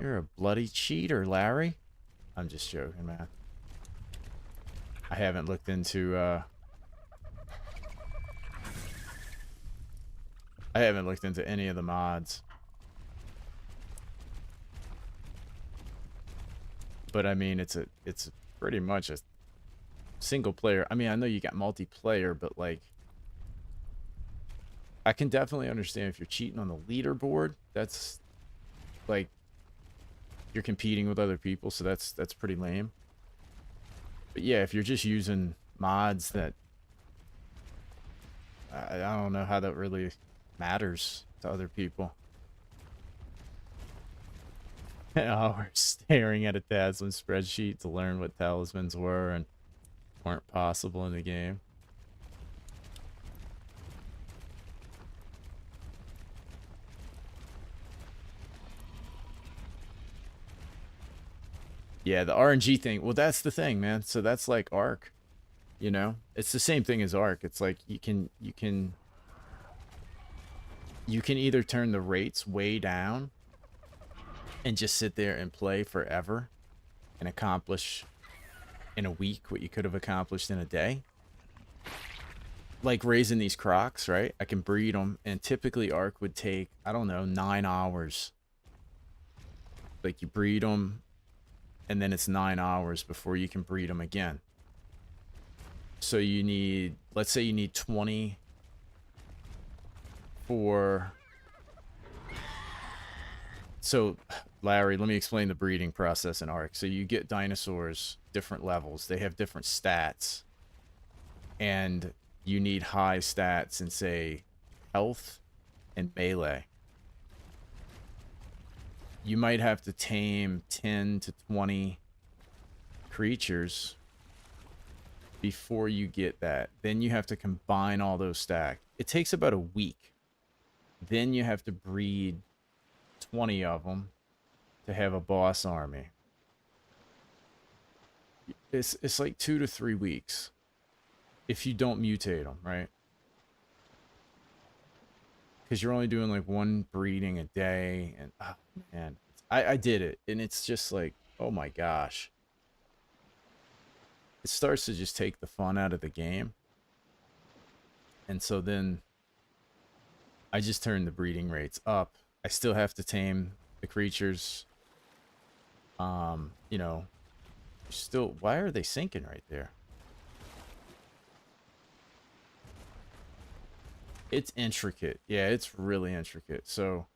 You're a bloody cheater, Larry. I'm just joking, man. I haven't looked into, I haven't looked into any of the mods. But I mean, it's pretty much a single player. I mean, I know you got multiplayer, but like, I can definitely understand if you're cheating on the leaderboard. That's like, you're competing with other people, so that's pretty lame. But yeah, if you're just using mods that, I don't know how that really matters to other people. We're staring at a talisman spreadsheet to learn what talismans were and weren't possible in the game. Yeah, the RNG thing. Well, that's the thing, man. So that's like Ark, you know? It's the same thing as Ark. It's like you can either turn the rates way down and just sit there and play forever and accomplish in a week what you could have accomplished in a day. Like raising these crocs, right? I can breed them, and typically Ark would take, I don't know, 9 hours. Like you breed them, and then it's 9 hours before you can breed them again. So you need, let's say you need 20 for... So, Larry, let me explain the breeding process in Ark. So you get dinosaurs, different levels. They have different stats. And you need high stats in, say, health and melee. You might have to tame 10 to 20 creatures before you get that. Then you have to combine all those stacks. It takes about a week. Then you have to breed 20 of them to have a boss army. It's like 2 to 3 weeks if you don't mutate them, right? Because you're only doing like one breeding a day, and oh, man, I did it, and it's just like, oh my gosh, it starts to just take the fun out of the game. And so then I just turned the breeding rates up. I still have to tame the creatures. You know, still, why are they sinking right there? It's intricate. Yeah, it's really intricate. So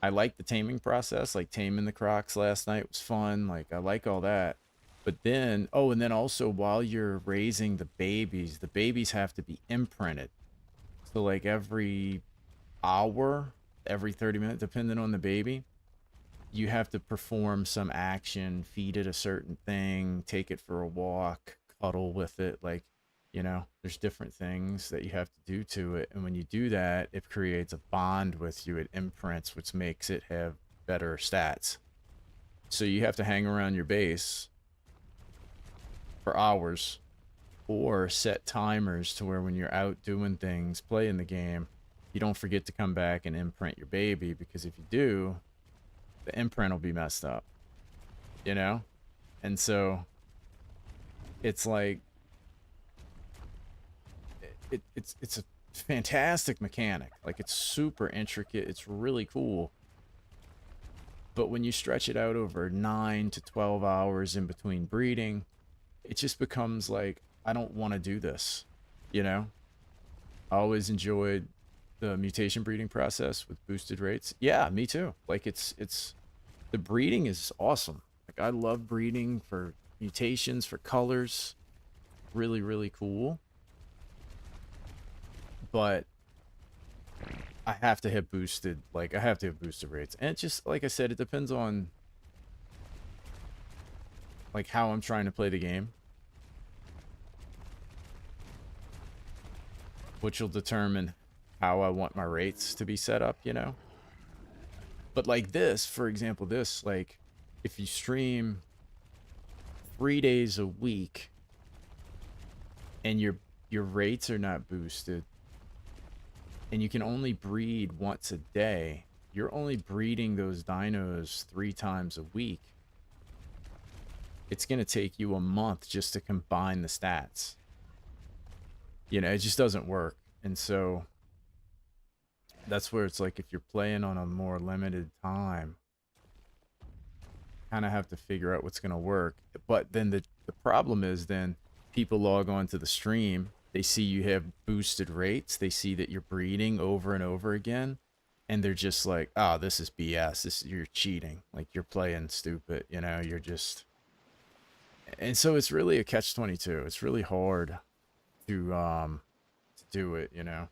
I like the taming process. Like taming the crocs last night was fun. Like I like all that. But then, oh, and then also while you're raising the babies have to be imprinted. So like every hour, every 30 minutes, depending on the baby, you have to perform some action, feed it a certain thing, take it for a walk, cuddle with it. Like, you know, there's different things that you have to do to it. And when you do that, it creates a bond with you. It imprints, which makes it have better stats. So you have to hang around your base for hours or set timers to where when you're out doing things, playing the game, you don't forget to come back and imprint your baby, because if you do, the imprint will be messed up, you know? And so it's like, it's a fantastic mechanic. Like, it's super intricate. It's really cool. But when you stretch it out over 9 to 12 hours in between breeding, it just becomes like, I don't want to do this, you know? I always enjoyed the mutation breeding process with boosted rates. Yeah, me too. Like, it's The breeding is awesome. Like, I love breeding for mutations, for colors. Really, really cool. But I have to have boosted, like, I have to have boosted rates. And it just, like I said, it depends on, like, how I'm trying to play the game, which will determine how I want my rates to be set up, you know? But like this, for example, this, like, if you stream 3 days a week and your rates are not boosted and you can only breed once a day, you're only breeding those dinos 3 times a week. It's going to take you a month just to combine the stats. You know, it just doesn't work. And so that's where it's like, if you're playing on a more limited time, kind of have to figure out what's going to work. But then the problem is, then people log on to the stream, they see you have boosted rates, they see that you're breeding over and over again, and they're just like, oh, this is BS, you're cheating, like, you're playing stupid, you know, you're just... And so it's really a catch-22. It's really hard to do it, you know.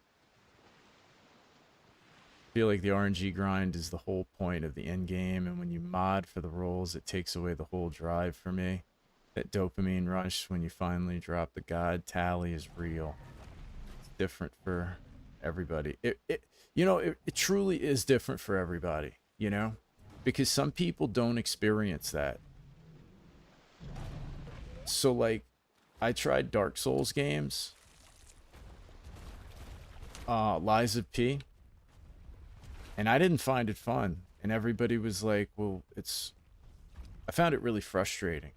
I feel like the RNG grind is the whole point of the end game, and when you mod for the roles, it takes away the whole drive for me. That dopamine rush when you finally drop the god tally is real. It's different for everybody. You know, it truly is different for everybody, you know, because some people don't experience that. So, like, I tried Dark Souls games, Lies of P, and I didn't find it fun. And everybody was like, well, I found it really frustrating.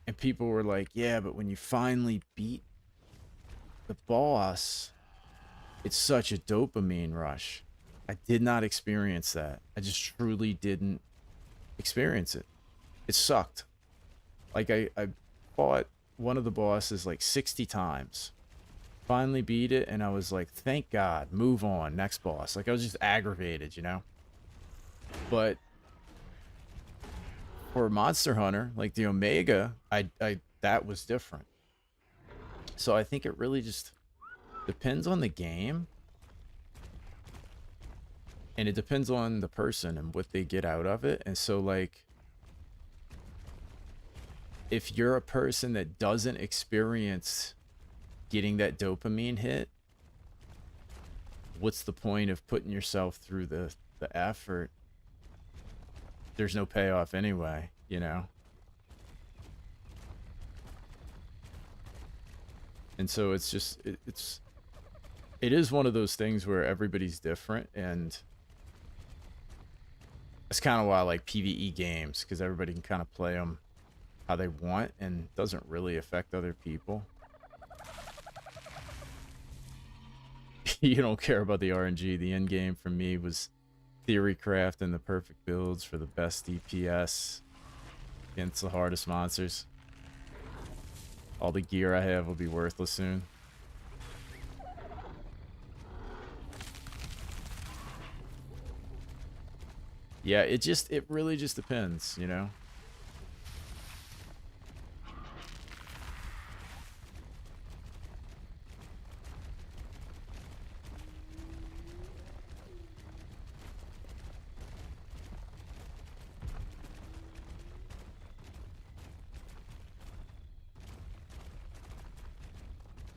And people were like, yeah, but when you finally beat the boss, it's such a dopamine rush. I did not experience that. I just truly didn't experience it. It sucked. Like, I fought one of the bosses like 60 times. Finally beat it, and I was like, thank God, move on, next boss. Like, I was just aggravated, you know? But for Monster Hunter, like the Omega, that was different. So I think it really just depends on the game. And it depends on the person and what they get out of it. And so, like, if you're a person that doesn't experience getting that dopamine hit, what's the point of putting yourself through the effort? There's no payoff anyway, you know? And so it's just, it is one of those things where everybody's different, and that's kind of why I like PvE games, because everybody can kind of play them how they want and doesn't really affect other people. You don't care about the RNG. The end game for me was theorycraft and the perfect builds for the best DPS against the hardest monsters. All the gear I have will be worthless soon. Yeah, it really just depends, you know?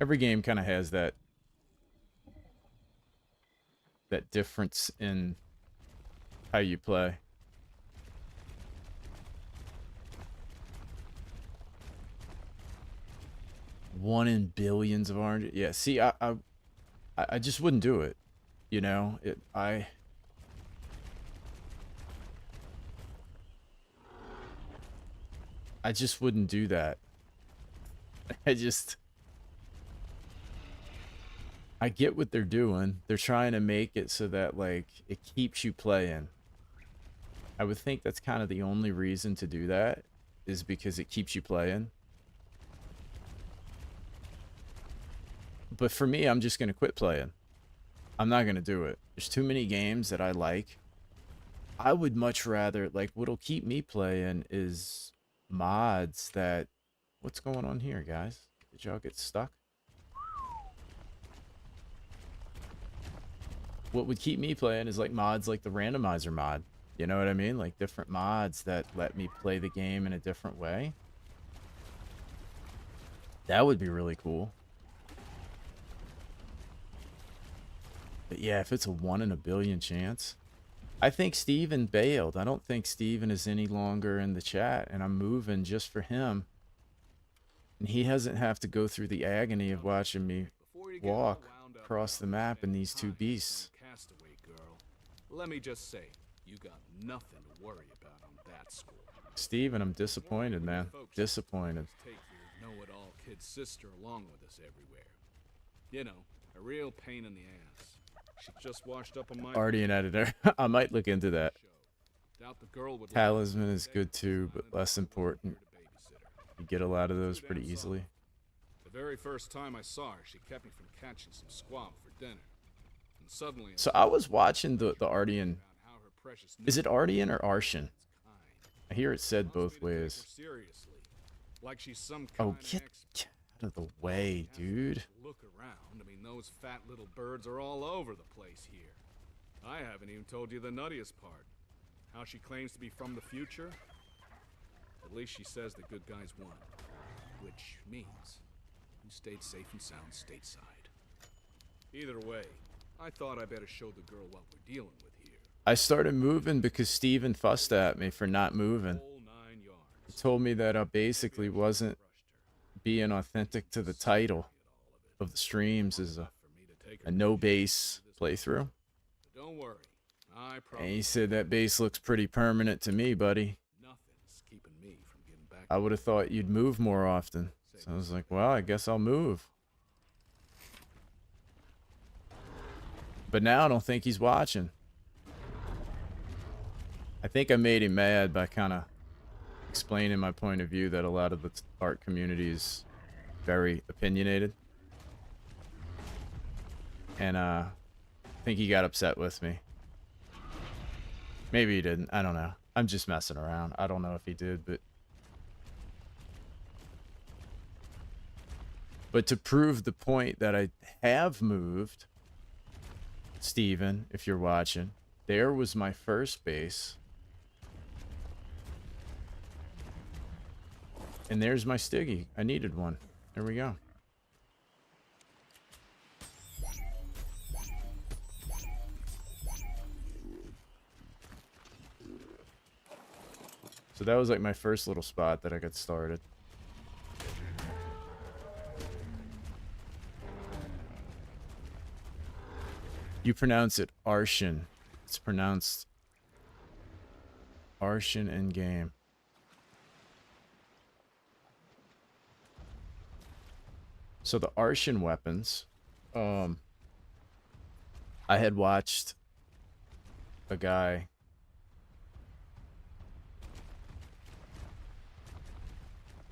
Every game kind of has that difference in how you play. One in billions of RNG. Yeah, see, I just wouldn't do it. You know, I just wouldn't do that. I get what they're doing. They're trying to make it so that, like, it keeps you playing. I would think that's kind of the only reason to do that, is because it keeps you playing. But for me, I'm just going to quit playing. I'm not going to do it. There's too many games that I like. I would much rather, like, what'll keep me playing is mods that. What's going on here, guys? Did y'all get stuck? What would keep me playing is like mods like the randomizer mod. You know what I mean? Like different mods that let me play the game in a different way. That would be really cool. But yeah, if it's a 1 in a billion chance. I think Steven bailed. I don't think Steven is any longer in the chat, and I'm moving just for him. And he doesn't have to go through the agony of watching me walk across the map in these two beasts. Castaway girl. Let me just say, you got nothing to worry about on that score. Steven, I'm disappointed, man. Disappointed. Take your know-it-all kid sister along with us everywhere. You know, a real pain in the ass. She just washed up on my Already an editor. I might look into that. Doubt the girl would Talisman is good too, but less important. You get a lot of those pretty easily. The very first time I saw her, she kept me from catching some squab for dinner. And suddenly So I was watching the Ardian. Is it Ardian or Arshan? I hear it said both ways. Like she's some Oh, kind get out of the way, dude. Look around. I mean, those fat little birds are all over the place here. I haven't even told you the nuttiest part. How she claims to be from the future. At least she says the good guys won. Which means you stayed safe and sound stateside. Either way, I thought I better show the girl what we're dealing with here. I started moving because Steven fussed at me for not moving. Whole 9 yards. He told me that I basically wasn't being authentic to the title of the streams as a no base playthrough. Don't worry. I And promise he said that base looks pretty permanent to me, buddy. nothing's keeping me from getting back. I would have thought you'd move more often. So I was like, well, I guess I'll move. But now I don't think he's watching. I think I made him mad by kind of explaining my point of view that a lot of the art community is very opinionated. And I think he got upset with me. Maybe he didn't. I don't know. I'm just messing around. I don't know if he did, but to prove the point that I have moved, Steven, if you're watching, there was my first base. And there's my Stiggy. I needed one. There we go. So that was like my first little spot that I got started. You pronounce it Arshan. It's pronounced Arshan in game. So the Arshan weapons, I had watched a guy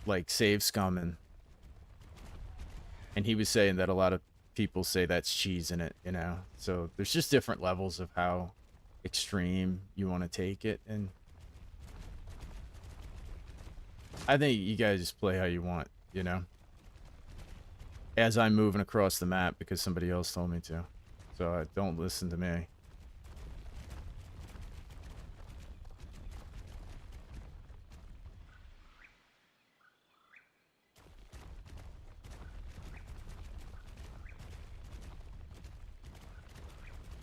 like save scumming, and he was saying that a lot of people say that's cheese in it, you know. So there's just different levels of how extreme you want to take it, and I think you guys just play how you want, you know. As I'm moving across the map because somebody else told me to, so don't listen to me.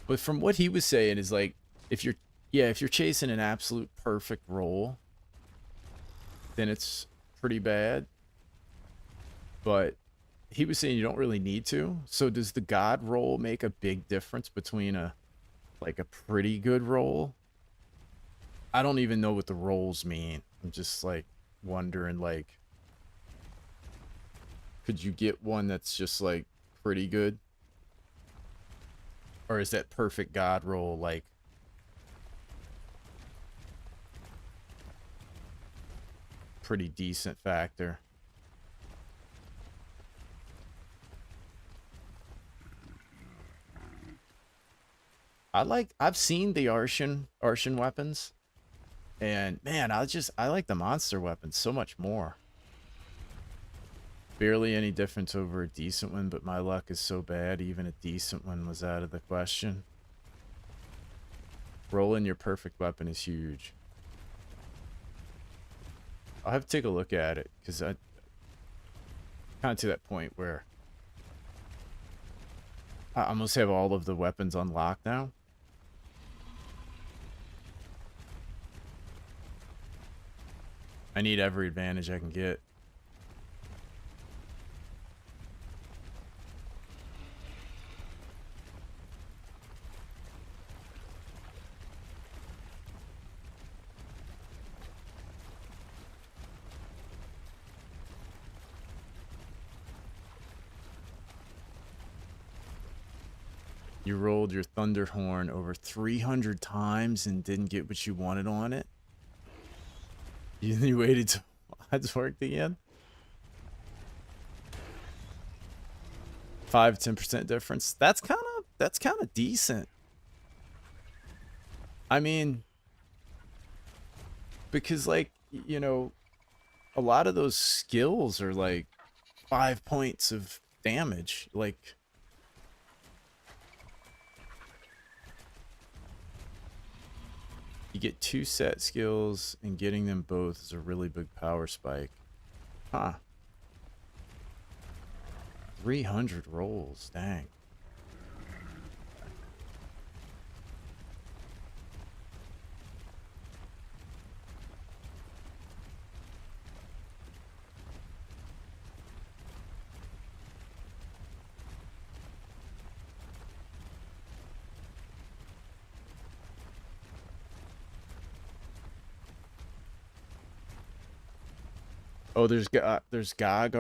But from what he was saying is like, if you're chasing an absolute perfect roll, then it's pretty bad. But he was saying you don't really need to. So does the God roll make a big difference between a pretty good roll? I don't even know what the rolls mean. I'm just like wondering, like, could you get one that's just like pretty good? Or is that perfect God roll like pretty decent factor? I've seen the Arshan weapons, and man, I like the monster weapons so much more. Barely any difference over a decent one, but my luck is so bad, even a decent one was out of the question. Rolling your perfect weapon is huge. I'll have to take a look at it, because I kind of to that point where I almost have all of the weapons unlocked now. I need every advantage I can get. You rolled your Thunderhorn over 300 times and didn't get what you wanted on it. You waited till odds worked again. 5-10% difference. That's kind of decent. I mean, because like, you know, a lot of those skills are like 5 points of damage. Like, you get 2 set skills, and getting them both is a really big power spike. Huh. 300 rolls, dang. Oh, there's Gog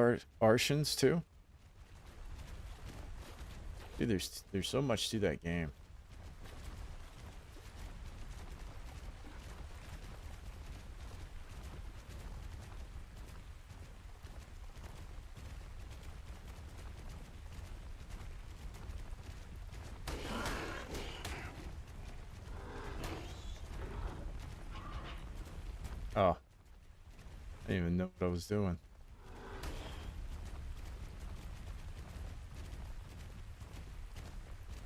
Arshans too. Dude, there's so much to that game. Oh, I didn't even know what I was doing.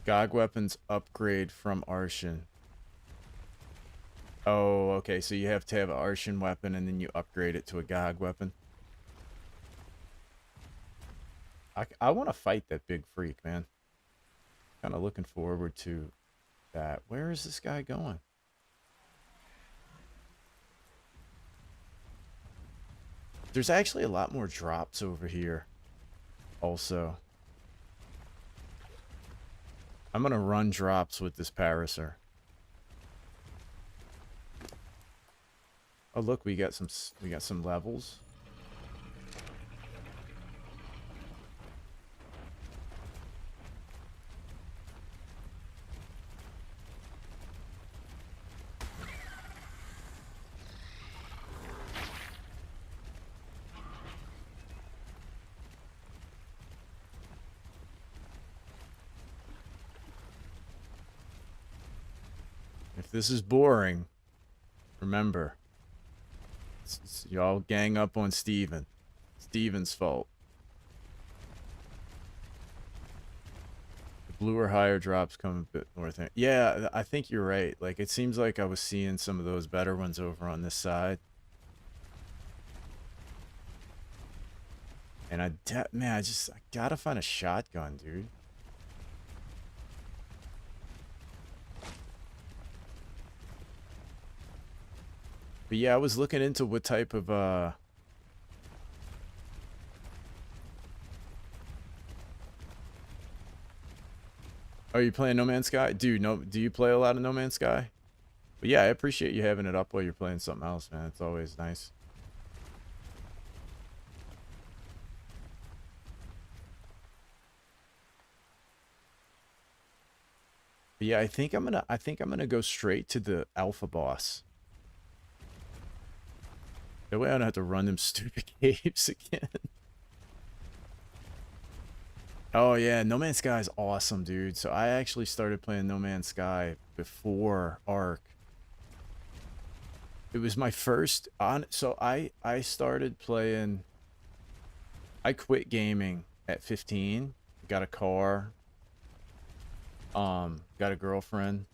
Gog weapons upgrade from Arshan. Oh, okay, so you have to have an Arshan weapon and then you upgrade it to a Gog weapon. I want to fight that big freak, man. Kind of looking forward to that. Where is this guy going? There's actually a lot more drops over here also. I'm gonna run drops with this Parasaur. Oh look, we got some levels. If this is boring, remember, y'all gang up on Steven. Steven's fault. The blue or higher drops come a bit north. Yeah, I think you're right. Like, it seems like I was seeing some of those better ones over on this side. And I gotta find a shotgun, dude. But yeah, I was looking into what type of are you playing No Man's Sky? Dude, no, do you play a lot of No Man's Sky? But yeah, I appreciate you having it up while you're playing something else, man. It's always nice. But yeah, I think I'm gonna go straight to the alpha boss. That way I don't have to run them stupid caves again. Oh yeah, No Man's Sky is awesome, dude. So I actually started playing No Man's Sky before Ark. It was my first on. So I started playing. I quit gaming at 15. Got a car. Got a girlfriend,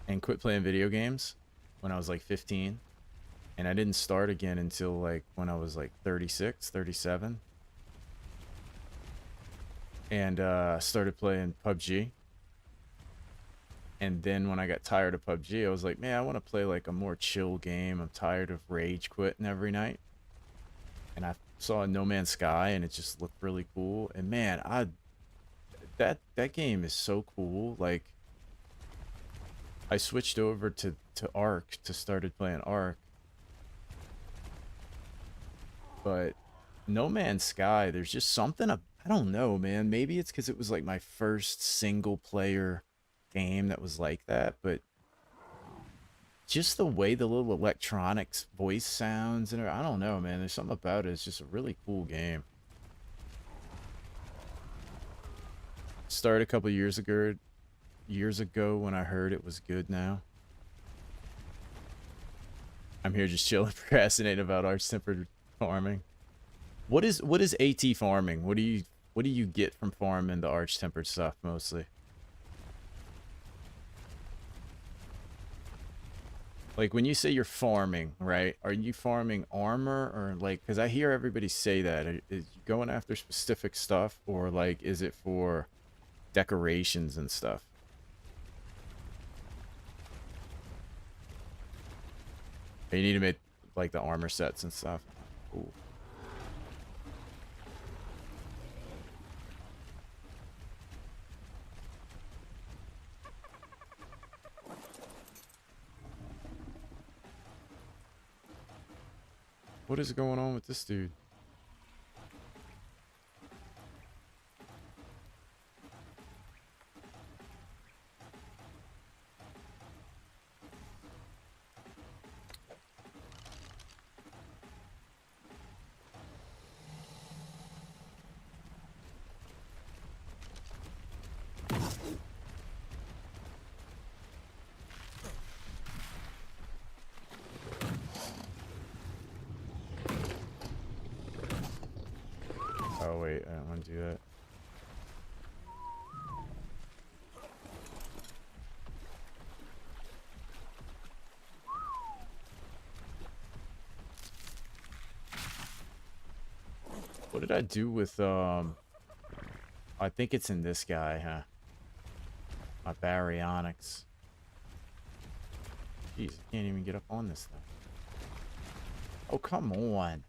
and quit playing video games when I was like 15. And I didn't start again until like when I was like 36, 37. And started playing PUBG. And then when I got tired of PUBG, I was like, man, I want to play like a more chill game. I'm tired of rage quitting every night. And I saw No Man's Sky and it just looked really cool. And man, that game is so cool. Like I switched over to Ark to started playing Ark. But No Man's Sky, there's just something I don't know, man. Maybe it's because it was like my first single player game that was like that, but just the way the little electronics voice sounds and I don't know, man. There's something about it. It's just a really cool game. Started a couple years ago when I heard it was good now. I'm here just chilling, procrastinating about arch-tempered farming. What is AT farming? What do you get from farming the arch-tempered stuff mostly? Like when you say you're farming, right? Are you farming armor or like, because I hear everybody say that. Is you going after specific stuff or like is it for decorations and stuff? You need to make like the armor sets and stuff. Ooh. What is going on with this dude? Oh wait, I don't want to do that. What did I do with I think it's in this guy, huh? My baryonyx. Jeez, I can't even get up on this thing. Oh, come on.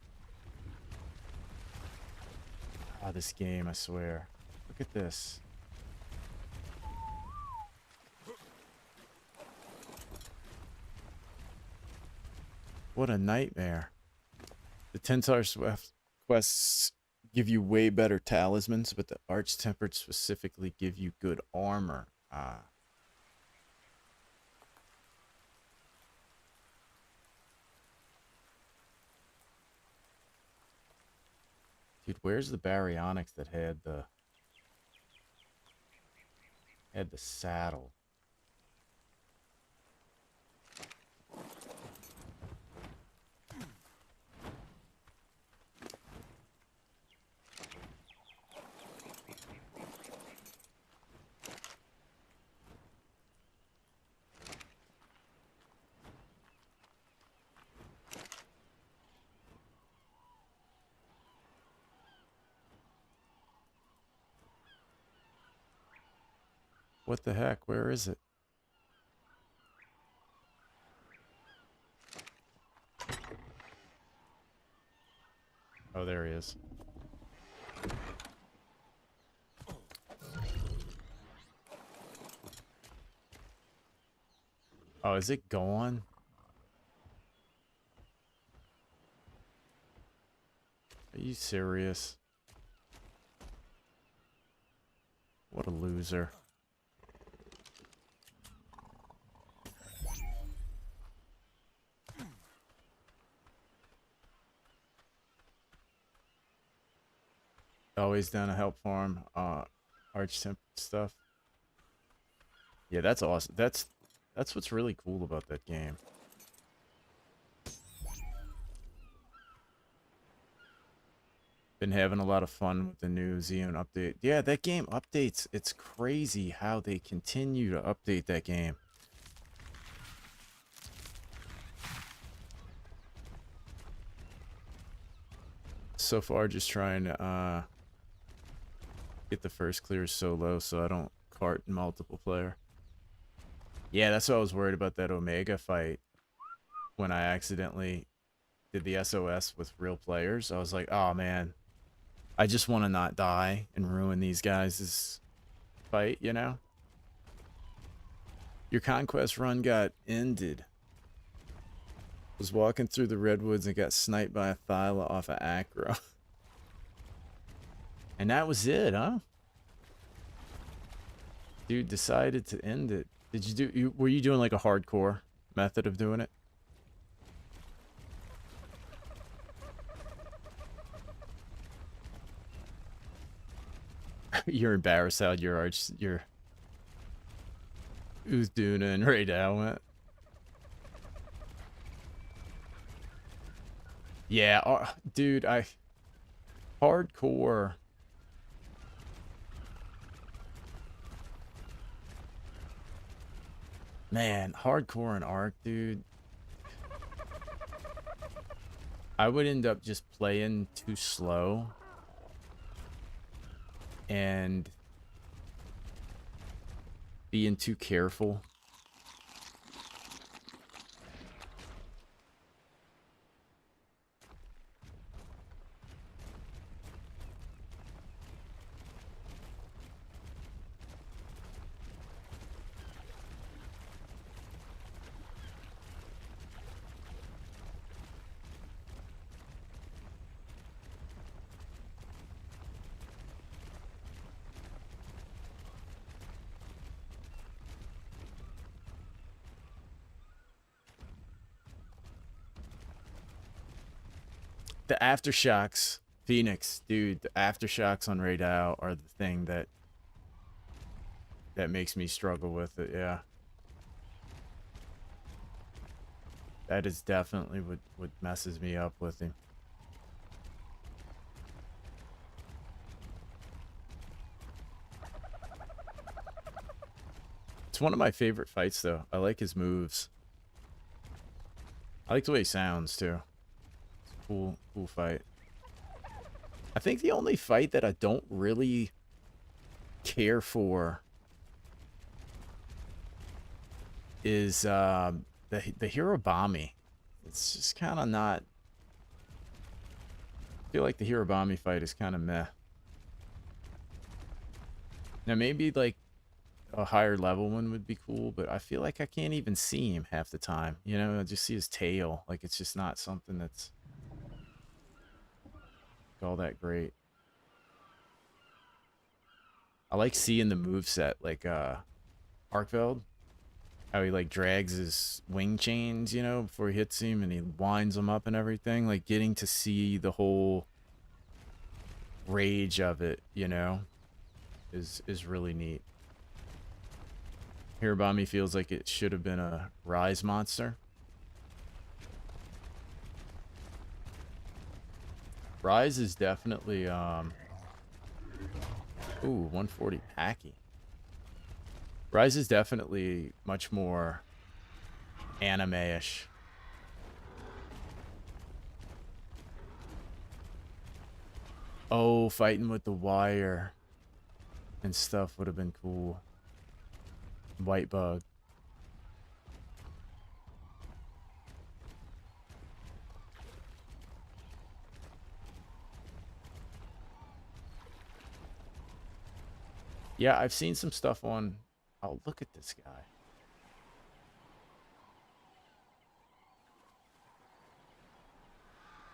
Ah, this game, I swear. Look at this. What a nightmare. The Tentar quests give you way better talismans, but the Arch-Tempered specifically give you good armor. Ah. Dude, where's the baryonyx that had the saddle? What the heck? Where is it? Oh, there he is. Oh, is it gone? Are you serious? What a loser. Always down to help farm. Arch temp stuff. Yeah, that's awesome. That's what's really cool about that game. Been having a lot of fun with the new Xeon update. Yeah, that game updates. It's crazy how they continue to update that game. So far, just trying to get the first clear solo so I don't cart in multiple player. Yeah, that's what I was worried about, that Omega fight. When I accidentally did the SOS with real players, I was like, oh man, I just want to not die and ruin these guys' fight, you know? Your conquest run got ended. Was walking through the redwoods and got sniped by a Thyla off of Acro. And that was it, huh? Dude decided to end it. Did you do, were you doing like a hardcore method of doing it? You're embarrassed how your Uzduna and Raydal went. Yeah, dude, hardcore. Man, hardcore and Arc, dude. I would end up just playing too slow. And being too careful. The aftershocks, Phoenix, dude, the aftershocks on Raydal are the thing that makes me struggle with it, yeah. That is definitely what messes me up with him. It's one of my favorite fights, though. I like his moves. I like the way he sounds, too. It's a cool fight. I think the only fight that I don't really care for is the Hirobami. It's just kind of not... I feel like the Hirobami fight is kind of meh. Now, maybe, like, a higher level one would be cool, but I feel like I can't even see him half the time. You know, I just see his tail. Like, it's just not something that's all that great. I like seeing the moveset, like Arkveld. How he like drags his wing chains, you know, before he hits him, and he winds them up and everything. Like getting to see the whole rage of it, you know, is really neat. Hirobami feels like it should have been a Rise monster. Rise is definitely ooh, 140 Packy. Rise is definitely much more anime-ish. Oh, fighting with the wire and stuff would have been cool. White bug. Yeah, I've seen some stuff on... Oh, look at this guy.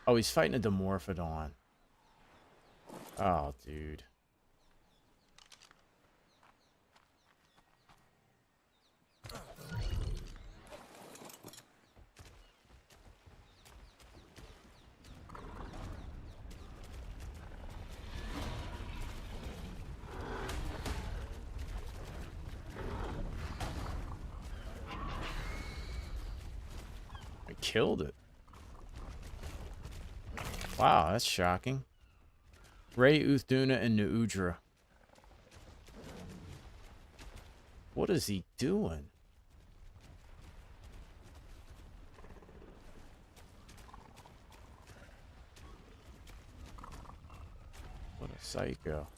Oh, he's fighting a Dimorphodon. Oh, dude. killed it. Wow, that's shocking. Ray, Uthduna, and Nuudra. What is he doing? What a psycho.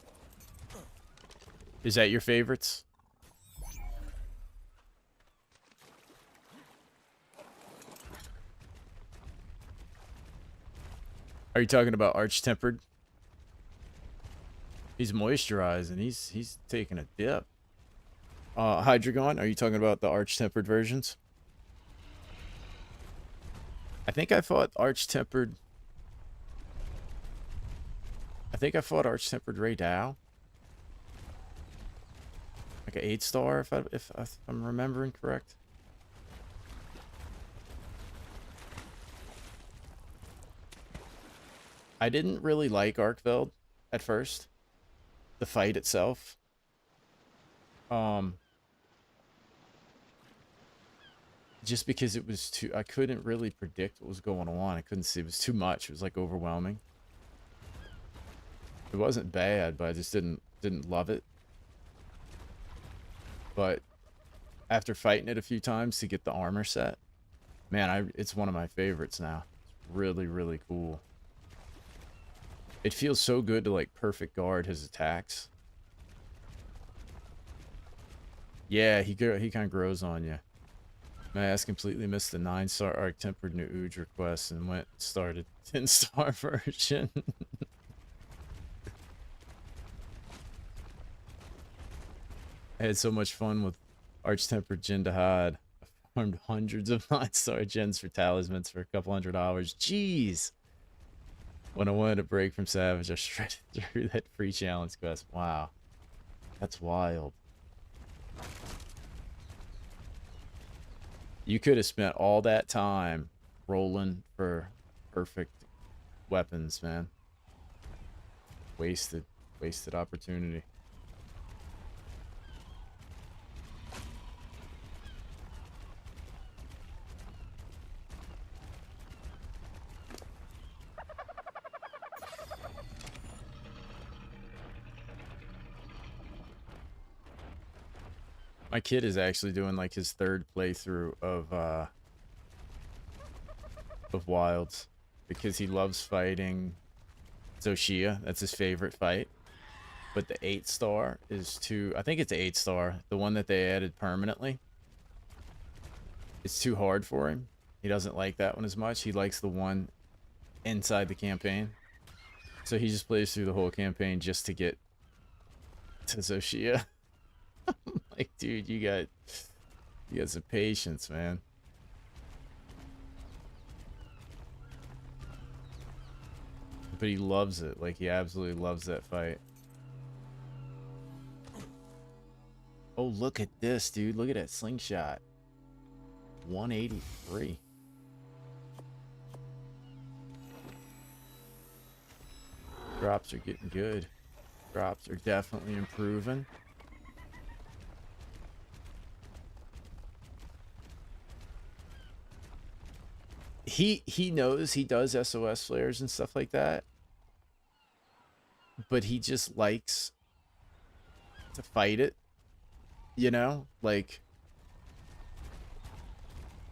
Is that your favorites? Are you talking about Arch-Tempered? He's moisturizing. He's taking a dip. Hydreigon, are you talking about the Arch-Tempered versions? I think I fought Arch-Tempered. I think I fought Arch-Tempered Ray Dow. Like an 8-star, if I'm remembering correct. I didn't really like Arkveld at first. The fight itself. Just because it was too, I couldn't really predict what was going on. I couldn't see, it was too much. It was like overwhelming. It wasn't bad, but I just didn't love it. But after fighting it a few times to get the armor set, man, it's one of my favorites now. It's really, really cool. It feels so good to like perfect guard his attacks. Yeah, he kind of grows on you. My ass completely missed the 9-star Arch-Tempered Nuudra quest and started 10-star version. I had so much fun with Arch-Tempered Jin Dahad. I farmed hundreds of 9-star gens for talismans for a couple $100. Jeez! When I wanted a break from Savage, I shredded through that free challenge quest. Wow. That's wild. You could have spent all that time rolling for perfect weapons, man. Wasted opportunity. My kid is actually doing like his 3rd playthrough of Wilds because he loves fighting Zoshia. That's his favorite fight. But the 8-star is too, I think it's an 8-star, the one that they added permanently. It's too hard for him. He doesn't like that one as much. He likes the one inside the campaign. So he just plays through the whole campaign just to get to Zoshia. Like, dude, you got some patience, man. But he loves it. Like, he absolutely loves that fight. Oh, look at this, dude. Look at that slingshot. 183. Drops are getting good. Drops are definitely improving. He knows he does SOS flares and stuff like that, but he just likes to fight it, you know? Like,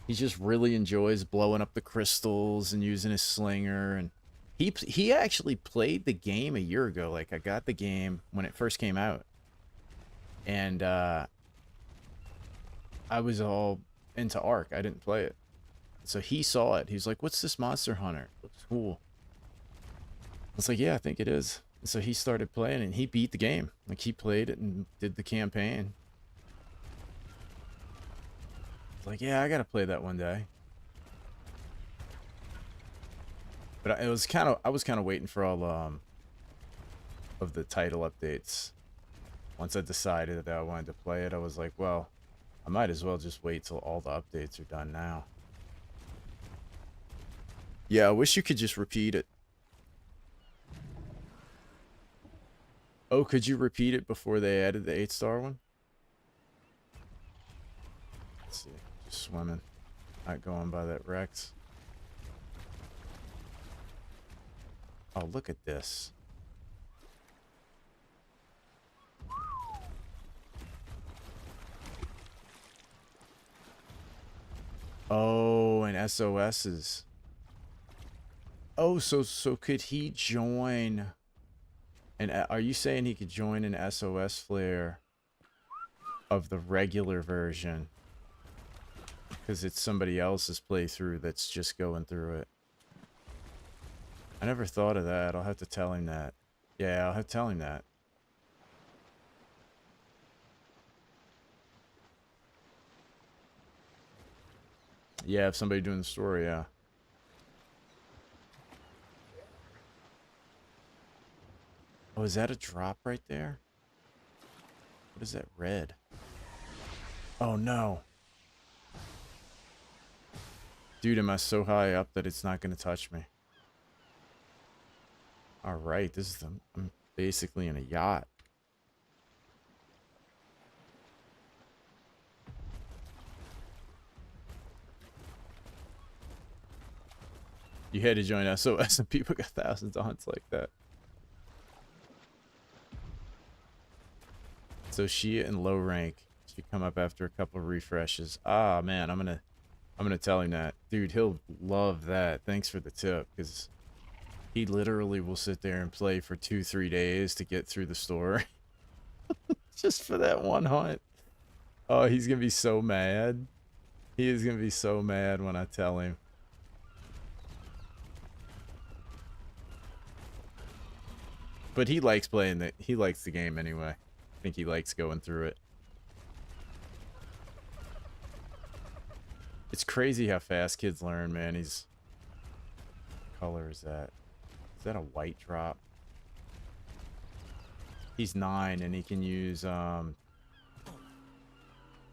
he just really enjoys blowing up the crystals and using his slinger. And he actually played the game a year ago. Like, I got the game when it first came out, and I was all into Ark. I didn't play it. So he saw it. He was like, what's this Monster Hunter? Looks cool. I was like, yeah, I think it is. And so he started playing and he beat the game. Like, he played it and did the campaign. I was like, yeah, I gotta play that one day. But I was kind of waiting for all of the title updates. Once I decided that I wanted to play it, I was like, well, I might as well just wait till all the updates are done now. Yeah, I wish you could just repeat it. Oh, could you repeat it before they added the 8-star one? Let's see. Just swimming. Not going by that Rex. Oh, look at this. Oh, and SOS's. Oh, so could he join? And are you saying he could join an SOS flare of the regular version? Because it's somebody else's playthrough that's just going through it. I never thought of that. I'll have to tell him that. Yeah, I'll have to tell him that. Yeah, if somebody doing the story, yeah. Oh, is that a drop right there? What is that red? Oh, no. Dude, am I so high up that it's not going to touch me? All right, this is I'm basically in a yacht. You had to join SOS and people got thousands of hunts like that. So she in low rank. She come up after a couple of refreshes. Ah, man, I'm gonna tell him that. Dude, he'll love that. Thanks for the tip, because he literally will sit there and play for 2-3 days to get through the story. Just for that one hunt. Oh, he's gonna be so mad. He is gonna be so mad when I tell him. But he likes playing it. He likes the game anyway. I think he likes going through it. It's crazy how fast kids learn, man. What color is that? Is that a white drop? He's 9 and he can use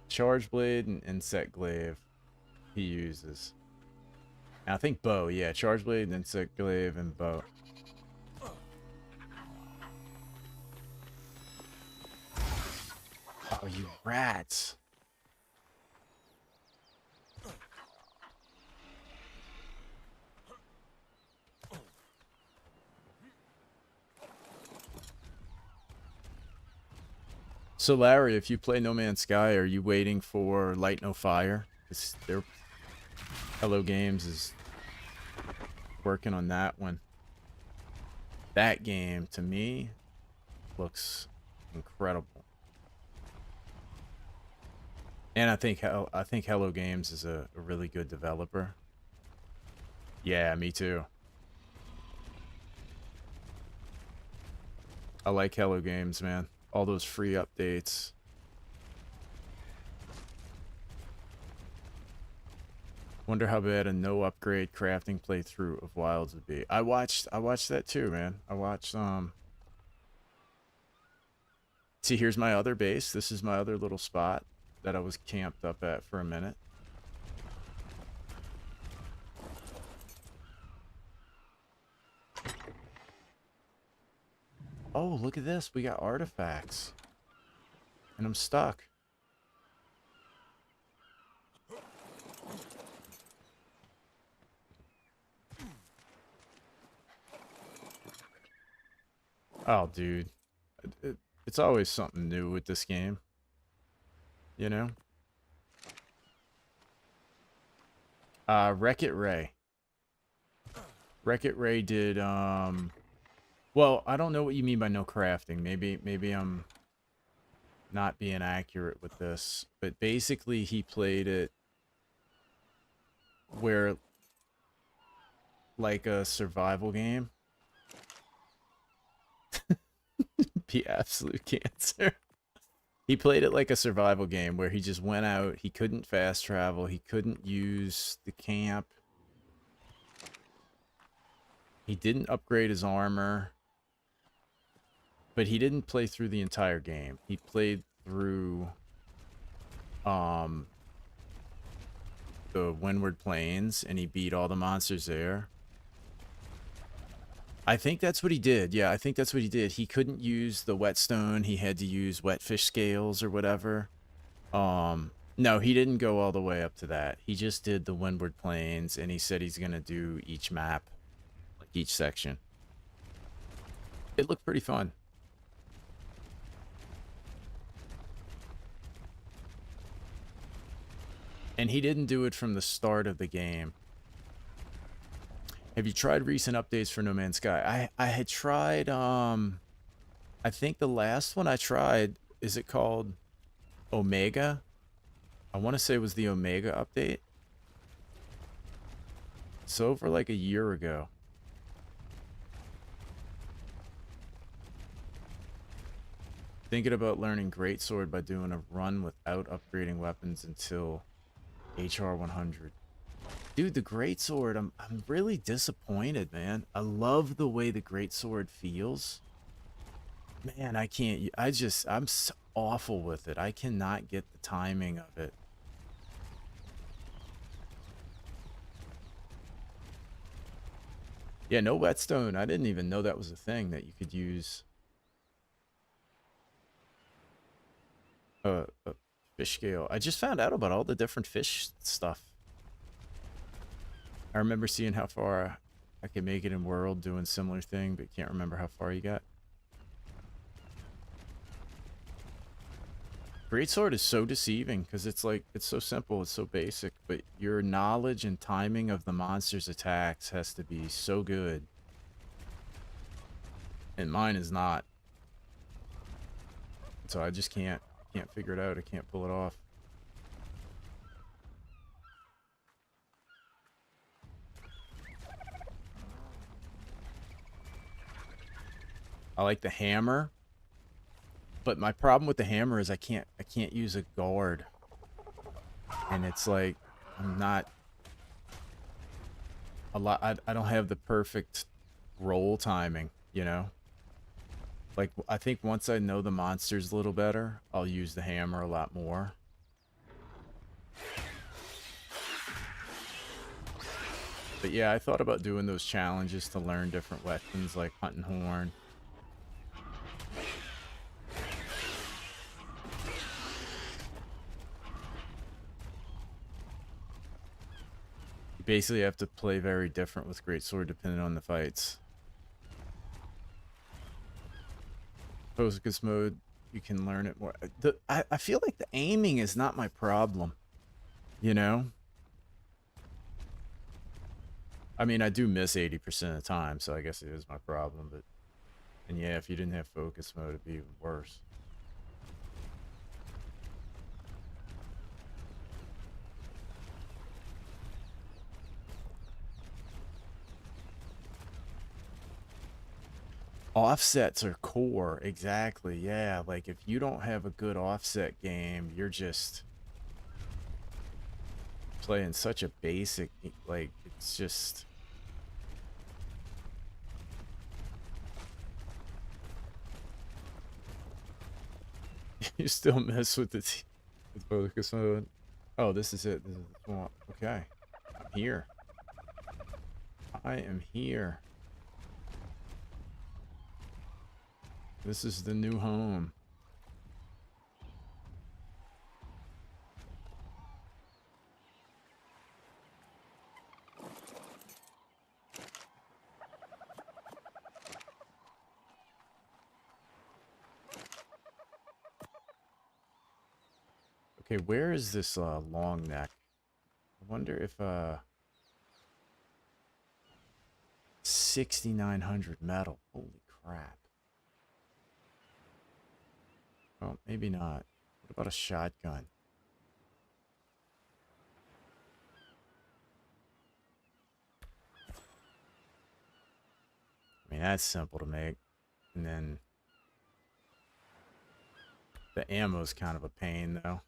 Charge Blade and Insect Glaive. He uses. And I think bow, yeah, Charge Blade and Insect Glaive and bow. Oh, you rats. So Larry, if you play No Man's Sky, are you waiting for Light No Fire? Their Hello Games is working on that one. That game, to me, looks incredible. And I think Hello Games is a really good developer. Yeah, me too. I like Hello Games, man. All those free updates. Wonder how bad a no upgrade crafting playthrough of Wilds would be. I watched that too, man. I watched See, here's my other base. This is my other little spot that I was camped up at for a minute. Oh, look at this. We got artifacts. And I'm stuck. Oh, dude. It's always something new with this game. You know? Wreck-It Ray. Wreck-It Ray did, well, I don't know what you mean by no crafting. Maybe I'm not being accurate with this. But basically, he played it where, like a survival game. Be absolute cancer. He played it like a survival game where he just went out. He couldn't fast travel. He couldn't use the camp. He didn't upgrade his armor. But he didn't play through the entire game. He played through the Windward Plains and he beat all the monsters there. I think that's what he did. Yeah, I think that's what he did. He couldn't use the whetstone. He had to use wetfish scales or whatever. No, he didn't go all the way up to that. He just did the Windward Plains, and he said he's going to do each map, like each section. It looked pretty fun. And he didn't do it from the start of the game. Have you tried recent updates for No Man's Sky? I had tried, I think the last one I tried, is it called Omega? I want to say it was the Omega update. It's over like a year ago. Thinking about learning Greatsword by doing a run without upgrading weapons until HR 100. Dude, the Greatsword, I'm really disappointed, man. I love the way the Greatsword feels. Man, I can't, I'm so awful with it. I cannot get the timing of it. Yeah, no whetstone. I didn't even know that was a thing that you could use. A fish scale. I just found out about all the different fish stuff. I remember seeing how far I could make it in World doing similar thing, but can't remember how far you got. Greatsword is so deceiving because it's like, it's so simple, it's so basic, but your knowledge and timing of the monster's attacks has to be so good. And mine is not. So I just can't figure it out. I can't pull it off. I like the hammer, but my problem with the hammer is I can't use a guard. And it's like, I'm not a lot, I don't have the perfect roll timing, you know? Like, I think once I know the monsters a little better, I'll use the hammer a lot more. But yeah, I thought about doing those challenges to learn different weapons like hunting horn. You basically have to play very different with Greatsword depending on the fights. Focus mode, you can learn it more. I feel like the aiming is not my problem, you know? I mean, I do miss 80% of the time, so I guess it is my problem, but... And yeah, if you didn't have focus mode, it'd be even worse. Offsets are core, exactly, yeah. Like, if you don't have a good offset game, you're just... playing such a basic, like, it's just... You still mess with the with focus mode. Oh, this is it. This is the swamp. Okay. I'm here. I am here. This is the new home. Okay, where is this long neck? I wonder if 6,900 metal. Holy crap. Well, maybe not. What about a shotgun? I mean, that's simple to make. And then the ammo's kind of a pain, though.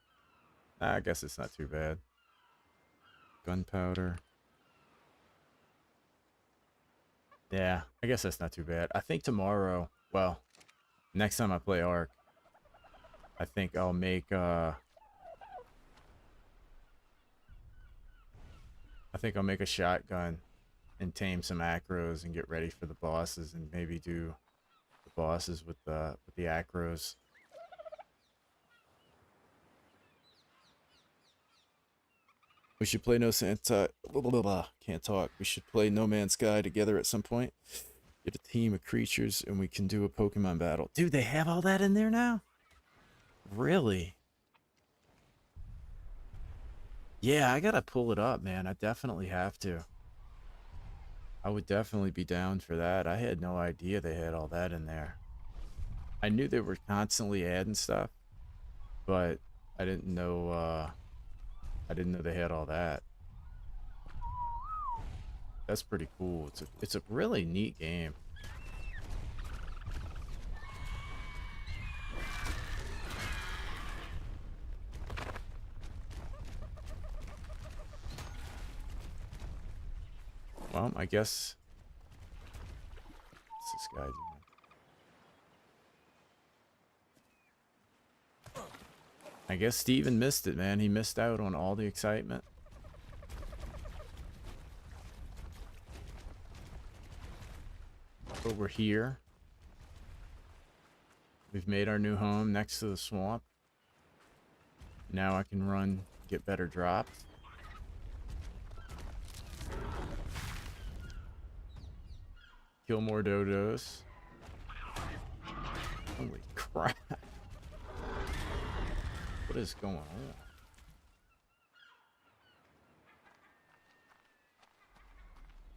I guess it's not too bad. Gunpowder. Yeah, I guess that's not too bad. I think tomorrow, well, next time I play Ark, I think I'll make, I think I'll make a shotgun and tame some acros and get ready for the bosses and maybe do the bosses with the acros. We should play No Santa. Blah, blah, blah, blah. Can't talk. We should play No Man's Sky together at some point. Get a team of creatures and we can do a Pokemon battle. Dude, they have all that in there now? Really? Yeah, I gotta pull it up, man. I definitely have to. I would definitely be down for that. I had no idea they had all that in there. I knew they were constantly adding stuff, but I didn't know they had all that. That's pretty cool. It's a really neat game. Well, I guess what's this guy doing? I guess Steven missed it, man. He missed out on all the excitement. But we're here. We've made our new home next to the swamp. Now I can run, get better drops. Kill more dodos. Holy crap. What is going on?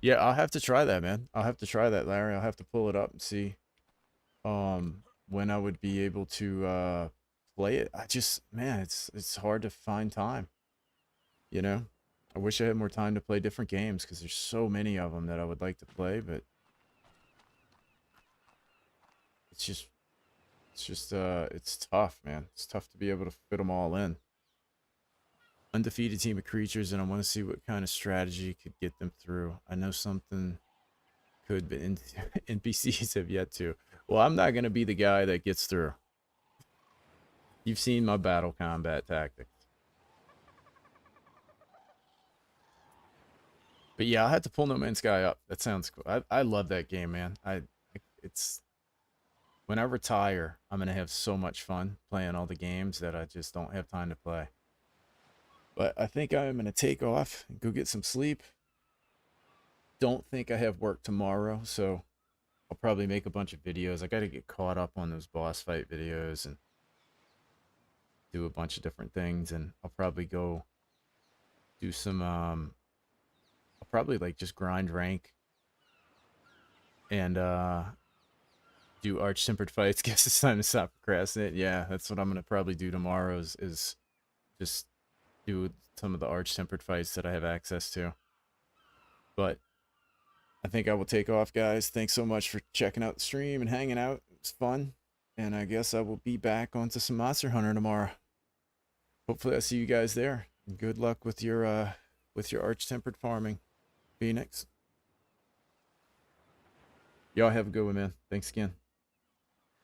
Yeah, I'll have to try that, man. I'll have to try that, Larry. I'll have to pull it up and see when I would be able to play it. I just, man, it's hard to find time. You know? I wish I had more time to play different games because there's so many of them that I would like to play, but it's tough, man. It's tough to be able to fit them all in. Undefeated team of creatures, and I want to see what kind of strategy could get them through. I know something could, but NPCs have yet to. Well, I'm not going to be the guy that gets through. You've seen my battle combat tactics. But yeah, I'll have to pull No Man's Sky up. That sounds cool. I love that game, man. It's when I retire, I'm going to have so much fun playing all the games that I just don't have time to play. But I think I'm going to take off and go get some sleep. Don't think I have work tomorrow, so I'll probably make a bunch of videos. I got to get caught up on those boss fight videos and do a bunch of different things. And I'll probably go do some, I'll probably like just grind rank and do arch-tempered fights. Guess it's time to stop procrastinating. Yeah, that's what I'm going to probably do tomorrow is just do some of the arch-tempered fights that I have access to. But I think I will take off, guys. Thanks so much for checking out the stream and hanging out. It was fun. And I guess I will be back onto some Monster Hunter tomorrow. Hopefully I see you guys there. And good luck with your arch-tempered farming, Phoenix. Y'all have a good one, man. Thanks again.